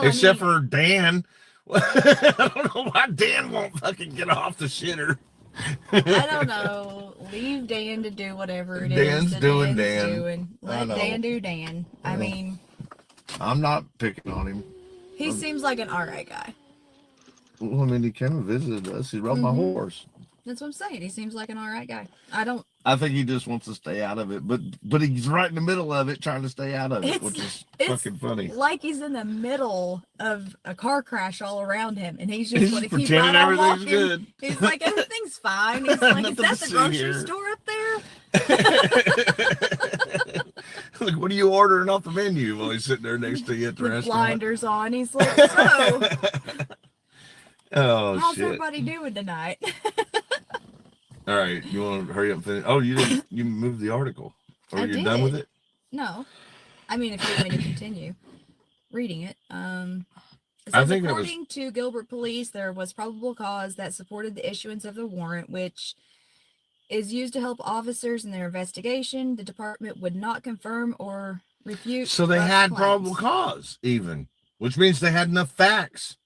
Except for Dan. I don't know why Dan won't fucking get off the shitter. I don't know. Leave Dan to do whatever it Dan's is that doing Dan's Dan. doing. I Let know. Dan do Dan. I Well, mean, I'm not picking on him. he seems like an alright guy. Well, I mean, he came and visited us. He rode my horse. That's what I'm saying. He seems like an alright guy. I think he just wants to stay out of it, but he's right in the middle of it, trying to stay out of it, which is fucking funny. Like he's in the middle of a car crash all around him, and he's just going to keep pretending right on everything's walking. good. He's like, everything's fine. He's like, is Nothing that to the see grocery here." store up there? Like, what are you ordering off the menu while he's sitting there next to you at the With restaurant? blinders on. He's like, so, Oh, how's shit. everybody doing tonight? All right, you want to hurry up and finish? Oh, you moved the article. Or I you're done with did. it? No. I mean, if you want me to continue reading it. It I says, think it was- according to Gilbert police, there was probable cause that supported the issuance of the warrant, which is used to help officers in their investigation. The department would not confirm or refute. So they Ruff's had claims. probable cause, even, which means they had enough facts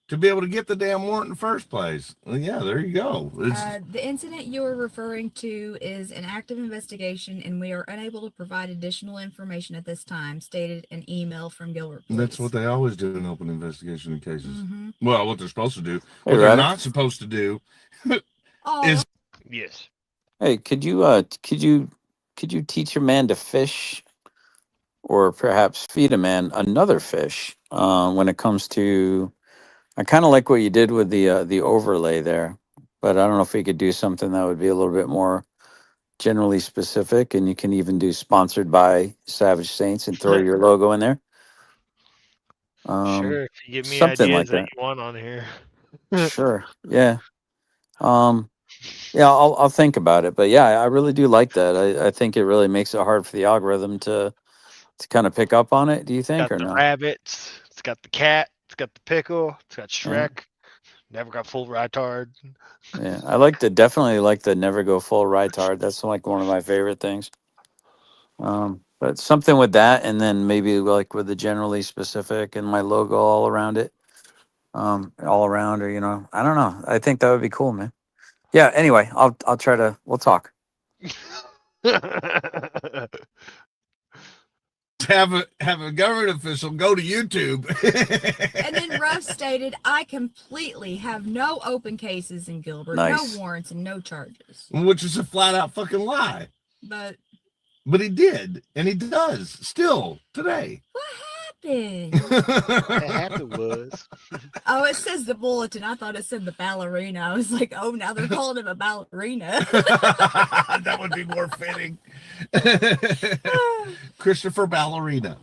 to be able to get the damn warrant in the first place. Well, yeah, there you go. The incident you are referring to is an active investigation, and we are unable to provide additional information at this time, stated an email from Gilbert police. That's what they always do in open investigation in cases. Mhm. Well, what they're supposed to do. Hey, What they're Reiter. not supposed to do Oh, is Yes. Hey, could you teach a man to fish, or perhaps feed a man another fish? When it comes to, I kind of like what you did with the overlay there, but I don't know if we could do something that would be a little bit more generally specific, and you can even do sponsored by Savage Saints and throw your logo in there. Sure, if you give me Something ideas like that. you want on here. Sure. Yeah. Yeah, I'll think about it. But yeah, I really do like that. I think it really makes it hard for the algorithm to kind of pick up on it. Do you think, Got or the no? rabbits. It's got the cat. It's got the pickle. It's got Yeah. Shrek. Never got full retard. Yeah, I definitely like the never go full retard. That's like one of my favorite things. But something with that, and then maybe like with the generally specific and my logo all around it, all around, or I don't know. I think that would be cool, man. Yeah. Anyway, I'll try to. We'll talk. have a government official go to YouTube. And then Ruff stated, I completely have no open cases in Gilbert, Nice. no warrants, and no charges. Which is a flat out fucking lie. But But he did, and he does still today. what happened? What happened was. Oh, it says the bulletin. I thought it said the ballerina. I was like, oh, now they're calling him a ballerina. That would be more fitting. Christopher Ballerina.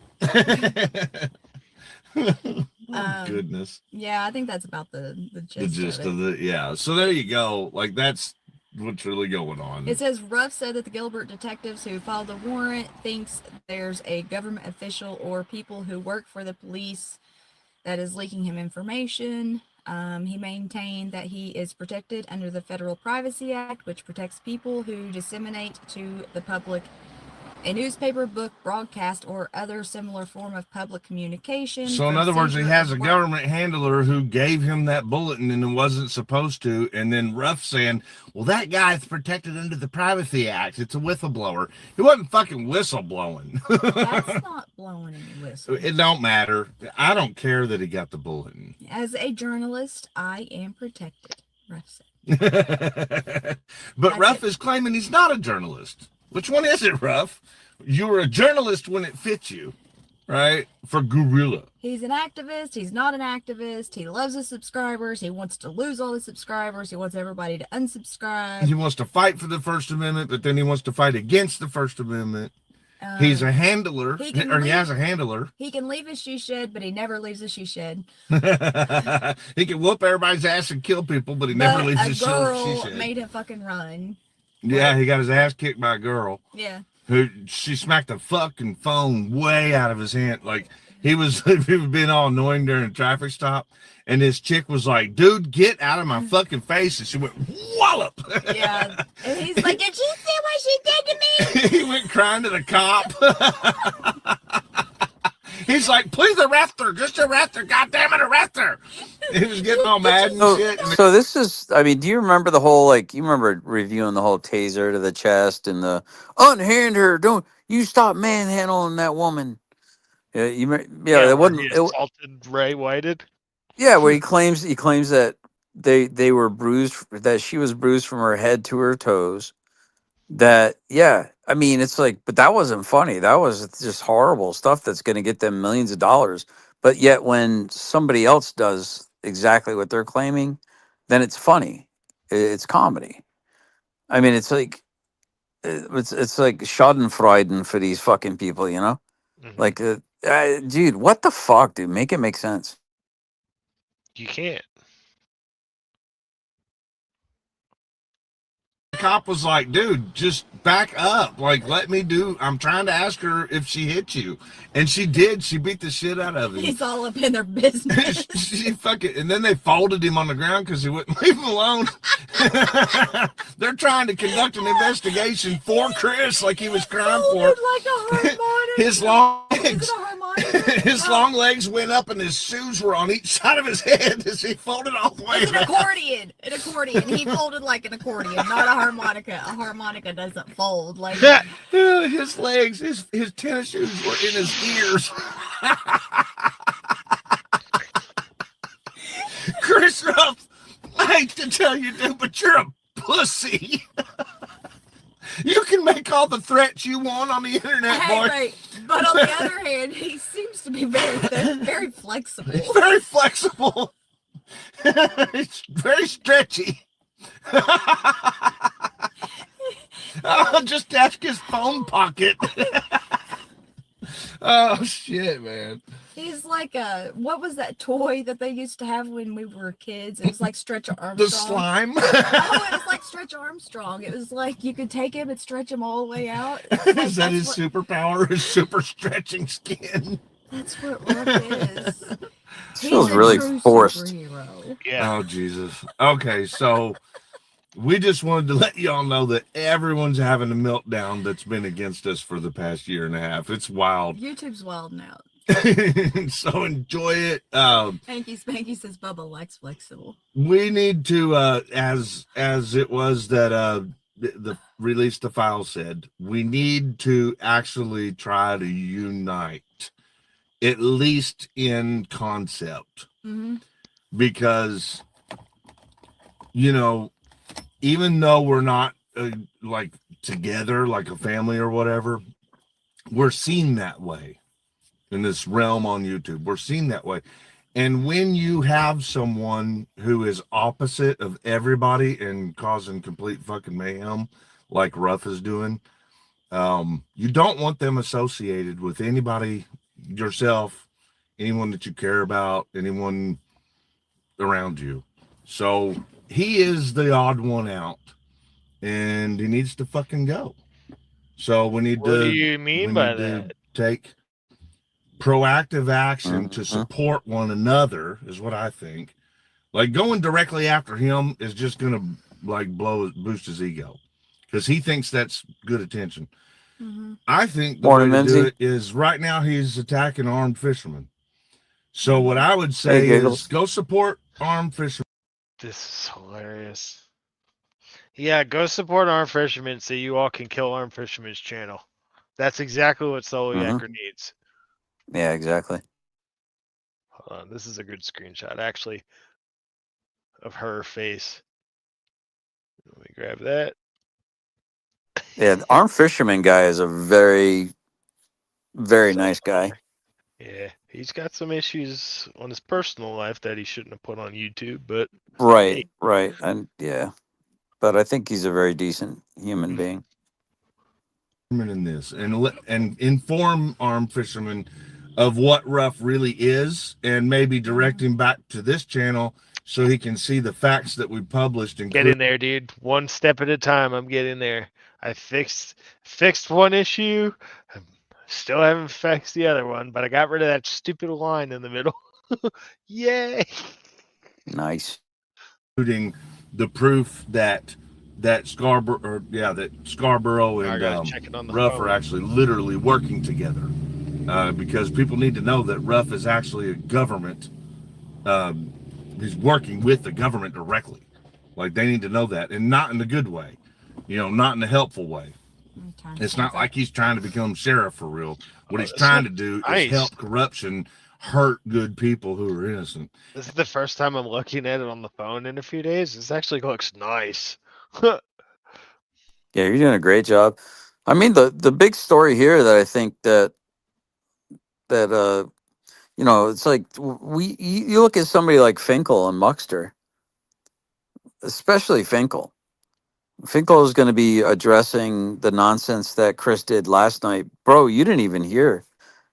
Goodness. Yeah, I think that's about the gist, of it. Yeah. So there you go. Like, that's what's really going on. It says Ruff said that the Gilbert detectives who filed the warrant thinks there's a government official or people who work for the police that is leaking him information. He maintained that he is protected under the Federal Privacy Act, which protects people who disseminate to the public a newspaper, book, broadcast, or other similar form of public communication. So in from other words, he seizure has a of government handler who gave him that bulletin and it wasn't supposed to. And then Ruff saying, well, that guy's protected under the Privacy Act. It's a whistleblower. He wasn't fucking whistleblowing. That's not blowing any whistle. It don't matter. I don't care that he got the bulletin. As a journalist, I am protected, Ruff said. But Ruff is claiming he's not a journalist. Which one is it, Ruff? You were a journalist when it fits you, right? For Gorilla. He's an activist. He's not an activist. He loves his subscribers. He wants to lose all his subscribers. He wants everybody to unsubscribe. He wants to fight for the First Amendment, but then he wants to fight against the First Amendment. He's a handler, he can or he leave- has a handler. He can leave his shoe shed, but he never leaves the shoe shed. He can whoop everybody's ass and kill people, but he never leaves his shoe girl shed. made him fucking run. Yeah, he got his ass kicked by a girl. Yeah. Who she smacked the fucking phone way out of his hand. Like he was being all annoying during a traffic stop, and this chick was like, "Dude, get out of my fucking face!" And she went wallop. Yeah, and he's like, "Did you see what she did to me?" He went crying to the cop. He's like, "Please arrest her! Just arrest her! God damn it, arrest her!" He was getting all mad and shit. So this is, I mean, do you remember the whole, like, you remember reviewing the whole taser to the chest and the unhand her, don't you stop manhandling that woman? Yeah, Yeah, it wasn't. he assaulted Ray Whited. Yeah, where he claims that they were bruised, that she was bruised from her head to her toes. That, yeah, I mean, it's like, but that wasn't funny. That was just horrible stuff that's going to get them millions of dollars. But yet, when somebody else does exactly what they're claiming, then it's funny. It's comedy. I mean, it's like it's like Schadenfreude for these fucking people, you know? Mhm. Like, dude, what the fuck, dude? Make it make sense. You can't. The cop was like, "Dude, just back up. Like, let me do. I'm trying to ask her if she hit you, and she did. She beat the shit out of him." He's all up in their business. She fucking, and then they folded him on the ground because he wouldn't leave him alone. They're trying to conduct an investigation for Chris, like he was crying for. Like a harmonica. His long Is legs, it a harmonica? his long legs went up, and his shoes were on each side of his head as he folded all the way It's an around. accordion. An accordion. He folded like an accordion, not a harmonica. A harmonica doesn't fold like. His legs, his tennis shoes were in his ears. Chris Ruff, I hate to tell you, dude, but you're a pussy. You can make all the threats you want on the internet, Hey, boy. right. But on the other hand, he seems to be very flexible. He's very flexible. It's very stretchy. I'll just ask his phone pocket. Oh shit, man. He's like what was that toy that they used to have when we were kids? It was like Stretch Armstrong. The slime. No, it was like Stretch Armstrong. It was like you could take him and stretch him all the way out. Like, Is that his superpower? His super stretching skin? That's what Ruff is. Feels He's a really true forced. superhero. Yeah. Oh Jesus. Okay, so we just wanted to let y'all know that everyone's having a meltdown that's been against us for the past year and a half. It's wild. YouTube's wild now. So enjoy it. Hanky Spanky says Bubba likes flexible. We need to, as it was that the release the file said, we need to actually try to unite, at least in concept, because even though we're not like together like a family or whatever, we're seen that way in this realm on YouTube. We're seen that way. And when you have someone who is opposite of everybody and causing complete fucking mayhem like Ruff is doing, you don't want them associated with anybody, yourself, anyone that you care about, anyone around you. So he is the odd one out, and he needs to fucking go. So we need What to. do you mean by that? Take proactive action to support one another is what I think. Like going directly after him is just gonna like boost his ego because he thinks that's good attention. I think the way to do it is right now he's attacking armed fishermen. So what I would say is go support armed fishermen. This is hilarious. Yeah, go support Armed Fishermen so you all can kill Armed Fishermen's channel. That's exactly what Solo Yacker needs. Yeah, exactly. Hold on, this is a good screenshot, actually, of her face. Let me grab that. Yeah, the armed fisherman guy is a very, very nice guy. Yeah, he's got some issues on his personal life that he shouldn't have put on YouTube, but Right, and yeah, but I think he's a very decent human being. in this and inform armed fishermen of what rough really is, and maybe direct him back to this channel so he can see the facts that we published. Get in there, dude. One step at a time. I'm getting there. I fixed one issue. I still haven't fixed the other one, but I got rid of that stupid line in the middle. Yay! Nice. Including the proof that Scarborough and check it on the Ruff phone. are actually literally working together, because people need to know that Ruff is actually a government. He's working with the government directly. Like, they need to know that, and not in a good way, not in a helpful way. It's not like he's trying to become sheriff for real. What he's trying to do is help corruption hurt good people who are innocent. This is the first time I'm looking at it on the phone in a few days. This actually looks nice. Yeah, you're doing a great job. I mean, the big story here that I think that it's like you look at somebody like Finkel and Muxter, especially Finkel. Finkel is going to be addressing the nonsense that Chris did last night. Bro, you didn't even hear.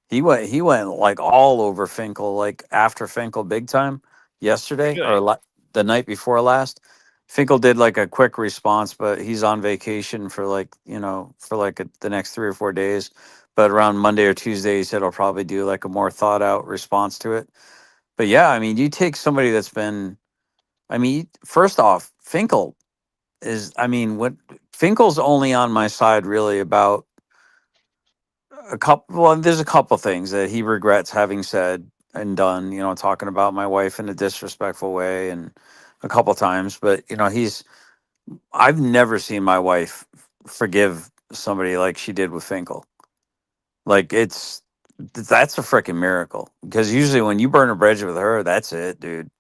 He went like all over Finkel, like after Finkel big time yesterday or the night before last. Finkel did like a quick response, but he's on vacation for the next 3 or 4 days. But around Monday or Tuesday, he said he'll probably do like a more thought out response to it. But yeah, I mean, you take somebody that's been, first off, Finkel is, Finkel's only on my side really about there's a couple things that he regrets having said and done, talking about my wife in a disrespectful way and a couple times, but I've never seen my wife forgive somebody like she did with Finkel. Like that's a freaking miracle, because usually when you burn a bridge with her, that's it, dude.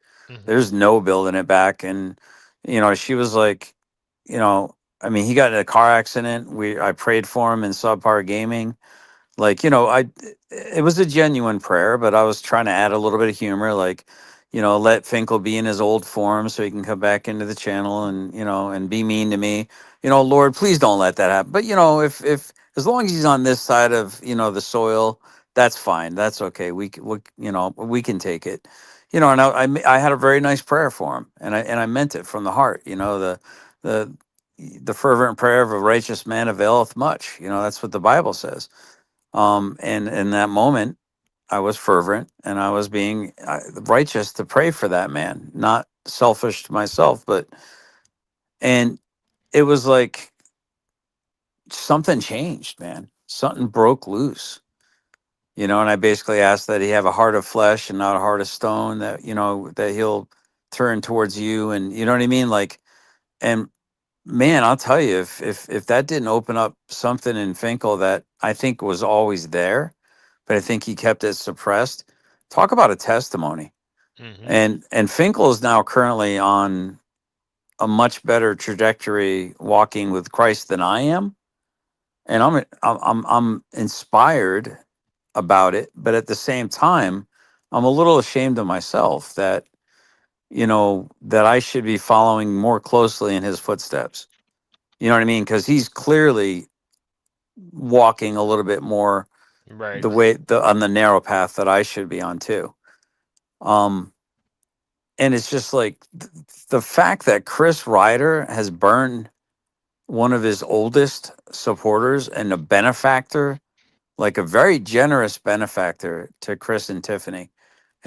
There's no building it back. And she was like, he got in a car accident. I prayed for him in Subpar Gaming. Like, it was a genuine prayer, but I was trying to add a little bit of humor, like, let Finkel be in his old form so he can come back into the channel and, and be mean to me. Lord, please don't let that happen. But, if as long as he's on this side of, the soil, that's fine. That's okay. We can take it. And I had a very nice prayer for him, and I meant it from the heart. The fervent prayer of a righteous man availeth much. That's what the Bible says. And in that moment, I was fervent and I was being righteous to pray for that man, not selfish to myself, and it was like something changed, man. Something broke loose, and I basically asked that he have a heart of flesh and not a heart of stone, that, that he'll turn towards you. And you know what I mean? Like, and man, I'll tell you, if that didn't open up something in Finkel that I think was always there, but I think he kept it suppressed. Talk about a testimony. And Finkel is now currently on a much better trajectory walking with Christ than I am. And I'm inspired about it, but at the same time, I'm a little ashamed of myself that that I should be following more closely in his footsteps. You know what I mean? Because he's clearly walking a little bit more right on the narrow path that I should be on too. And it's just like the fact that Chris Reiter has burned one of his oldest supporters and a benefactor, like a very generous benefactor to Chris and Tiffany.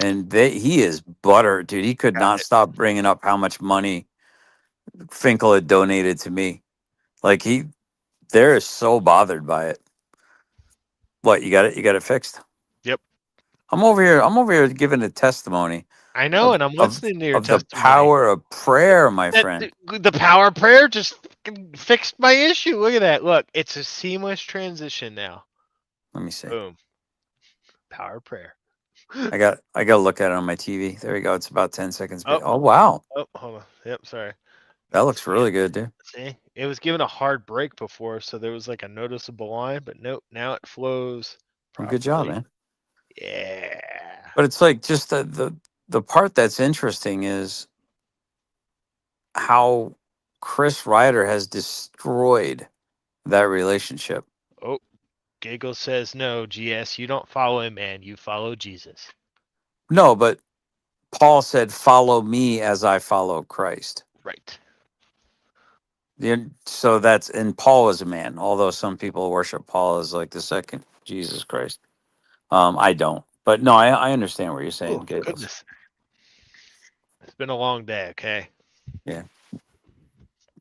And he is buttered, dude. He could not stop bringing up how much money Finkel had donated to me. Like they're so bothered by it. What, you got it fixed? Yep. I'm over here giving a testimony. I know, and I'm listening to your testimony. The power of prayer, my friend. The power of prayer just fixed my issue. Look at that. Look, it's a seamless transition now. Let me see. Boom. Power of prayer. I got to look at it on my TV. There we go. It's about 10 seconds. Oh wow. Oh, hold on. Yep, sorry. That looks really good, dude. See, it was given a hard break before, so there was like a noticeable line, but nope, now it flows properly. Good job, man. Yeah. But it's like just the part that's interesting is how Chris Reiter has destroyed that relationship. Giggle says no, GS, you don't follow a man, you follow Jesus. No, but Paul said, "Follow me as I follow Christ." Right. So that's, and Paul is a man, although some people worship Paul as like the second Jesus Christ. I don't, but no, I understand what you're saying. Oh, Giggles. goodness. It's been a long day, okay? Yeah.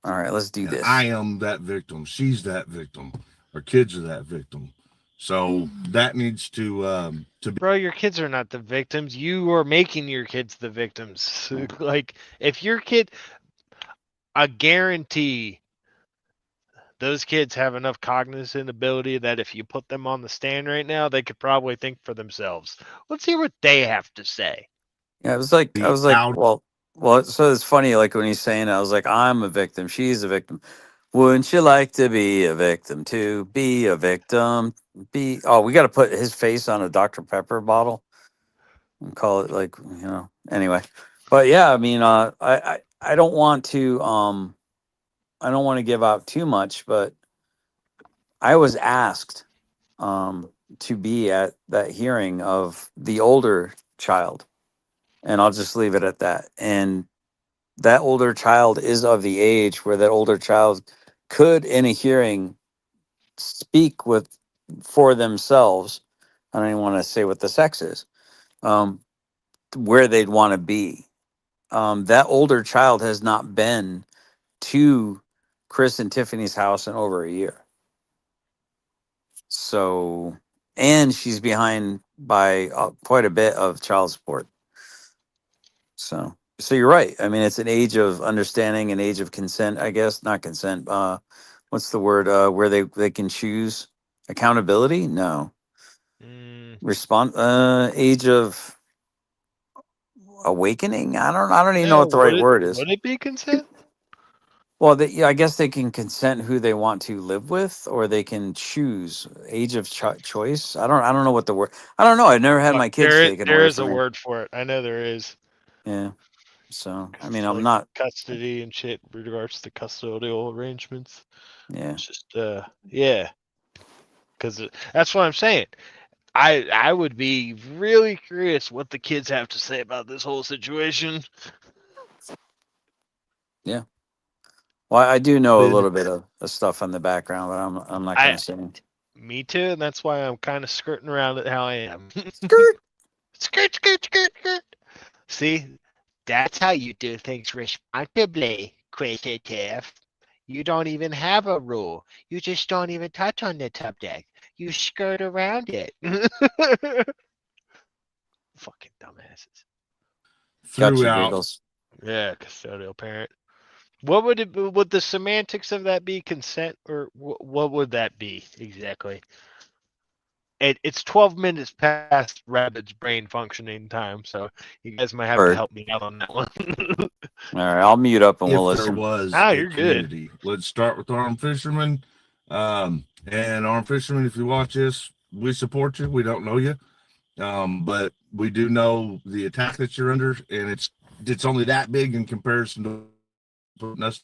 All right, let's do this. I am that victim. She's that victim. Our kids are that victim. So that needs to be. Bro, your kids are not the victims. You are making your kids the victims. Like, if your kid, I guarantee those kids have enough cognizant ability that if you put them on the stand right now, they could probably think for themselves. Let's hear what they have to say. Yeah, I was like, well. So it's funny, like when he's saying, I was like, I'm a victim. She's a victim. Wouldn't you like to be a victim too? Be a victim. Be. Oh, we got to put his face on a Dr. Pepper bottle and call it like, Anyway, but yeah, I mean, I don't want to I don't want to give out too much, but I was asked to be at that hearing of the older child, and I'll just leave it at that. And that older child is of the age where that older child could, in a hearing, speak for themselves. I don't even want to say what the sex is, where they'd want to be. That older child has not been to Chris and Tiffany's house in over a year. So, and she's behind by quite a bit of child support. So you're right. I mean, it's an age of understanding, an age of consent, I guess. Not consent. What's the word? Where they can choose accountability? No. Age of awakening. I don't even know what the right word is. Would it be consent? Well, I guess they can consent who they want to live with, or they can choose age of choice. I don't know what the word. I don't know. I've never had my kids taken away. There is a from me. word for it. I know there is. Yeah. So I mean, It's I'm like not custody and shit with regards to custodial arrangements. Yeah. It's just yeah. Because that's what I'm saying. I would be really curious what the kids have to say about this whole situation. Yeah. Well, I do know a little bit of stuff on the background, but I'm not going to say anything. Me too, and that's why I'm kind of skirting around it how I am. Skirt. Skirt. See, that's how you do things responsibly, Crazy Tiff. You don't even have a rule. You just don't even touch on the subject. You skirt around it. Fucking dumbasses. Giggles. Yeah, custodial parent. What would the semantics of that be? Consent, or what would that be exactly? It's 12 minutes past Rabbit's brain functioning time, so you guys might have to help me out on that one. All right, I'll mute up and we'll If listen. there was you're community. Good. Let's start with Armed Fisherman. And Armed Fisherman, if you watch this, we support you. We don't know you, but we do know the attack that you're under, and it's only that big in comparison to putting us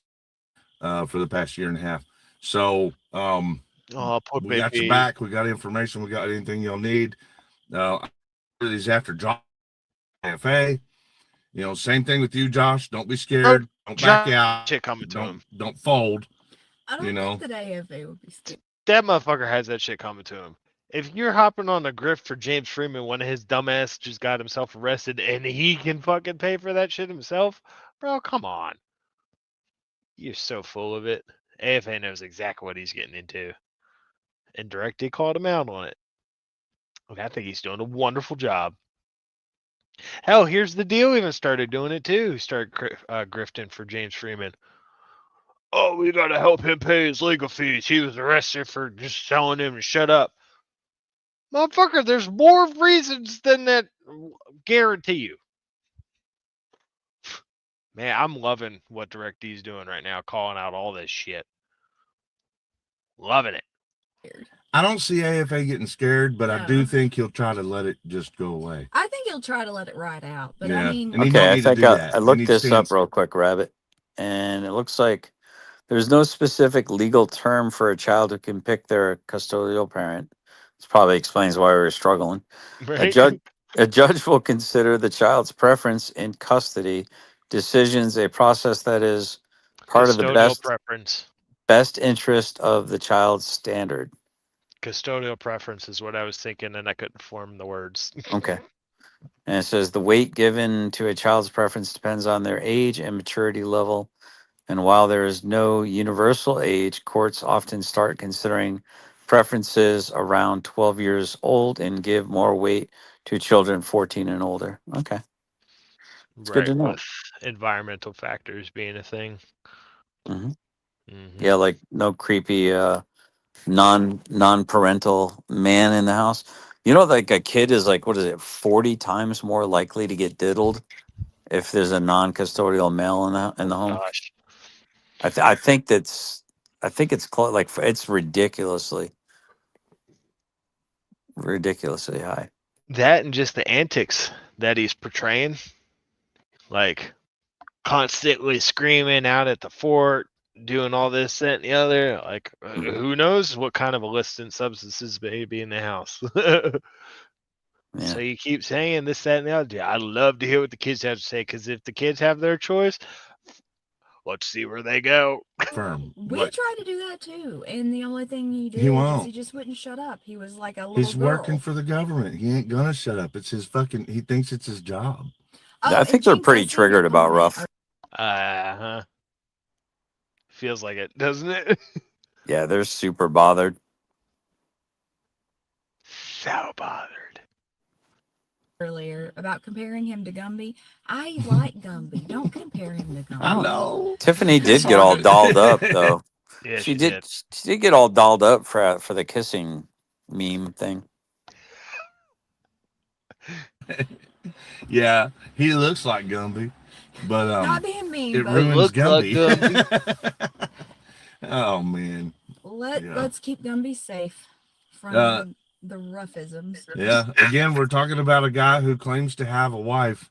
for the past year and a half. So we got your back. We got information. We got anything you'll need. These after Josh AFA. Same thing with you, Josh. Don't be scared. Don't back out. Shit coming to him. Don't fold. I don't think that AFA would be scared. That motherfucker has that shit coming to him. If you're hopping on a grift for James Freeman when his dumbass just got himself arrested and he can fucking pay for that shit himself, bro, come on. You're so full of it. AFA knows exactly what he's getting into. And Direct called him out on it. And I think he's doing a wonderful job. Hell, here's the deal. Even started doing it too. He started grifting for James Freeman. Oh, we got to help him pay his legal fees. He was arrested for just telling him to shut up. Motherfucker, there's more reasons than that. Guarantee you. Man, I'm loving what DirectD's doing right now, calling out all this shit. Loving it. I don't see AFA getting scared, but I do think he'll try to let it just go away. I think he'll try to let it ride out. But yeah. I mean, okay, I think I looked this up real quick, Rabbit, and it looks like there's no specific legal term for a child who can pick their custodial parent. This probably explains why we were struggling. A Right? judge, a judge will consider the child's preference in custody decisions a process that is part of the Custodial preference. best interest of the child's standard. Custodial preference is what I was thinking, and I couldn't form the words. Okay. And it says the weight given to a child's preference depends on their age and maturity level. And while there is no universal age, courts often start considering preferences around 12 years old and give more weight to children 14 and older. Okay. It's good Right, to know. with environmental factors being a thing. Hmm. Mhm. Yeah, like no creepy non-parental man in the house. You know, like a kid is like, what is it, 40 times more likely to get diddled if there's a non-custodial male in the home. Gosh. I think it's close, like it's ridiculously high. That and just the antics that he's portraying. Like constantly screaming out at the fort, doing all this, that, and the other. Like, who knows what kind of illicit substances may be in the house. Yeah. So you keep saying this, that, and the other. I'd love to hear what the kids have to say, because if the kids have their choice, let's see where they go. Firm. We Like, tried to do that too, and the only thing he did He is won't. he just wouldn't shut up. He was like a little he's girl. working for the government. He ain't gonna shut up. It's his fucking. He thinks it's his job. Oh, I and think they're Jinx, I pretty seen your triggered about comment. Ruff. Uh-huh. Feels like it, doesn't it? Yeah, they're super bothered. So bothered. Earlier about comparing him to Gumby. I like Gumby. Don't compare him to Gumby. I know. Tiffany It's did get all hard. dolled up though. Yeah, She did get all dolled up for the kissing meme thing. Yeah, he looks like Gumby, but Not being mean, it but ruins looks like Gumby. Oh man. let's keep Gumby safe from the roughisms. Yeah. Again, we're talking about a guy who claims to have a wife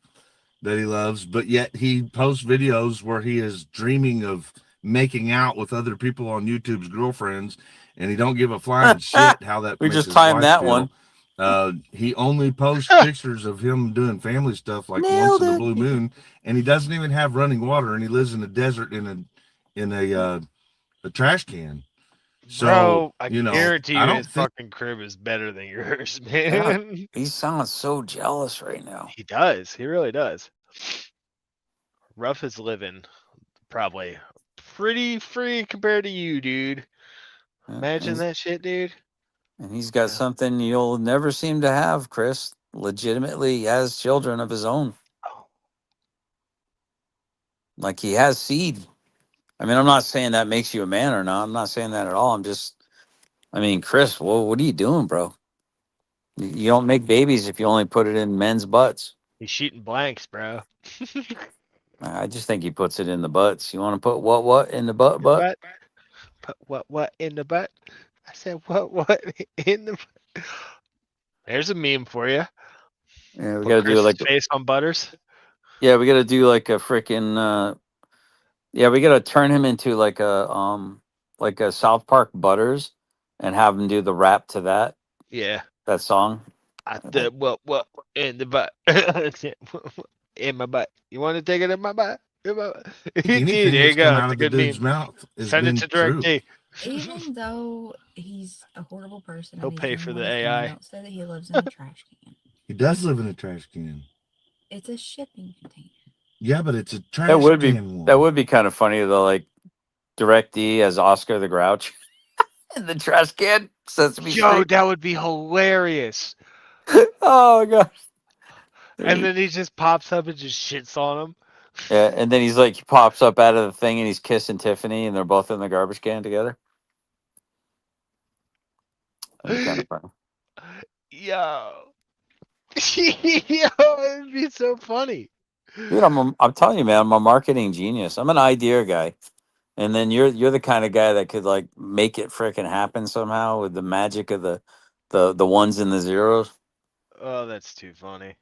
that he loves, but yet he posts videos where he is dreaming of making out with other people on YouTube's girlfriends, and he don't give a flying shit how that We makes just his timed wife that feel. one. He only posts pictures of him doing family stuff like Nailed once in a it. blue moon, and he doesn't even have running water, and he lives in a desert in a trash can. So, Bro, I you know, guarantee I you don't his think fucking crib is better than yours, Yeah, man. he sounds so jealous right now. He does. He really does. Ruff is living probably pretty free compared to you, dude. Imagine that shit, dude. And he's got something you'll never seem to have, Chris. Legitimately he has children of his own. Like he has seed. I mean, I'm not saying that makes you a man or not. I'm not saying that at all. I mean, Chris, what are you doing, bro? You don't make babies if you only put it in men's butts. He's shooting blanks, bro. I just think he puts it in the butts. You want to put what in the butt? Put what in the butt? I said what in the butt? There's a meme for you. Yeah, we Put got to do Chris's like face on Butters. yeah, we got to do like a freaking yeah, we got to turn him into like a South Park Butters and have him do the rap to Yeah. that song. I said what in the butt? In my butt. You want to take it in my butt? In my butt. anything Dude, there you that's come go. out It's a of the good dude's meme. mouth has Send it been to Direct true. D. Even though he's a horrible person, He'll and pay he's for the unlikely, AI. don't say that he lives in a trash can. He does live in a trash can. It's a shipping container. Yeah, but it's a trash That would be can one. that would be kind of funny though, like Direct D as Oscar the Grouch in the trash can. Sesame Yo, Street. that would be hilarious. Oh my gosh. And then he just pops up and just shits on him. Yeah, and then he's like he pops up out of the thing and he's kissing Tiffany and they're both in the garbage can together. That'd be kind of funny. Yo. Yo, it'd be so funny. Dude, I'm telling you, man, I'm a marketing genius. I'm an idea guy. And then you're the kind of guy that could like make it freaking happen somehow with the magic of the ones and the zeros. Oh, that's too funny.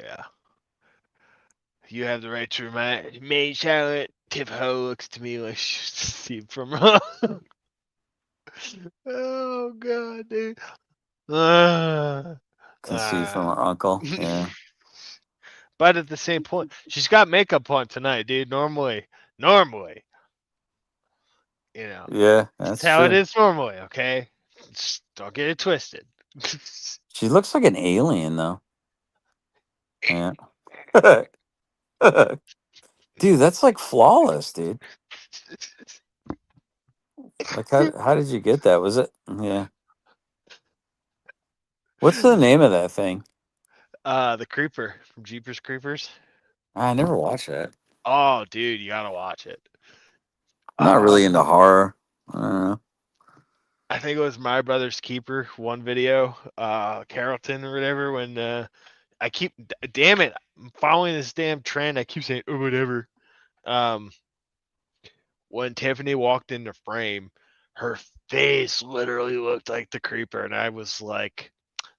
Yeah. You have the right to remind me, Charlotte. Tip Ho looks to me like she's Steve from Raw. Oh god, dude. Can see from her uncle. Yeah. But at the same point, she's got makeup on tonight, dude. Normally, you know, Yeah, that's that's how it true. is normally. Okay, just don't get it twisted. She looks like an alien though. Yeah. Dude, that's like flawless, dude. Like how did you get that? Was it yeah. What's the name of that thing? The Creeper from Jeepers Creepers. I never watched that. Oh, dude, you gotta watch it. I'm not really into horror. I don't know. I think it was My Brother's Keeper, one video, Carrollton or whatever. When I keep, damn it, I'm following this damn trend. I keep saying, oh, whatever. When Tiffany walked into frame, her face literally looked like the Creeper, and I was like,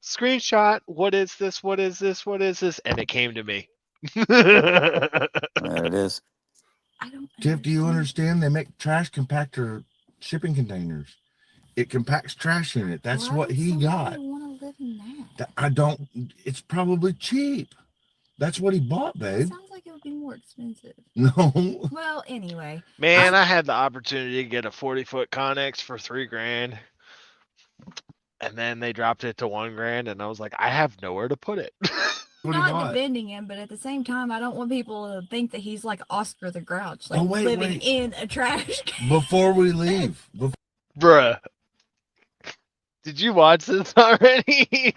screenshot, what is this? What is this? What is this? And it came to me. There it is. Tiff, do you understand? They make trash compactor shipping containers. It compacts trash in it. That's what he got. I don't. It's probably cheap. That's what he bought, babe. Sounds like it would be more expensive. No. Well, anyway. Man, I had the opportunity to get a 40-foot Connex for $3,000, and then they dropped it to $1,000, and I was like, I have nowhere to put it. Not defending him, but at the same time, I don't want people to think that he's like Oscar the Grouch, like wait. living in a trash can. Before we leave, Bruh. Did you watch this already?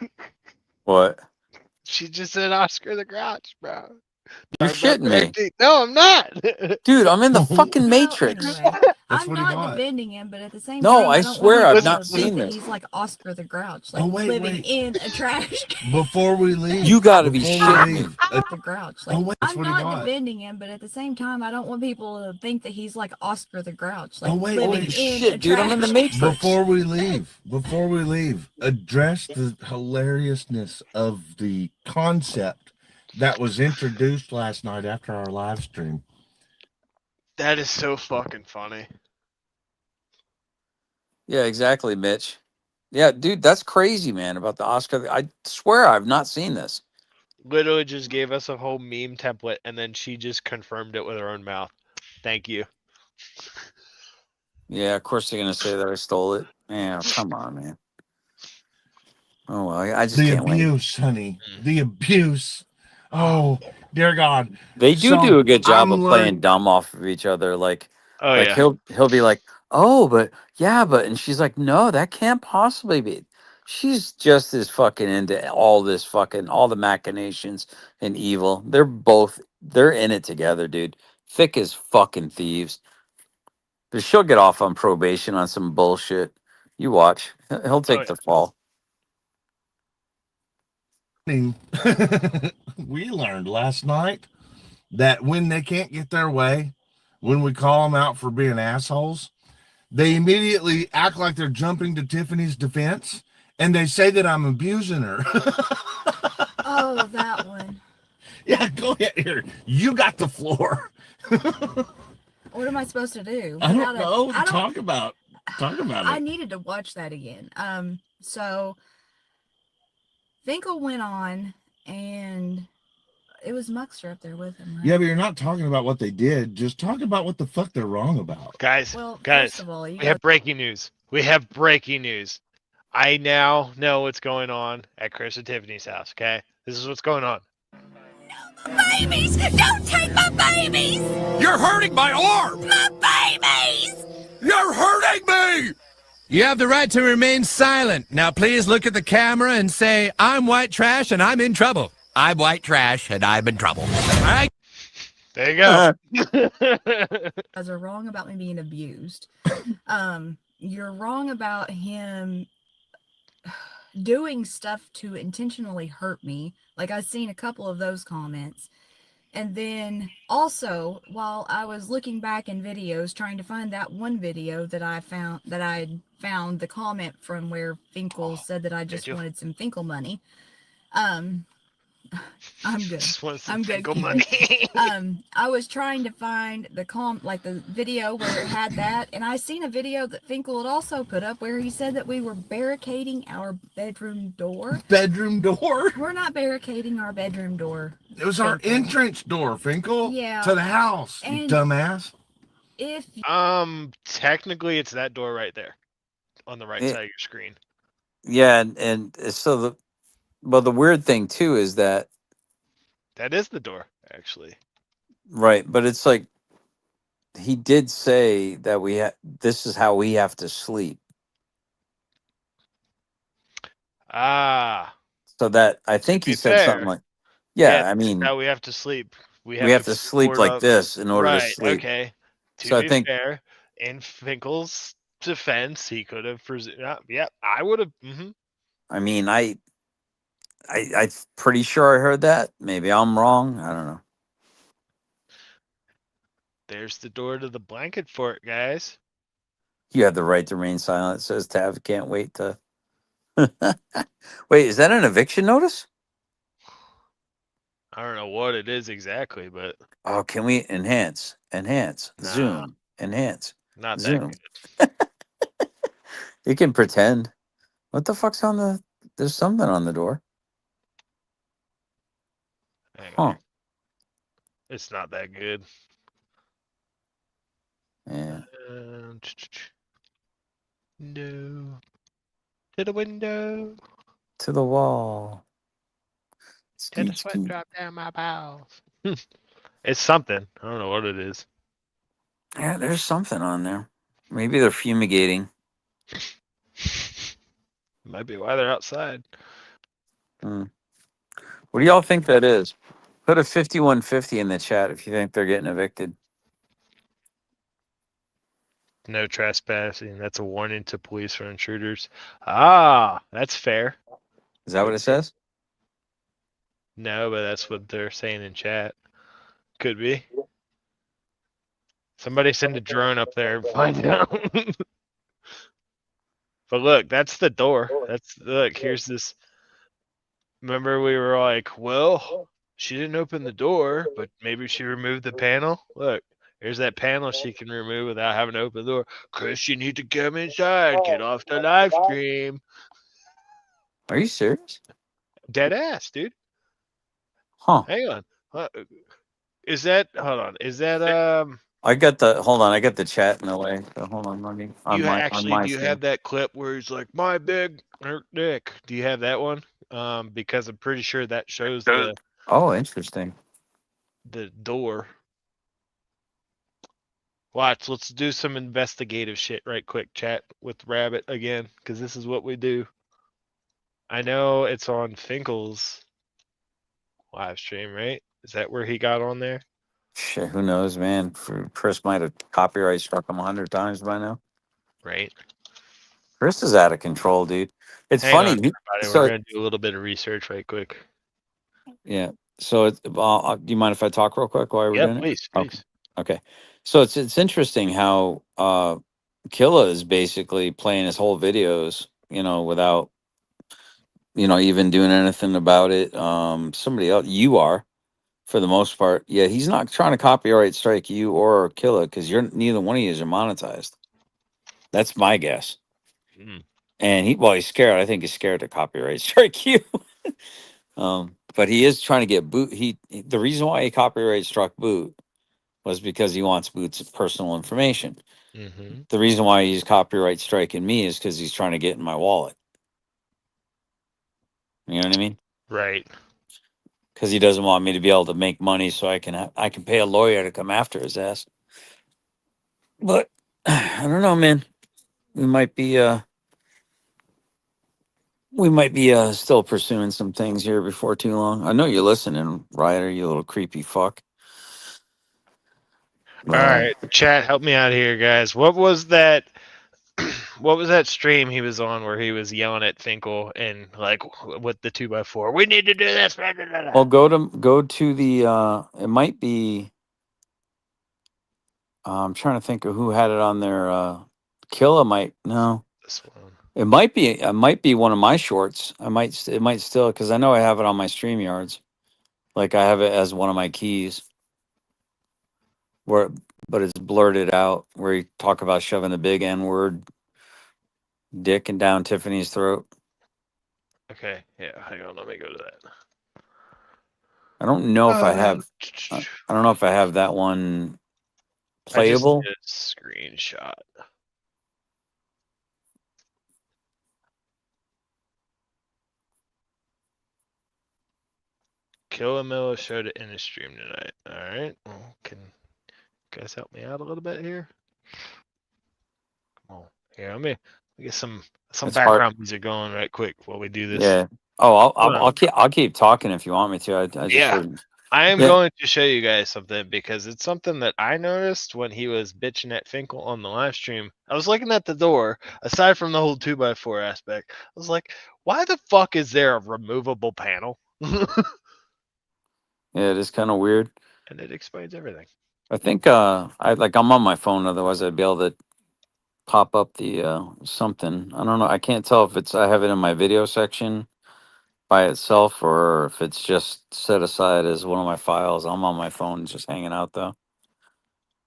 What? She just said Oscar the Grouch, bro. You're shitting me. No, I'm not. Dude, I'm in the fucking Matrix. Anyway, I'm not defending him, but at the same No, time, I don't swear want I've people not to think seen that this. he's like Oscar the Grouch, like living in a trash can. Before we leave, You gotta be before we shitting leave, me. The Grouch. Like, I'm not defending him, but at the same time, I don't want people to think that he's like Oscar the Grouch, like living in a dude, I'm in the trash Matrix. Before we leave, address the hilariousness of the concept that was introduced last night after our live stream. That is so fucking funny. Yeah, exactly, Mitch. Yeah, dude, that's crazy, man, about the Oscar. I swear I've not seen this. Literally just gave us a whole meme template, and then she just confirmed it with her own mouth. Thank you. Yeah, of course they're gonna say that I stole it. Yeah, come on, man. Oh well, I just The can't wait. abuse, honey. The abuse. Oh, dear God. They do a good job I'm of playing dumb off of each other. Like yeah. he'll be like, oh, but yeah, but, and she's like, no, that can't possibly be. She's just as fucking into all this fucking all the machinations and evil. They're in it together, dude. Thick as fucking thieves. But she'll get off on probation on some bullshit. You watch. He'll take the fall. We learned last night that when they can't get their way, when we call them out for being assholes, they immediately act like they're jumping to Tiffany's defense, and they say that I'm abusing her. Oh, that one. Yeah, go ahead here. You got the floor. What am I supposed to do? I don't know. Talk about it. I needed to watch that again. So Finkel went on, and it was Muckster up there with him, right? Yeah, but you're not talking about what they did. Just talk about what the fuck they're wrong about. Guys, first of all, we have breaking news. I now know what's going on at Chris and Tiffany's house, okay? This is what's going on. Babies! Don't take my babies! You're hurting my arm! My babies! You're hurting me! You have the right to remain silent. Now please look at the camera and say, I'm white trash and I'm in trouble. I'm white trash and I'm in trouble. All right? There you go. You guys are wrong about me being abused. You're wrong about him doing stuff to intentionally hurt me. Like, I've seen a couple of those comments. And then also, while I was looking back in videos trying to find that one video that I found the comment from where Finkel said that I just wanted some Finkel money. I'm good. Just want some I'm good. Finkel money. I was trying to find the video where it had that, and I seen a video that Finkel had also put up where he said that we were barricading our bedroom door. Bedroom door? We're not barricading our bedroom door. It was our entrance door, Finkel. Yeah. To the house, you And dumbass. if Technically, it's that door right there, on the right Yeah. side of your screen. Yeah, and so the weird thing too is that That is the door, actually. right, but it's like he did say that this is how we have to sleep. Ah. So that I think he said something like, yeah, I this is mean, how we have to sleep. we have to sleep support like up- this in order to Right. sleep. Okay. To So I be think fair, in Finkel's defense, he could have yeah, I would have. I mean, I'm pretty sure I heard that. Maybe I'm wrong. I don't know. There's the door to the blanket fort, guys. You have the right to remain silent. It says Tav can't wait to. Wait, is that an eviction notice? I don't know what it is exactly, but Oh, can we enhance, Nah. zoom, enhance, not zoom? that good. You can pretend. What the fuck's on the? There's something on the door. Hang Huh? on. It's not that good. Yeah. No. To the window. To the wall. Till the sweat drop down my bowels. It's something. I don't know what it is. Yeah, there's something on there. Maybe they're fumigating. Might be why they're outside. What do y'all think that is? Put a 5150 in the chat if you think they're getting evicted. No trespassing. That's a warning to police for intruders. Ah, that's fair. Is that what it says? No, but that's what they're saying in chat. Could be. Somebody send a drone up there and find out. But look, that's the door. Look, here's this. Remember we were like, well, she didn't open the door, but maybe she removed the panel. Look, here's that panel she can remove without having to open the door. Chris, you need to come inside. Get off the live stream. Are you serious? Dead ass, dude. Huh. Hang on. Is that, hold on. Is that, hold on, I got the chat in the way. So hold on, let me, do you have that clip where he's like, my big dick? Do you have that one? Because I'm pretty sure that shows Oh, interesting. the door. Watch, let's do some investigative shit right quick, chat with Rabbit again, because this is what we do. I know it's on Finkel's live stream, right? Is that where he got on there? Shit, who knows, man? Chris might have copyright struck him 100 times by now. Right. Chris is out of control, dude. It's Hang funny. on, everybody. We're gonna do a little bit of research right quick. Yeah. So, do you mind if I talk real quick while we're doing it? Please. Okay. So it's interesting how Killa is basically playing his whole videos, without, even doing anything about it. Somebody else, you are, for the most part. Yeah, he's not trying to copyright strike you or Killa because neither one of you are monetized. That's my guess. And he's scared. I think he's scared to copyright strike you. But he is trying to get Boot. The reason why he copyright struck Boot was because he wants Boot's personal information. The reason why he's copyright striking me is because he's trying to get in my wallet. You know what I mean? Right. Because he doesn't want me to be able to make money, so I can pay a lawyer to come after his ass. But I don't know, man. We might be still pursuing some things here before too long. I know you're listening, Reiter, you little creepy fuck. All right, chat, help me out here, guys. What was that? What was that stream he was on where he was yelling at Finkel and like with the 2x4? We need to do this. Well, go to the. It might be. I'm trying to think of who had it on there. Killa might no. This one. It might be one of my shorts. It might still because I know I have it on my StreamYards. Like I have it as one of my keys, where but it's blurted out where you talk about shoving the big N word dick and down Tiffany's throat. Okay, yeah, hang on, let me go to that. I don't know if I have. I don't know if I have that one I just playable. did a screenshot. Killamilla showed it in his stream tonight. Alright, well, can you guys help me out a little bit here? Come on. Here, let me get some It's hard. background music going right quick while we do this. Yeah. Oh, Hold on. I'll keep talking if you want me to. I just Yeah. heard. I am Yeah. going to show you guys something because it's something that I noticed when he was bitching at Finkel on the live stream. I was looking at the door, aside from the whole 2x4 aspect. I was like, why the fuck is there a removable panel? Yeah, it is kind of weird. And it explains everything. I think I'm on my phone. Otherwise, I'd be able to pop up the something. I don't know. I can't tell if I have it in my video section by itself or if it's just set aside as one of my files. I'm on my phone, just hanging out though.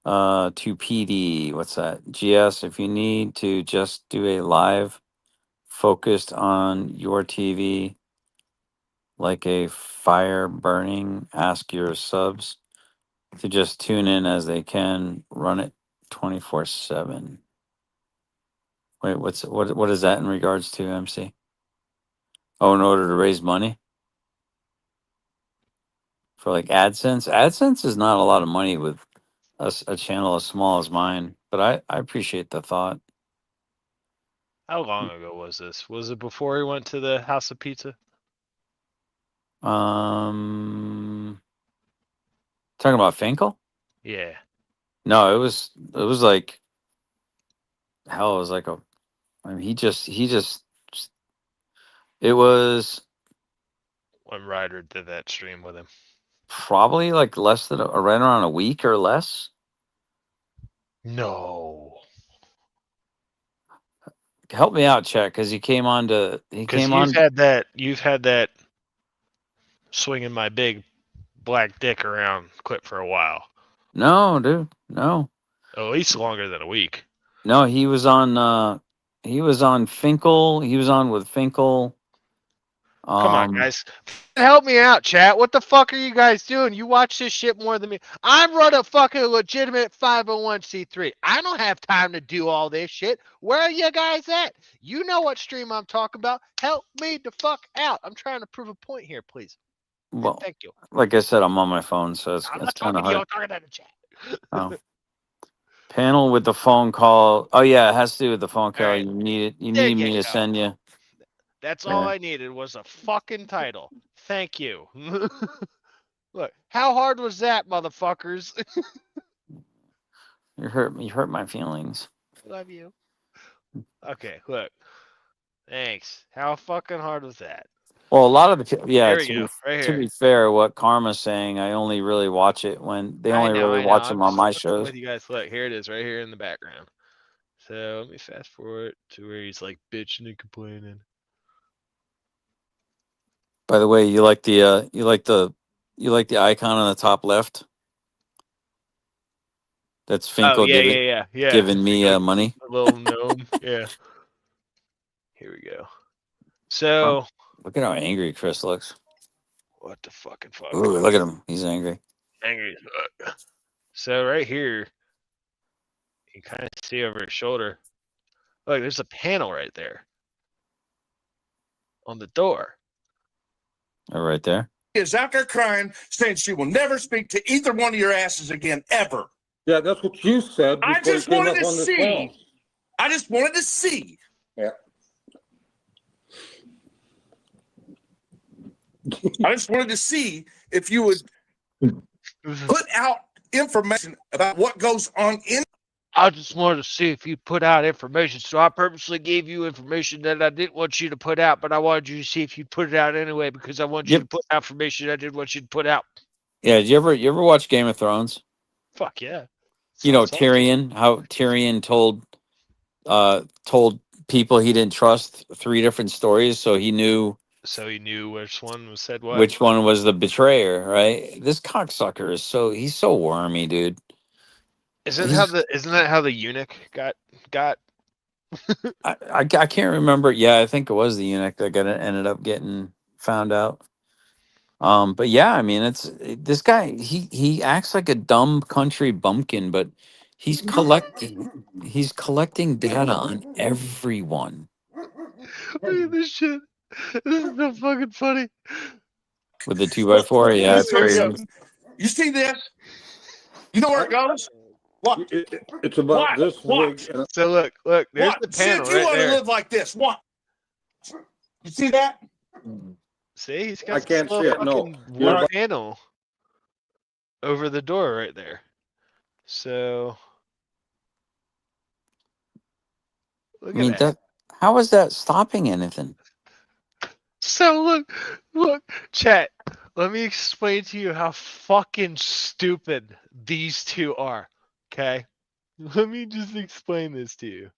To PD, what's that? GS, if you need to just do a live focused on your TV like a fire burning, ask your subs to just tune in as they can, run it 24/7. Wait, what is that in regards to, MC? Oh, in order to raise money for like AdSense. AdSense is not a lot of money with a channel as small as mine, but I appreciate the thought. How long ago was this? Was it before he went to the House of Pizza? Talking about Finkel? Yeah. No, it was like hell. It was like it was When Reiter did that stream with him. probably like less than right around a week or less. No. Help me out, Chet, because he came on. You've had that swinging my big black dick around clip for a while. No, dude, no. At least longer than a week. No, he was on Finkel. He was on with Finkel. Come on, guys. Help me out, chat. What the fuck are you guys doing? You watch this shit more than me. I'm running a fucking legitimate 501c3. I don't have time to do all this shit. Where are you guys at? You know what stream I'm talking about. Help me the fuck out. I'm trying to prove a point here, please. Well, and thank you. Like I said, I'm on my phone, so it's kind of hard. I'm talking to the chat. Oh. Panel with the phone call. Oh yeah, it has to do with the phone call. Right. You need There me you to go. send you. That's all I needed was a fucking title. Thank you. Look, how hard was that, motherfuckers? You hurt my feelings. Love you. Okay, look. Thanks. How fucking hard was that? Well, a lot of the There we go. Right to here. be fair, what Karma's saying, I only really watch it when they only really watch them I'm on my just fucking shows. with you guys. Look, here it is, right here in the background. So let me fast forward to where he's like bitching and complaining. By the way, you like the icon on the top left? That's Finkel giving me money. A little gnome. Yeah. Here we go. So look at how angry Chris looks. What the fucking fuck? Ooh, look at him. He's angry. Angry as fuck. So right here, you kind of see over his shoulder. Look, there's a panel right there on the door. Oh, right there. Is out there crying, saying she will never speak to either one of your asses again, ever. Yeah, that's what you said. I just wanted to see. I just wanted to see. Yeah. I just wanted to see if you would put out information about what goes on in. I just wanted to see if you put out information. So I purposely gave you information that I didn't want you to put out, but I wanted you to see if you'd put it out anyway because I want you to put out information I didn't want you to put out. Yeah, did you ever watch Game of Thrones? Fuck yeah. You know Tyrion, how Tyrion told people he didn't trust 3 different stories, so he knew So he knew which one was said what. Which one was the betrayer, right? This cocksucker he's so wormy, dude. Isn't that how the eunuch got? I can't remember. Yeah, I think it was the eunuch that ended up getting found out. But yeah, I mean, this guy. He acts like a dumb country bumpkin, but he's collecting data on everyone Look at this shit. This is so fucking funny. with the 2x4. Yeah, it's crazy. You see this? You know where it goes? What? It's about this big. So look, there's What? the See panel if you right want to there. live like this. What? You see that? See, he's I got can't this see little it, no. fucking wood panel over the door right there. So look I mean, at that. how is that stopping anything? So look, chat. Let me explain to you how fucking stupid these two are. Okay? Let me just explain this to you.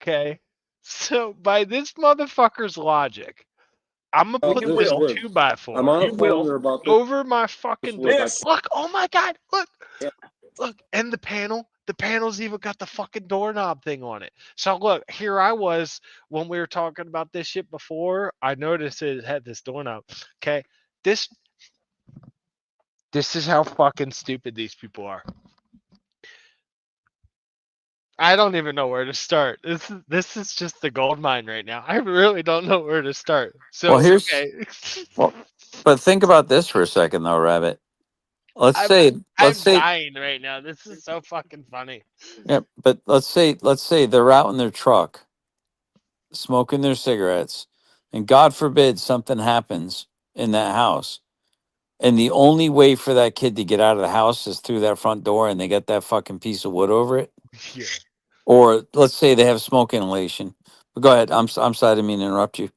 Okay? So by this motherfucker's logic, I'm gonna put this 2x4 I'm on a phone. They're about to over my fucking door. This. Look, oh my god, look, and the panel's even got the fucking doorknob thing on it. So look, here I was when we were talking about this shit before. I noticed it had this doorknob. Okay, this is how fucking stupid these people are. I don't even know where to start. This is just the gold mine right now. I really don't know where to start. So Well, here's okay. but think about this for a second, though, Rabbit. Let's say I'm dying right now. This is so fucking funny. yeah, but let's say they're out in their truck, smoking their cigarettes, and God forbid something happens in that house. And the only way for that kid to get out of the house is through that front door, and they get that fucking piece of wood over it. Yeah. Or let's say they have smoke inhalation. But go ahead. I'm sorry, I didn't mean to interrupt you.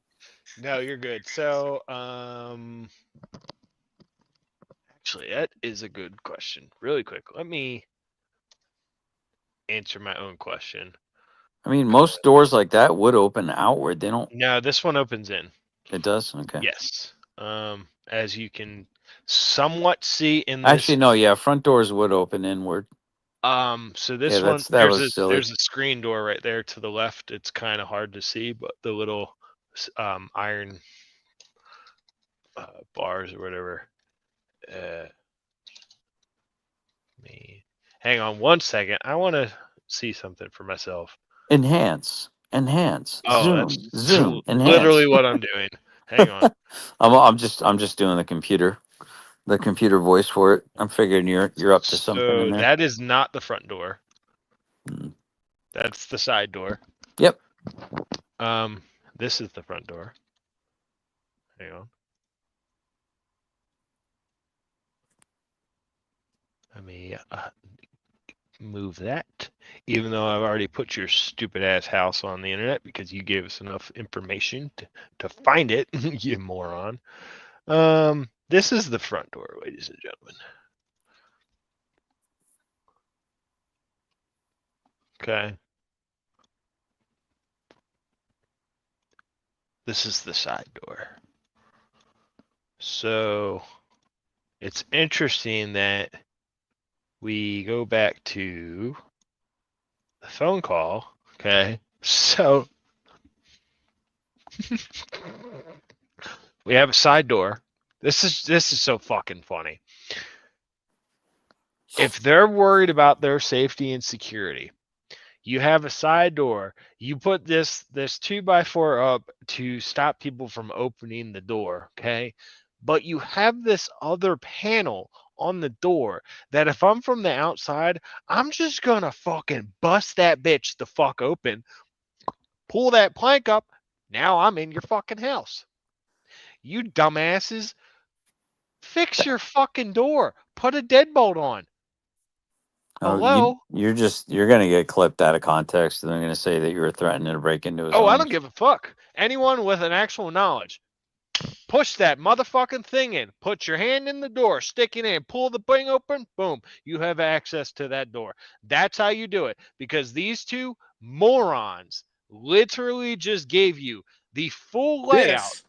No, you're good. So, actually, that is a good question. Really quick, let me answer my own question. I mean, most doors like that would open outward. They don't. No, this one opens in. It does. Okay. Yes. As you can somewhat see in this. Actually, no. Yeah, front doors would open inward. So this Yeah, one, that was silly. there's a screen door right there to the left. It's kind of hard to see, but the little iron bars or whatever. Hang on one second. I want to see something for myself. Enhance. Oh, Zoom. Enhance. Literally what I'm doing. Hang on. I'm just doing the computer voice for it. I'm figuring you're up to something in So there. that is not the front door. That's the side door. Yep. This is the front door. Hang on. Let me move that. Even though I've already put your stupid ass house on the internet because you gave us enough information to find it, you moron. This is the front door, ladies and gentlemen. Okay. This is the side door. So it's interesting that we go back to the phone call. Okay. So we have a side door. This is so fucking funny. If they're worried about their safety and security, you have a side door. You put this 2x4 up to stop people from opening the door, okay? But you have this other panel on the door that if I'm from the outside, I'm just gonna fucking bust that bitch the fuck open, pull that plank up. Now I'm in your fucking house. You dumbasses, fix your fucking door. Put a deadbolt on. Hello? You're gonna get clipped out of context, and they're gonna say that you were threatening to break into his home. I don't give a fuck. Anyone with an actual knowledge, push that motherfucking thing in. Put your hand in the door, stick it in, pull the thing open, boom. You have access to that door. That's how you do it. Because these two morons literally just gave you the full layout This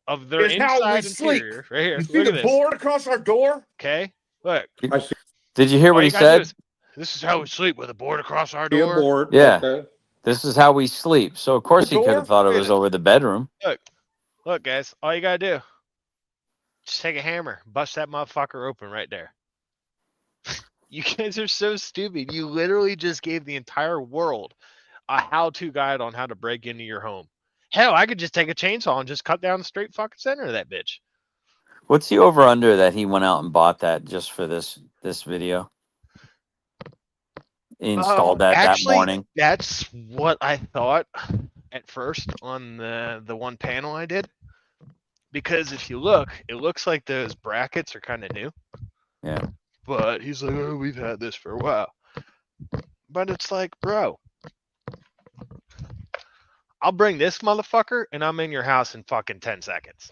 of their is how we inside sleep. interior. Right here. You see Look the at this. board across our door? Okay. Look. I see Did you hear All what you he gotta do said? is, this is how we sleep with a board across our a door. board. Yeah. Okay. This is how we sleep. So of course he could door? have thought it was over the bedroom. Look, guys. All you gotta do, just take a hammer, bust that motherfucker open right there. You guys are so stupid. You literally just gave the entire world a how-to guide on how to break into your home. Hell, I could just take a chainsaw and just cut down the straight fucking center of that bitch. What's the over under that he went out and bought that just for this video? He installed that Actually, morning. that's what I thought at first on the one panel I did. Because if you look, it looks like those brackets are kind of new. Yeah. But he's like, oh, we've had this for a while. But it's like, bro, I'll bring this motherfucker and I'm in your house in fucking 10 seconds.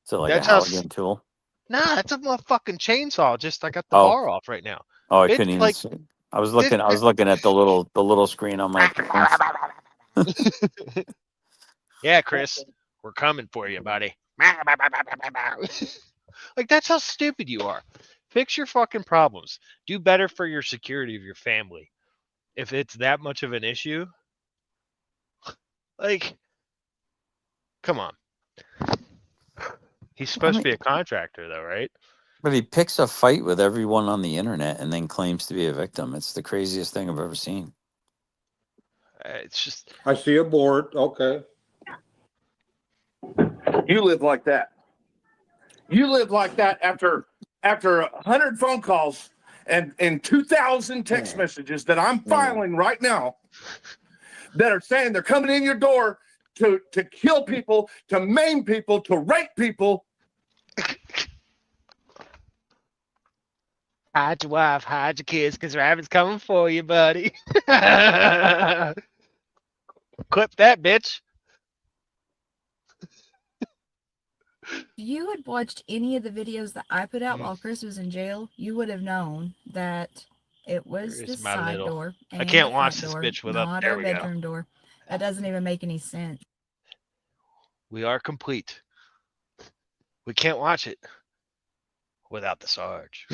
So like That's a how Halligan tool. Nah, that's a motherfucking chainsaw. Just I got the Oh. bar off right now. Oh, I It's couldn't even like see. I was looking at the little screen on my yeah, Chris, we're coming for you, buddy. Like, that's how stupid you are. Fix your fucking problems. Do better for your security of your family. If it's that much of an issue, like, come on. He's supposed to be a contractor, though, right? But he picks a fight with everyone on the internet and then claims to be a victim. It's the craziest thing I've ever seen. It's just. I see a board. Okay. You live like that. You live like that after 100 phone calls and 2,000 text messages that I'm filing right now that are saying they're coming in your door to kill people, to maim people, to rape people. Hide your wife, hide your kids, because Rabbit's coming for you, buddy. Clip that, bitch. If you had watched any of the videos that I put out while Chris was in jail, you would have known that it was Where's the my side little- door. I And can't the watch front this door, bitch without- not there our we go. bedroom door. That doesn't even make any sense. We are complete. We can't watch it without the Sarge.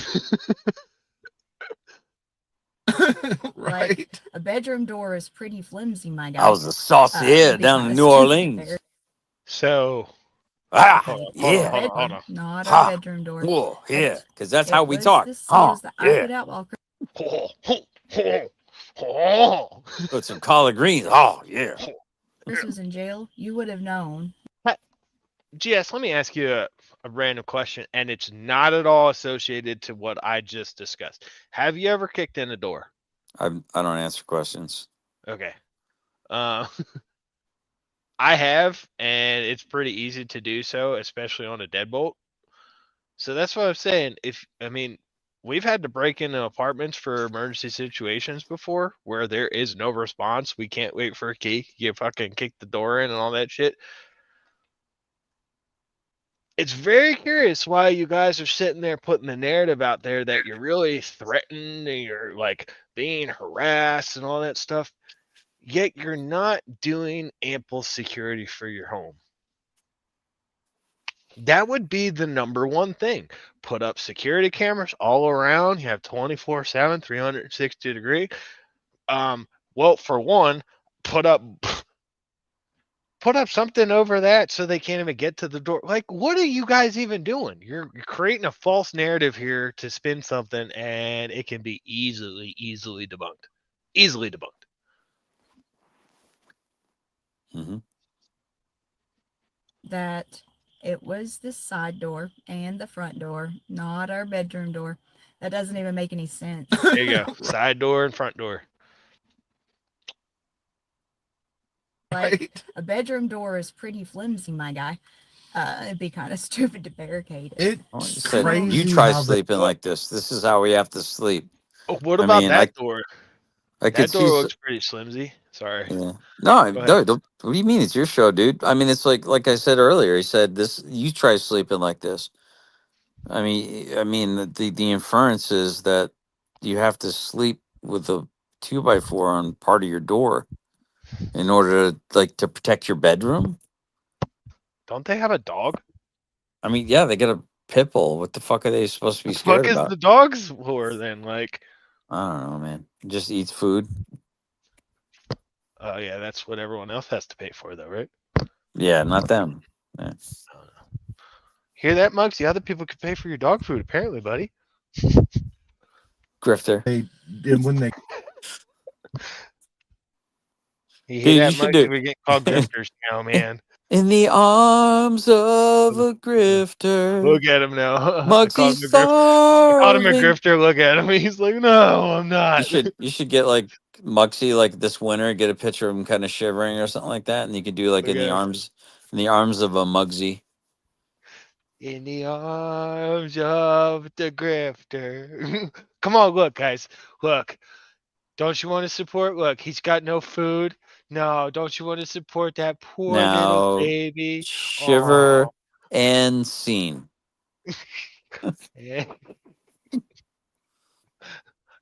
Like, a bedroom door is pretty flimsy, my guy. I was a saucy head down in New Orleans. So. Hold on. Not our bedroom door. Whoa, yeah, because that's It how we was talk. the seals that I put Yeah. out while Put some collard greens. Oh, yeah. Chris was in jail. You would have known. GS, let me ask you a random question, and it's not at all associated to what I just discussed. Have you ever kicked in a door? I don't answer questions. Okay. I have, and it's pretty easy to do so, especially on a deadbolt. So that's what I'm saying. We've had to break into apartments for emergency situations before where there is no response. We can't wait for a key. You fucking kick the door in and all that shit. It's very curious why you guys are sitting there putting the narrative out there that you're really threatened and you're like being harassed and all that stuff. Yet you're not doing ample security for your home. That would be the number one thing. Put up security cameras all around. You have 24/7, 360 degree. Well, for one, put up something over that so they can't even get to the door. Like, what are you guys even doing? You're creating a false narrative here to spin something, and it can be easily debunked. Easily debunked. Mm-hmm. That it was the side door and the front door, not our bedroom door. That doesn't even make any sense. There you go. Side door and front door. Like, a bedroom door is pretty flimsy, my guy. It'd be kind of stupid to barricade it. It's crazy. You try sleeping like this. This is how we have to sleep. Oh, what about that door? That door looks pretty flimsy. Sorry. Yeah. No, what do you mean? It's your show, dude. I mean, it's like I said earlier. He said this. You try sleeping like this. I mean, the inference is that you have to sleep with a 2x4 on part of your door in order to protect your bedroom. Don't they have a dog? I mean, yeah, they get a pit bull. What the fuck are they supposed to be The scared fuck is about? the dog's lore then? Like, I don't know, man. Just eats food. oh yeah, that's what everyone else has to pay for, though, right? Yeah, not them. Yeah. Hear that, Mugs? The other people could pay for your dog food, apparently, buddy. Grifter. And when they You hear Dude, you that, should Mugs? do- We get called grifters now, man. In the arms of a grifter. Look at him now. I Mugsy's called him a starving. grifter. Look at him. He's like, no, I'm not. You should get like Mugsy like this winter, get a picture of him kind of shivering or something like that, and you could do like Look in at the arms of a Mugsy. In the arms of the grifter. Come on, look, guys. Look. Don't you want to support? Look, he's got no food. No, don't you want to support that poor little Now baby? shiver and scene. Yeah.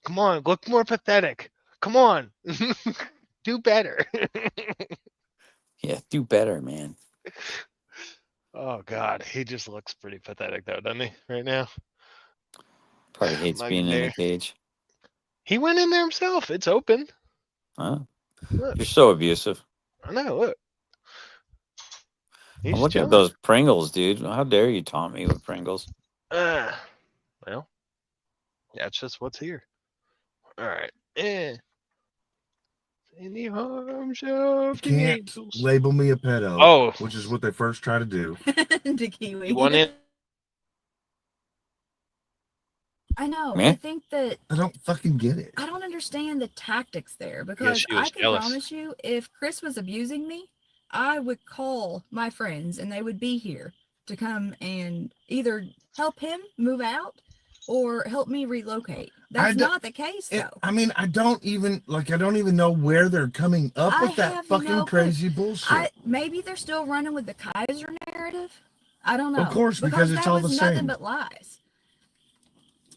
Come on, look more pathetic. Come on. Do better. Yeah, do better, man. Oh God, he just looks pretty pathetic though, doesn't he? Right now. Probably hates Mug being in a there. cage. He went in there himself. It's open. Huh? Look, You're so abusive. I know. Look. He's I'm looking at chilling. those Pringles, dude. How dare you taunt me with Pringles? Well, that's just what's here. All right. In the arms of the can't angels. label me a pedo, Oh. which is what they first try to do. To Kiwi. You want it? I know. Man. I think that I don't fucking get it. I don't understand the tactics there because she was I can jealous. promise you, if Chris was abusing me, I would call my friends and they would be here to come and either help him move out or help me relocate. That's not the case, though. I mean, I don't even know where they're coming up I with that have fucking no crazy bullshit. Maybe they're still running with the Kaiser narrative. I don't know. Of course, because it's that all was the nothing same. but lies.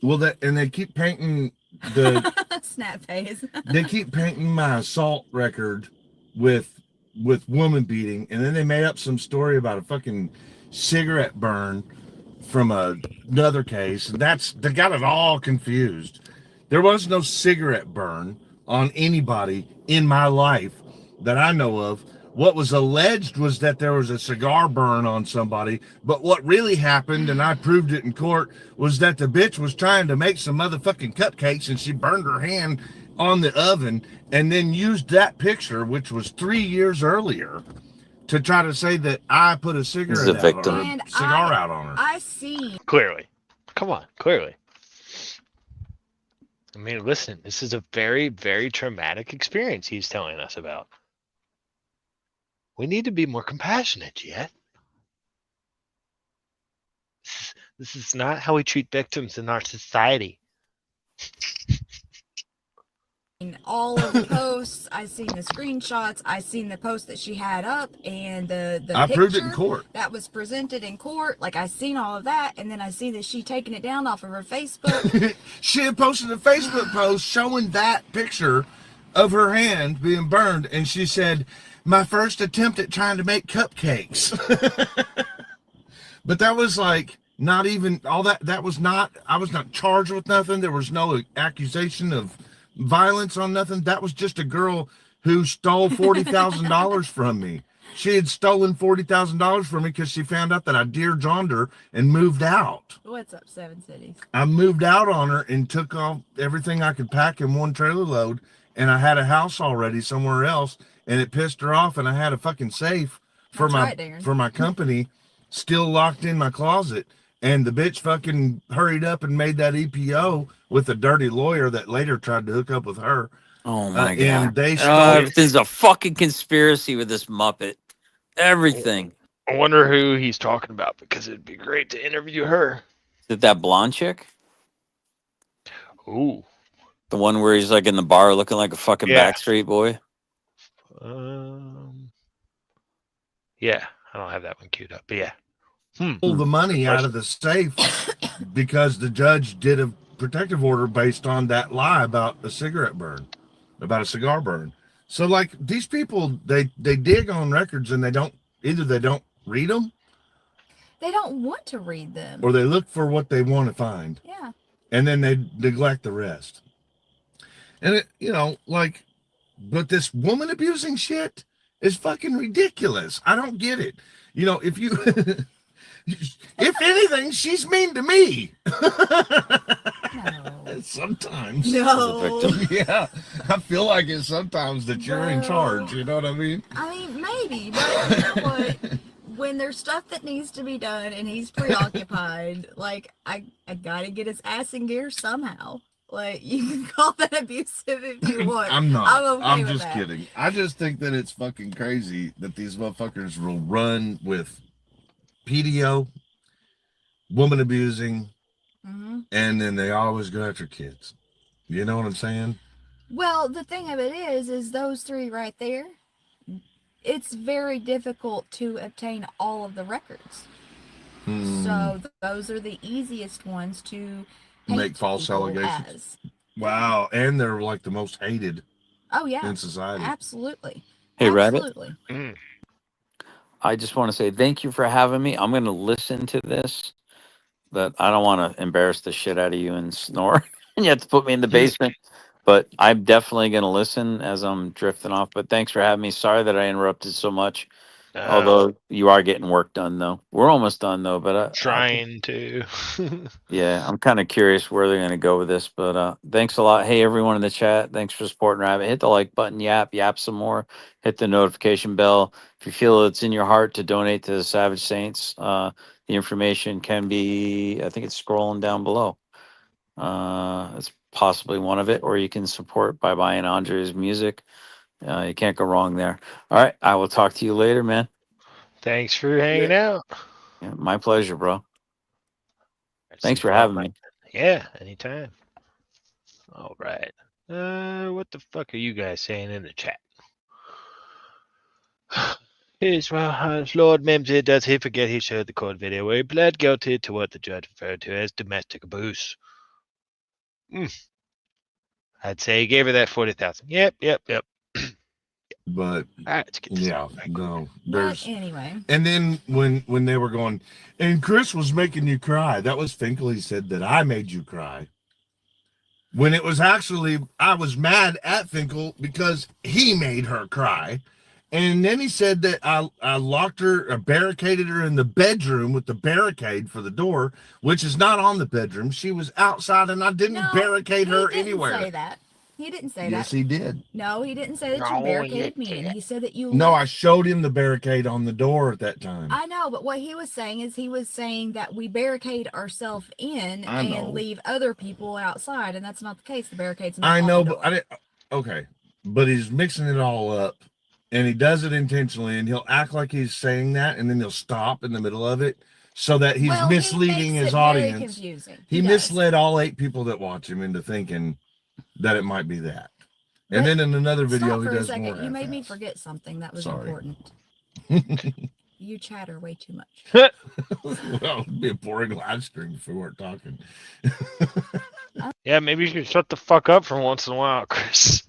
Well, they keep painting the Snap face. they keep painting my assault record with woman beating, and then they made up some story about a fucking cigarette burn from another case, and they got it all confused. There was no cigarette burn on anybody in my life that I know of. What was alleged was that there was a cigar burn on somebody, but what really happened, and I proved it in court, was that the bitch was trying to make some motherfucking cupcakes and she burned her hand on the oven and then used that picture, which was 3 years earlier, to try to say that I put a cigarette a victim. out, or a cigar out on her. I see. Clearly. Come on, clearly. I mean, listen, this is a very, very traumatic experience he's telling us about. We need to be more compassionate, Jet. This is not how we treat victims in our society. All of the posts, I seen the screenshots, I seen the post that she had up, and the I picture proved it in court. that was presented in court. Like, I seen all of that, and then I see that she taking it down off of her Facebook. She had posted a Facebook post showing that picture of her hand being burned, and she said, "My first attempt at trying to make cupcakes." But that was like not even all that. That was not. I was not charged with nothing. There was no accusation of violence on nothing. That was just a girl who stole $40,000 from me. She had stolen $40,000 from me because she found out that I dear John'd her and moved out. What's up, Seven Cities? I moved out on her and took off everything I could pack in one trailer load, and I had a house already somewhere else, and it pissed her off, and I had a fucking safe for my company still locked in my closet, and the bitch fucking hurried up and made that EPO with a dirty lawyer that later tried to hook up with her. Oh my god! And they stole everything's a fucking conspiracy with this Muppet. Everything. I wonder who he's talking about, because it'd be great to interview her. Is it that blonde chick? Ooh. The one where he's like in the bar looking like a fucking Backstreet Boy? Yeah, I don't have that one queued up, but yeah. Pull the money out of the safe because the judge did a protective order based on that lie about a cigarette burn, about a cigar burn. So like these people, they dig on records and they don't read them They don't want to read them. or they look for what they want to find. Yeah. And then they neglect the rest. And it, like, but this woman abusing shit is fucking ridiculous. I don't get it. If you, if anything, she's mean to me. No. Sometimes. No. Yeah. I feel like it sometimes that you're in charge. You know what I mean? I mean, maybe, but you know what? When there's stuff that needs to be done and he's preoccupied, like, I gotta get his ass in gear somehow. Like, you can call that abusive if you want. I'm not. I'm okay I'm with just that. kidding. I just think that it's fucking crazy that these motherfuckers will run with PDO, woman abusing, and then they always go after kids. You know what I'm saying? Well, the thing of it is those three right there, it's very difficult to obtain all of the records. So those are the easiest ones to Make false allegations. as. Wow. And they're like the most hated Oh, yeah. in society. Absolutely. Hey, Rabbit. Absolutely. I just want to say thank you for having me. I'm going to listen to this, but I don't want to embarrass the shit out of you and snore. And you have to put me in the basement. But I'm definitely going to listen as I'm drifting off. But thanks for having me. Sorry that I interrupted so much. Although you are getting work done, though. We're almost done, though. But Trying to. yeah, I'm kind of curious where they're going to go with this. But thanks a lot. Hey, everyone in the chat. Thanks for supporting Rabbit. Hit the like button. Yap some more. Hit the notification bell. If you feel it's in your heart to donate to the Savage Saints, the information can be, I think it's scrolling down below. It's possibly one of it. Or you can support by buying Andre's music. You can't go wrong there. All right. I will talk to you later, man. Thanks for hanging out. Yeah, my pleasure, bro. Thanks for having me. Yeah, anytime. All right. What the fuck are you guys saying in the chat? Has Lord Mimsy, does he forget he showed the court video where he pled guilty to what the judge referred to as domestic abuse? I'd say he gave her that 40,000. Yep. But let's get this no, But there's anyway. and then when they were going, and Chris was making you cry, that was Finkel. He said that I made you cry. When it was actually, I was mad at Finkel because he made her cry. And then he said that I locked her, barricaded her in the bedroom with the barricade for the door, which is not on the bedroom. She was outside, and I didn't barricade her anywhere. Say that. He didn't say that. Yes, he did. No, he didn't say that you barricaded me. He said that you. No, I showed him the barricade on the door at that time. I know, but what he was saying is he was saying that we barricade ourselves in and leave other people outside, and that's not the case. The barricade's not. I know, on the but door. I didn't. Okay, but he's mixing it all up, and he does it intentionally, and he'll act like he's saying that, and then he'll stop in the middle of it, so that he's misleading his audience. He misled all 8 people that watch him into thinking that it might be that. And then in another video, he does more. You made me forget something that was important. You chatter way too much. Well, it'd be a boring live stream if we weren't talking. Yeah, maybe you should shut the fuck up for once in a while, Chris.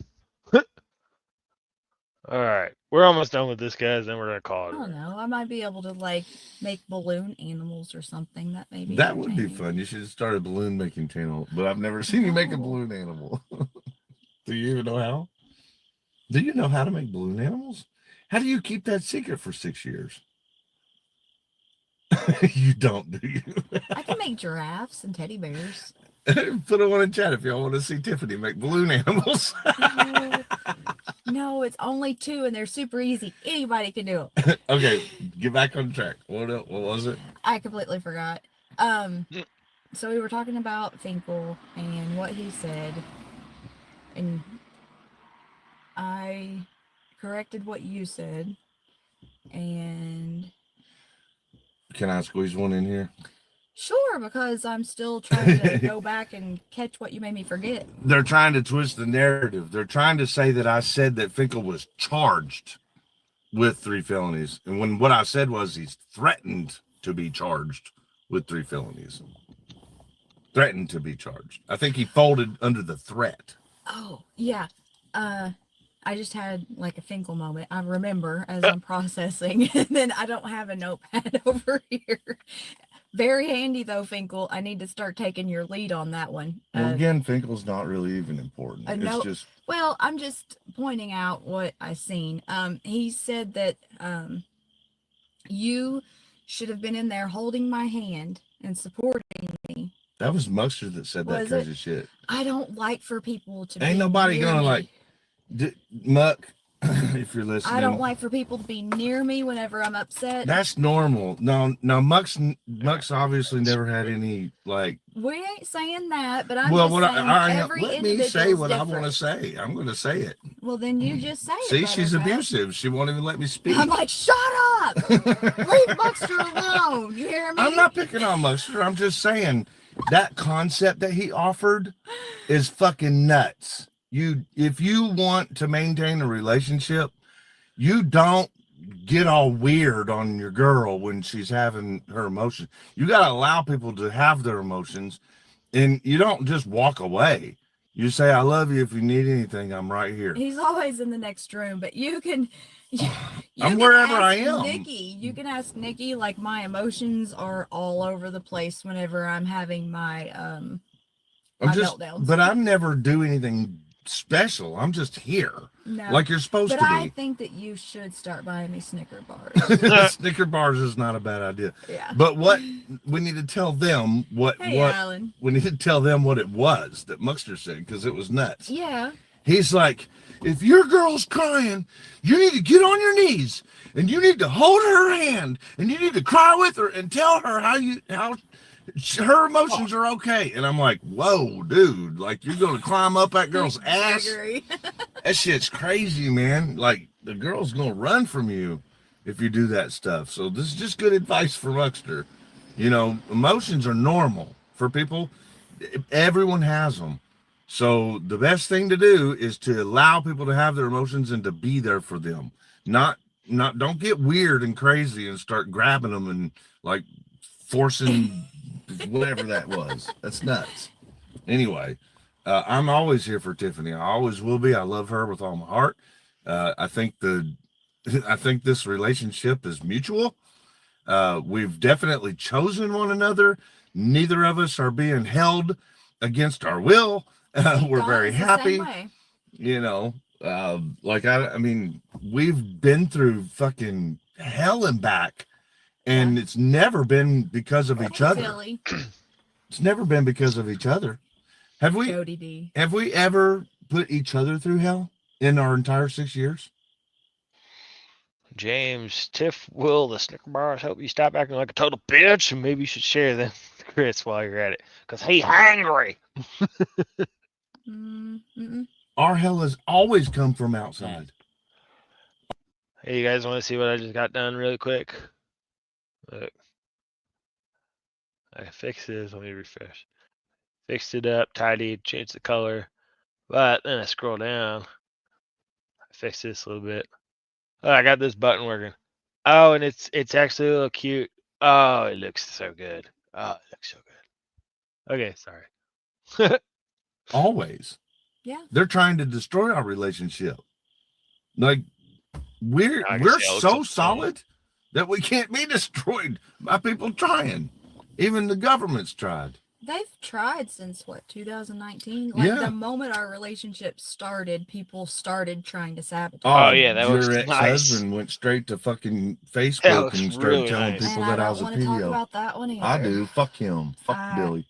All right, we're almost done with this, guys. Then we're gonna call it. I don't know. I might be able to like make balloon animals or something. That maybe that would be fun. You should start a balloon making channel, but I've never seen you make a balloon animal. Do you even know how? Do you know how to make balloon animals? How do you keep that secret for 6 years? You don't, do you? I can make giraffes and teddy bears. Put it on in chat if y'all want to see Tiffany make balloon animals. No, it's only 2 and they're super easy. Anybody can do it. Okay, get back on track. What was it? I completely forgot. So we were talking about Finkel and what he said, and I corrected what you said. And can I squeeze one in here? Sure, because I'm still trying to go back and catch what you made me forget. They're trying to twist the narrative. They're trying to say that I said that Finkel was charged with 3 felonies. And when what I said was he's threatened to be charged with 3 felonies. Threatened to be charged. I think he folded under the threat. Oh, yeah. I just had like a Finkel moment. I remember as I'm processing, and then I don't have a notepad over here. Very handy though, Finkel. I need to start taking your lead on that one. Well, again, Finkel's not really even important. A It's note. just Well, I'm just pointing out what I seen. He said that you should have been in there holding my hand and supporting me. that was Mustard that said that Was crazy it? shit. I don't like for people to Ain't be nobody near gonna me. like Muck. If you're listening, I don't like for people to be near me whenever I'm upset. That's normal. No, Muck's obviously never had any like. We ain't saying that, but I'm Well, just what saying let me individual's say what I want different. to say. I'm going to say it. Well, then you just say it. See, she's Buttercup. abusive. She won't even let me speak. I'm like, shut up! Leave Buster alone. You hear me? I'm not picking on Mustard. I'm just saying that concept that he offered is fucking nuts. If you want to maintain a relationship, you don't get all weird on your girl when she's having her emotions. You got to allow people to have their emotions, and you don't just walk away. You say, I love you. If you need anything, I'm right here. He's always in the next room, but you can. You I'm can wherever I ask am. Nikki, you can ask Nikki. Like my emotions are all over the place whenever I'm having my meltdowns. But I never do anything special. I'm just here, No, like you're supposed but to I be. think that you should start buying me Snicker bars. Snicker bars is not a bad idea. Yeah. But what we need to tell them Hey, Alan. we need to tell them what it was that Muxter said, because it was nuts. Yeah. He's like, if your girl's crying, you need to get on your knees and you need to hold her hand and you need to cry with her and tell her how her emotions are okay. And I'm like, whoa, dude, like you're gonna climb up that girl's ass. That shit's crazy, man. Like the girl's gonna run from you if you do that stuff. So this is just good advice for Muxter. You know, emotions are normal for people. Everyone has them. So the best thing to do is to allow people to have their emotions and to be there for them. Don't get weird and crazy and start grabbing them and like forcing whatever that was. That's nuts. Anyway, I'm always here for Tiffany. I always will be. I love her with all my heart. I think this relationship is mutual. We've definitely chosen one another. Neither of us are being held against our will. We're very happy. You know, I mean, we've been through fucking hell and back, and it's never been because of each other. Silly. It's never been because of each other. Have we? Jody D. Have we ever put each other through hell in our entire 6 years? James, Tiff, Will, the Snicker bars help you stop acting like a total bitch, and maybe you should share them with Chris while you're at it, because he's hungry. Our hell has always come from outside. Hey, you guys want to see what I just got done really quick? Look. I fixed this. Let me refresh. Fixed it up, tidied, changed the color. But then I scroll down. I fixed this a little bit. Oh, I got this button working. Oh, and it's actually a little cute. Oh, it looks so good. Oh, it looks so good. Okay, sorry. Always. Yeah. They're trying to destroy our relationship. Like we're I can see how it so looks solid that we can't be destroyed by people trying. Even the government's tried. They've tried since what, 2019? Like Yeah. the moment our relationship started, people started trying to sabotage. Oh, yeah, that your looks ex-husband went straight to fucking That Facebook looks and started really telling nice. people And that I I was don't a want to talk pedo. about that one either. I do. Fuck him. Fuck Billy.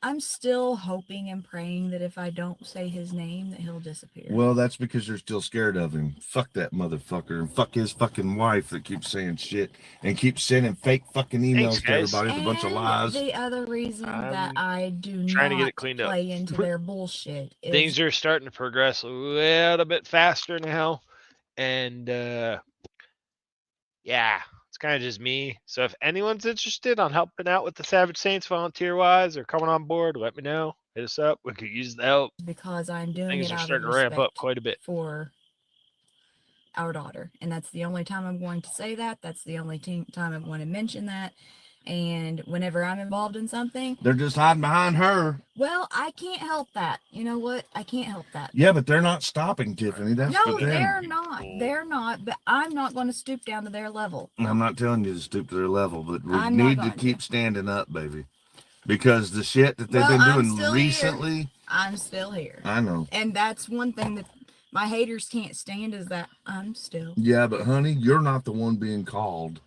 I'm still hoping and praying that if I don't say his name, that he'll disappear. Well, that's because you're still scared of him. Fuck that motherfucker and fuck his fucking wife that keeps saying shit and keeps sending fake fucking emails Thanks, to guys. everybody with a bunch of And lies. the other reason that I do trying to get not it cleaned up. play into their bullshit is Things are starting to progress a little bit faster now. And yeah, it's kind of just me. So if anyone's interested on helping out with the Savage Saints volunteer wise or coming on board, let me know. Hit us up. We could use the help. because I'm doing Things it are out starting of to ramp up respect quite a bit. for our daughter. And that's the only time I'm going to say that. That's the only time I'm going to mention that. And whenever I'm involved in something, They're just hiding behind her. well, I can't help that. You know what? I can't help that. Yeah, but they're not stopping, Tiffany. That's No, the thing. they're not. They're not. But I'm not going to stoop down to their level. I'm not telling you to stoop to their level, but we I'm not need to going keep standing up, baby. Because the shit that they've been I'm doing still recently. here. I'm still here. I know. And that's one thing that my haters can't stand is that I'm still. Yeah, but honey, you're not the one being called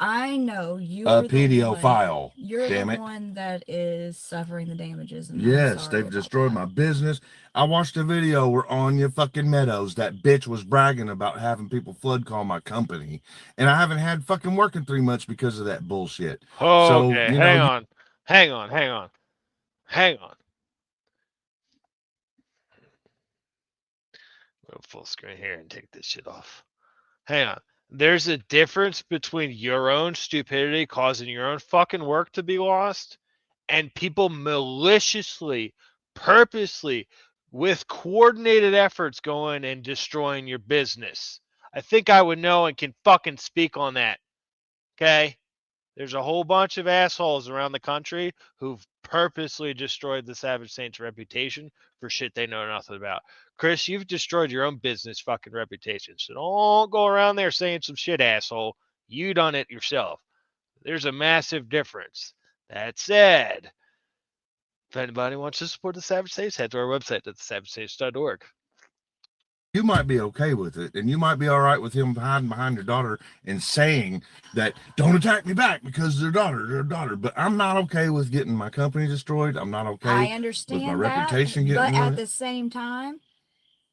I know you a are the pedophile. one. You're Damn the it. one that is suffering the damages. And I'm Yes, sorry they've about destroyed that. my business. I watched a video where Anya fucking Meadows, that bitch, was bragging about having people flood call my company. And I haven't had fucking work in 3 months because of that bullshit. Okay, So, hang on. Hang on. Go full screen here and take this shit off. Hang on. There's a difference between your own stupidity causing your own fucking work to be lost and people maliciously, purposely, with coordinated efforts going and destroying your business. I think I would know and can fucking speak on that. Okay? There's a whole bunch of assholes around the country who've purposely destroyed the Savage Saints' reputation for shit they know nothing about. Chris, you've destroyed your own business fucking reputation. So don't go around there saying some shit, asshole. You done it yourself. There's a massive difference. That said, if anybody wants to support the Savage Saints, head to our website at thesavagesaints.org. you might be okay with it, and you might be all right with him hiding behind your daughter and saying that don't attack me back because their daughter. But I'm not okay with getting my company destroyed. I'm not okay I understand with my that, reputation getting but at ruined. the same time,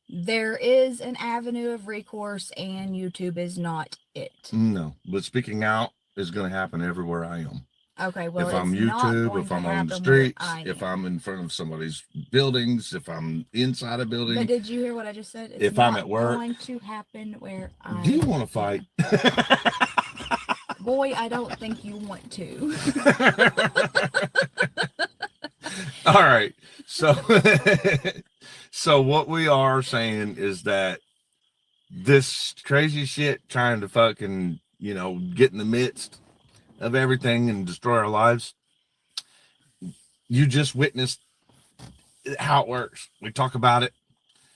there is an avenue of recourse, and YouTube is not it. No, but speaking out is going to happen everywhere I am. Okay, well, if I'm it's not YouTube, going if to I'm on the happen where streets, I if am. I'm in front of somebody's buildings, if I'm inside a building, But did you hear what I just said? It's if I'm not at work. going to happen where I Do you want to fight? Boy, I don't think you want to. All right. So, so what we are saying is that this crazy shit trying to fucking, get in the midst of everything and destroy our lives. You just witnessed how it works. We talk about it.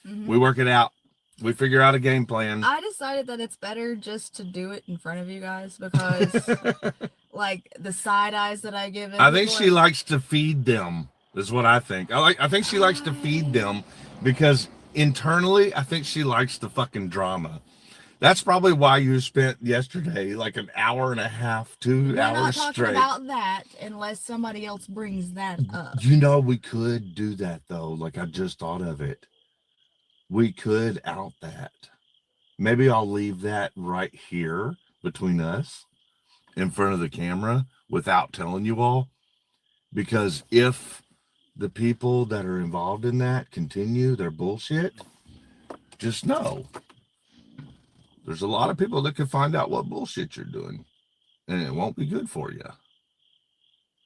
Mhm. We work it out. We figure out a game plan. I decided that it's better just to do it in front of you guys because, like, the side eyes that I give it. I think she likes to feed them, is what I think. I think she likes to feed them because internally, I think she likes the fucking drama. That's probably why you spent yesterday like an hour and a half, 2 We're hours not talking straight. about that unless somebody else brings that up. We could do that though. Like I just thought of it. We could out that. Maybe I'll leave that right here between us in front of the camera without telling you all. Because if the people that are involved in that continue their bullshit, just know there's a lot of people that can find out what bullshit you're doing, and it won't be good for you.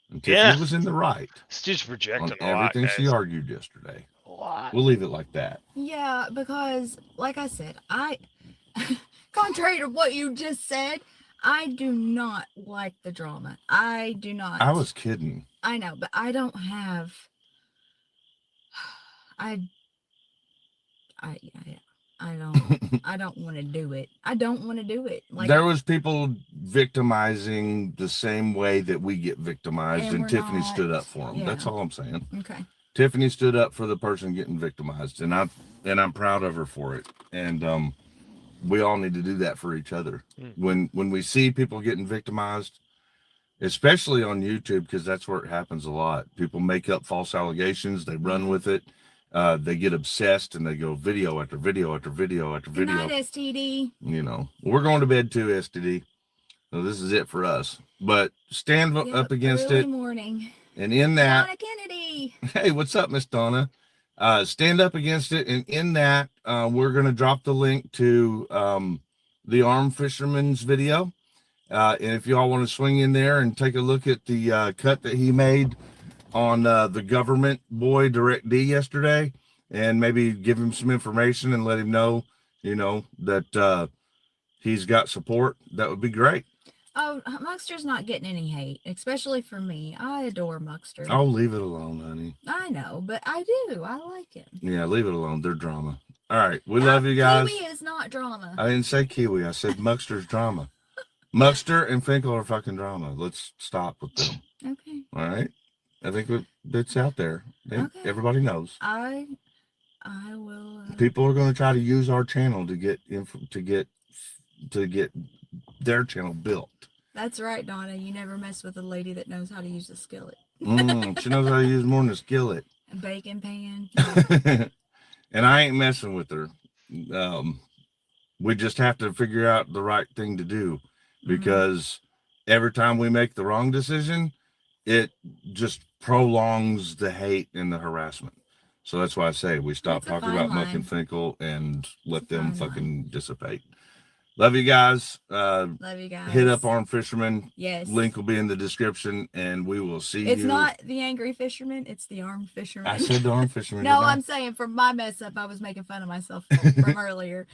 And Tiffany was in the right. It's just projecting on a lot, everything she guys. argued yesterday. A lot. We'll leave it like that. Yeah, because, like I said, contrary to what you just said, I do not like the drama. I do not. I was kidding. I know, but I don't have. I don't want to do it. I don't want to do it. Like there was people victimizing the same way that we get victimized, and we're Tiffany not- stood up for them. yeah. That's all I'm saying. Okay. Tiffany stood up for the person getting victimized, and I'm proud of her for it. And we all need to do that for each other. When we see people getting victimized, especially on YouTube, because that's where it happens a lot. People make up false allegations, they run with it. They get obsessed and they go video after video after video after Good video. night, STD. We're going to bed too, STD. So this is it for us. But stand up against early it. Morning. And in that, Donna Kennedy. hey, what's up, Miss Donna? Stand up against it. And in that, we're going to drop the link to the Armed Fisherman's video. And if y'all want to swing in there and take a look at the cut that he made on the government boy Direct D yesterday, and maybe give him some information and let him know, that he's got support, that would be great. Oh, Muxter's not getting any hate, especially for me. I adore Muxter. Oh, leave it alone, honey. I know, but I do. I like him. Yeah, leave it alone. They're drama. All right, we love you guys. Kiwi is not drama. I didn't say Kiwi. I said Muxter's drama. Muxter and Finkel are fucking drama. Let's stop with them. Okay. All right. I think it's out there. Okay. Everybody knows. I will. People are going to try to use our channel to get their channel built. That's right, Donna. You never mess with a lady that knows how to use a skillet. She knows how to use more than a skillet. A bacon pan. And I ain't messing with her. We just have to figure out the right thing to do, because every time we make the wrong decision, it just prolongs the hate and the harassment. So that's why I say we stop talking about Muck and Finkel and let them fucking dissipate. Love you guys. Love you guys. Hit up Armed Fisherman. Yes. Link will be in the description, and we will see you. It's not the Angry Fisherman, it's the Armed Fisherman. I said the Armed Fisherman. No, I'm saying from my mess up, I was making fun of myself from earlier.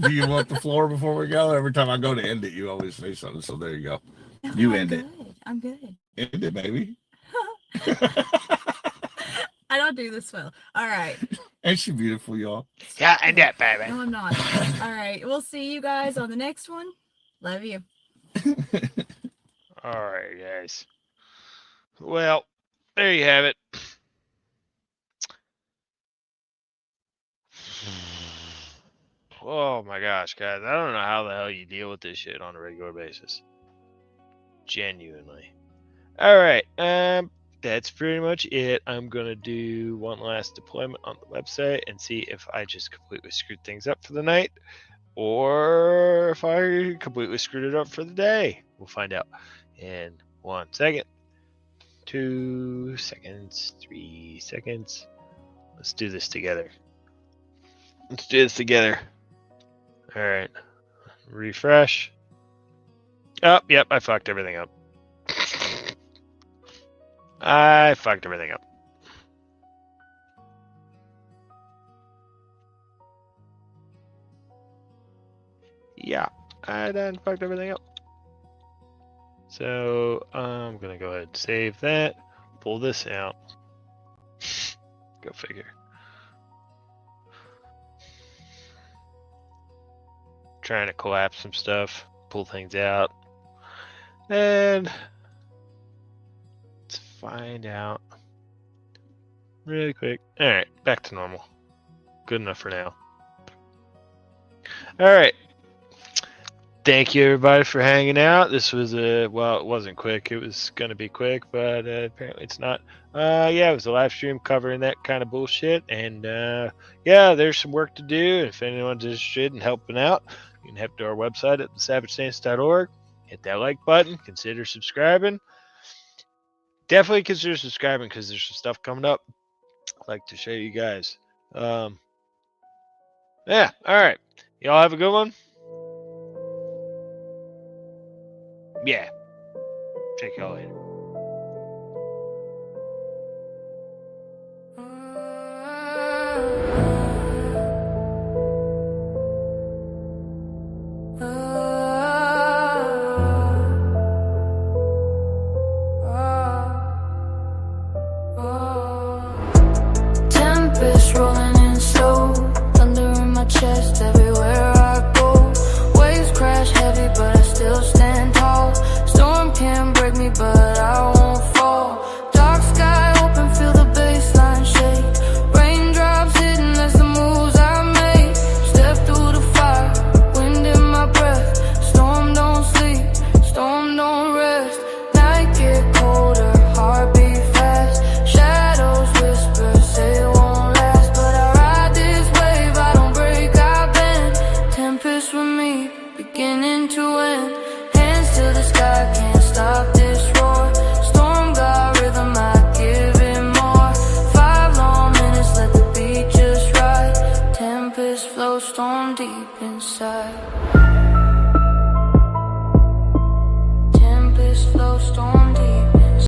Do you want the floor before we go? Every time I go to end it, you always say something. So there you go. No, you I'm end good. it. I'm good. End it, baby. I don't do this well. All right. Ain't she beautiful, y'all? Yeah, and that, baby. No, I'm not. All right. We'll see you guys on the next one. Love you. All right, guys. Well, there you have it. Oh my gosh, guys. I don't know how the hell you deal with this shit on a regular basis. Genuinely. All right. That's pretty much it. I'm going to do one last deployment on the website and see if I just completely screwed things up for the night or if I completely screwed it up for the day. We'll find out in 1 second, 2 seconds, 3 seconds. Let's do this together. All right. Refresh. Oh, yep, I fucked everything up. Yeah, I done fucked everything up. So I'm gonna go ahead and save that. Pull this out. Go figure. Trying to collapse some stuff, pull things out, and let's find out really quick. All right, back to normal. Good enough for now. All right. Thank you, everybody, for hanging out. This was well, it wasn't quick. It was going to be quick, but apparently it's not. Yeah, it was a live stream covering that kind of bullshit. And yeah, there's some work to do. If anyone's interested in helping out, you can head to our website at thesavagestance.org. Hit that like button. Consider subscribing. Definitely consider subscribing because there's some stuff coming up I'd like to show you guys. Yeah, all right. Y'all have a good one. Yeah. Check y'all later. Tempest rolling in slow, thunder in my chest everywhere I go. Waves crash heavy, but I still stand tall. Storm can't break me, but I won't fall. Dark sky open, feel the baseline shake. Raindrops hitting, that's the moves I made. Step through the fire, wind in my breath. Storm don't sleep, storm don't rest. Night get colder, heart beat fast. Shadows whisper, say it won't last. But I ride this wave, I don't break, I bend. Tempest with me, beginning to end. Hands to the sky, can't stop this roar. Storm got rhythm, I give it more. 5 long minutes, let the beat just ride. Tempest flow, storm deep inside.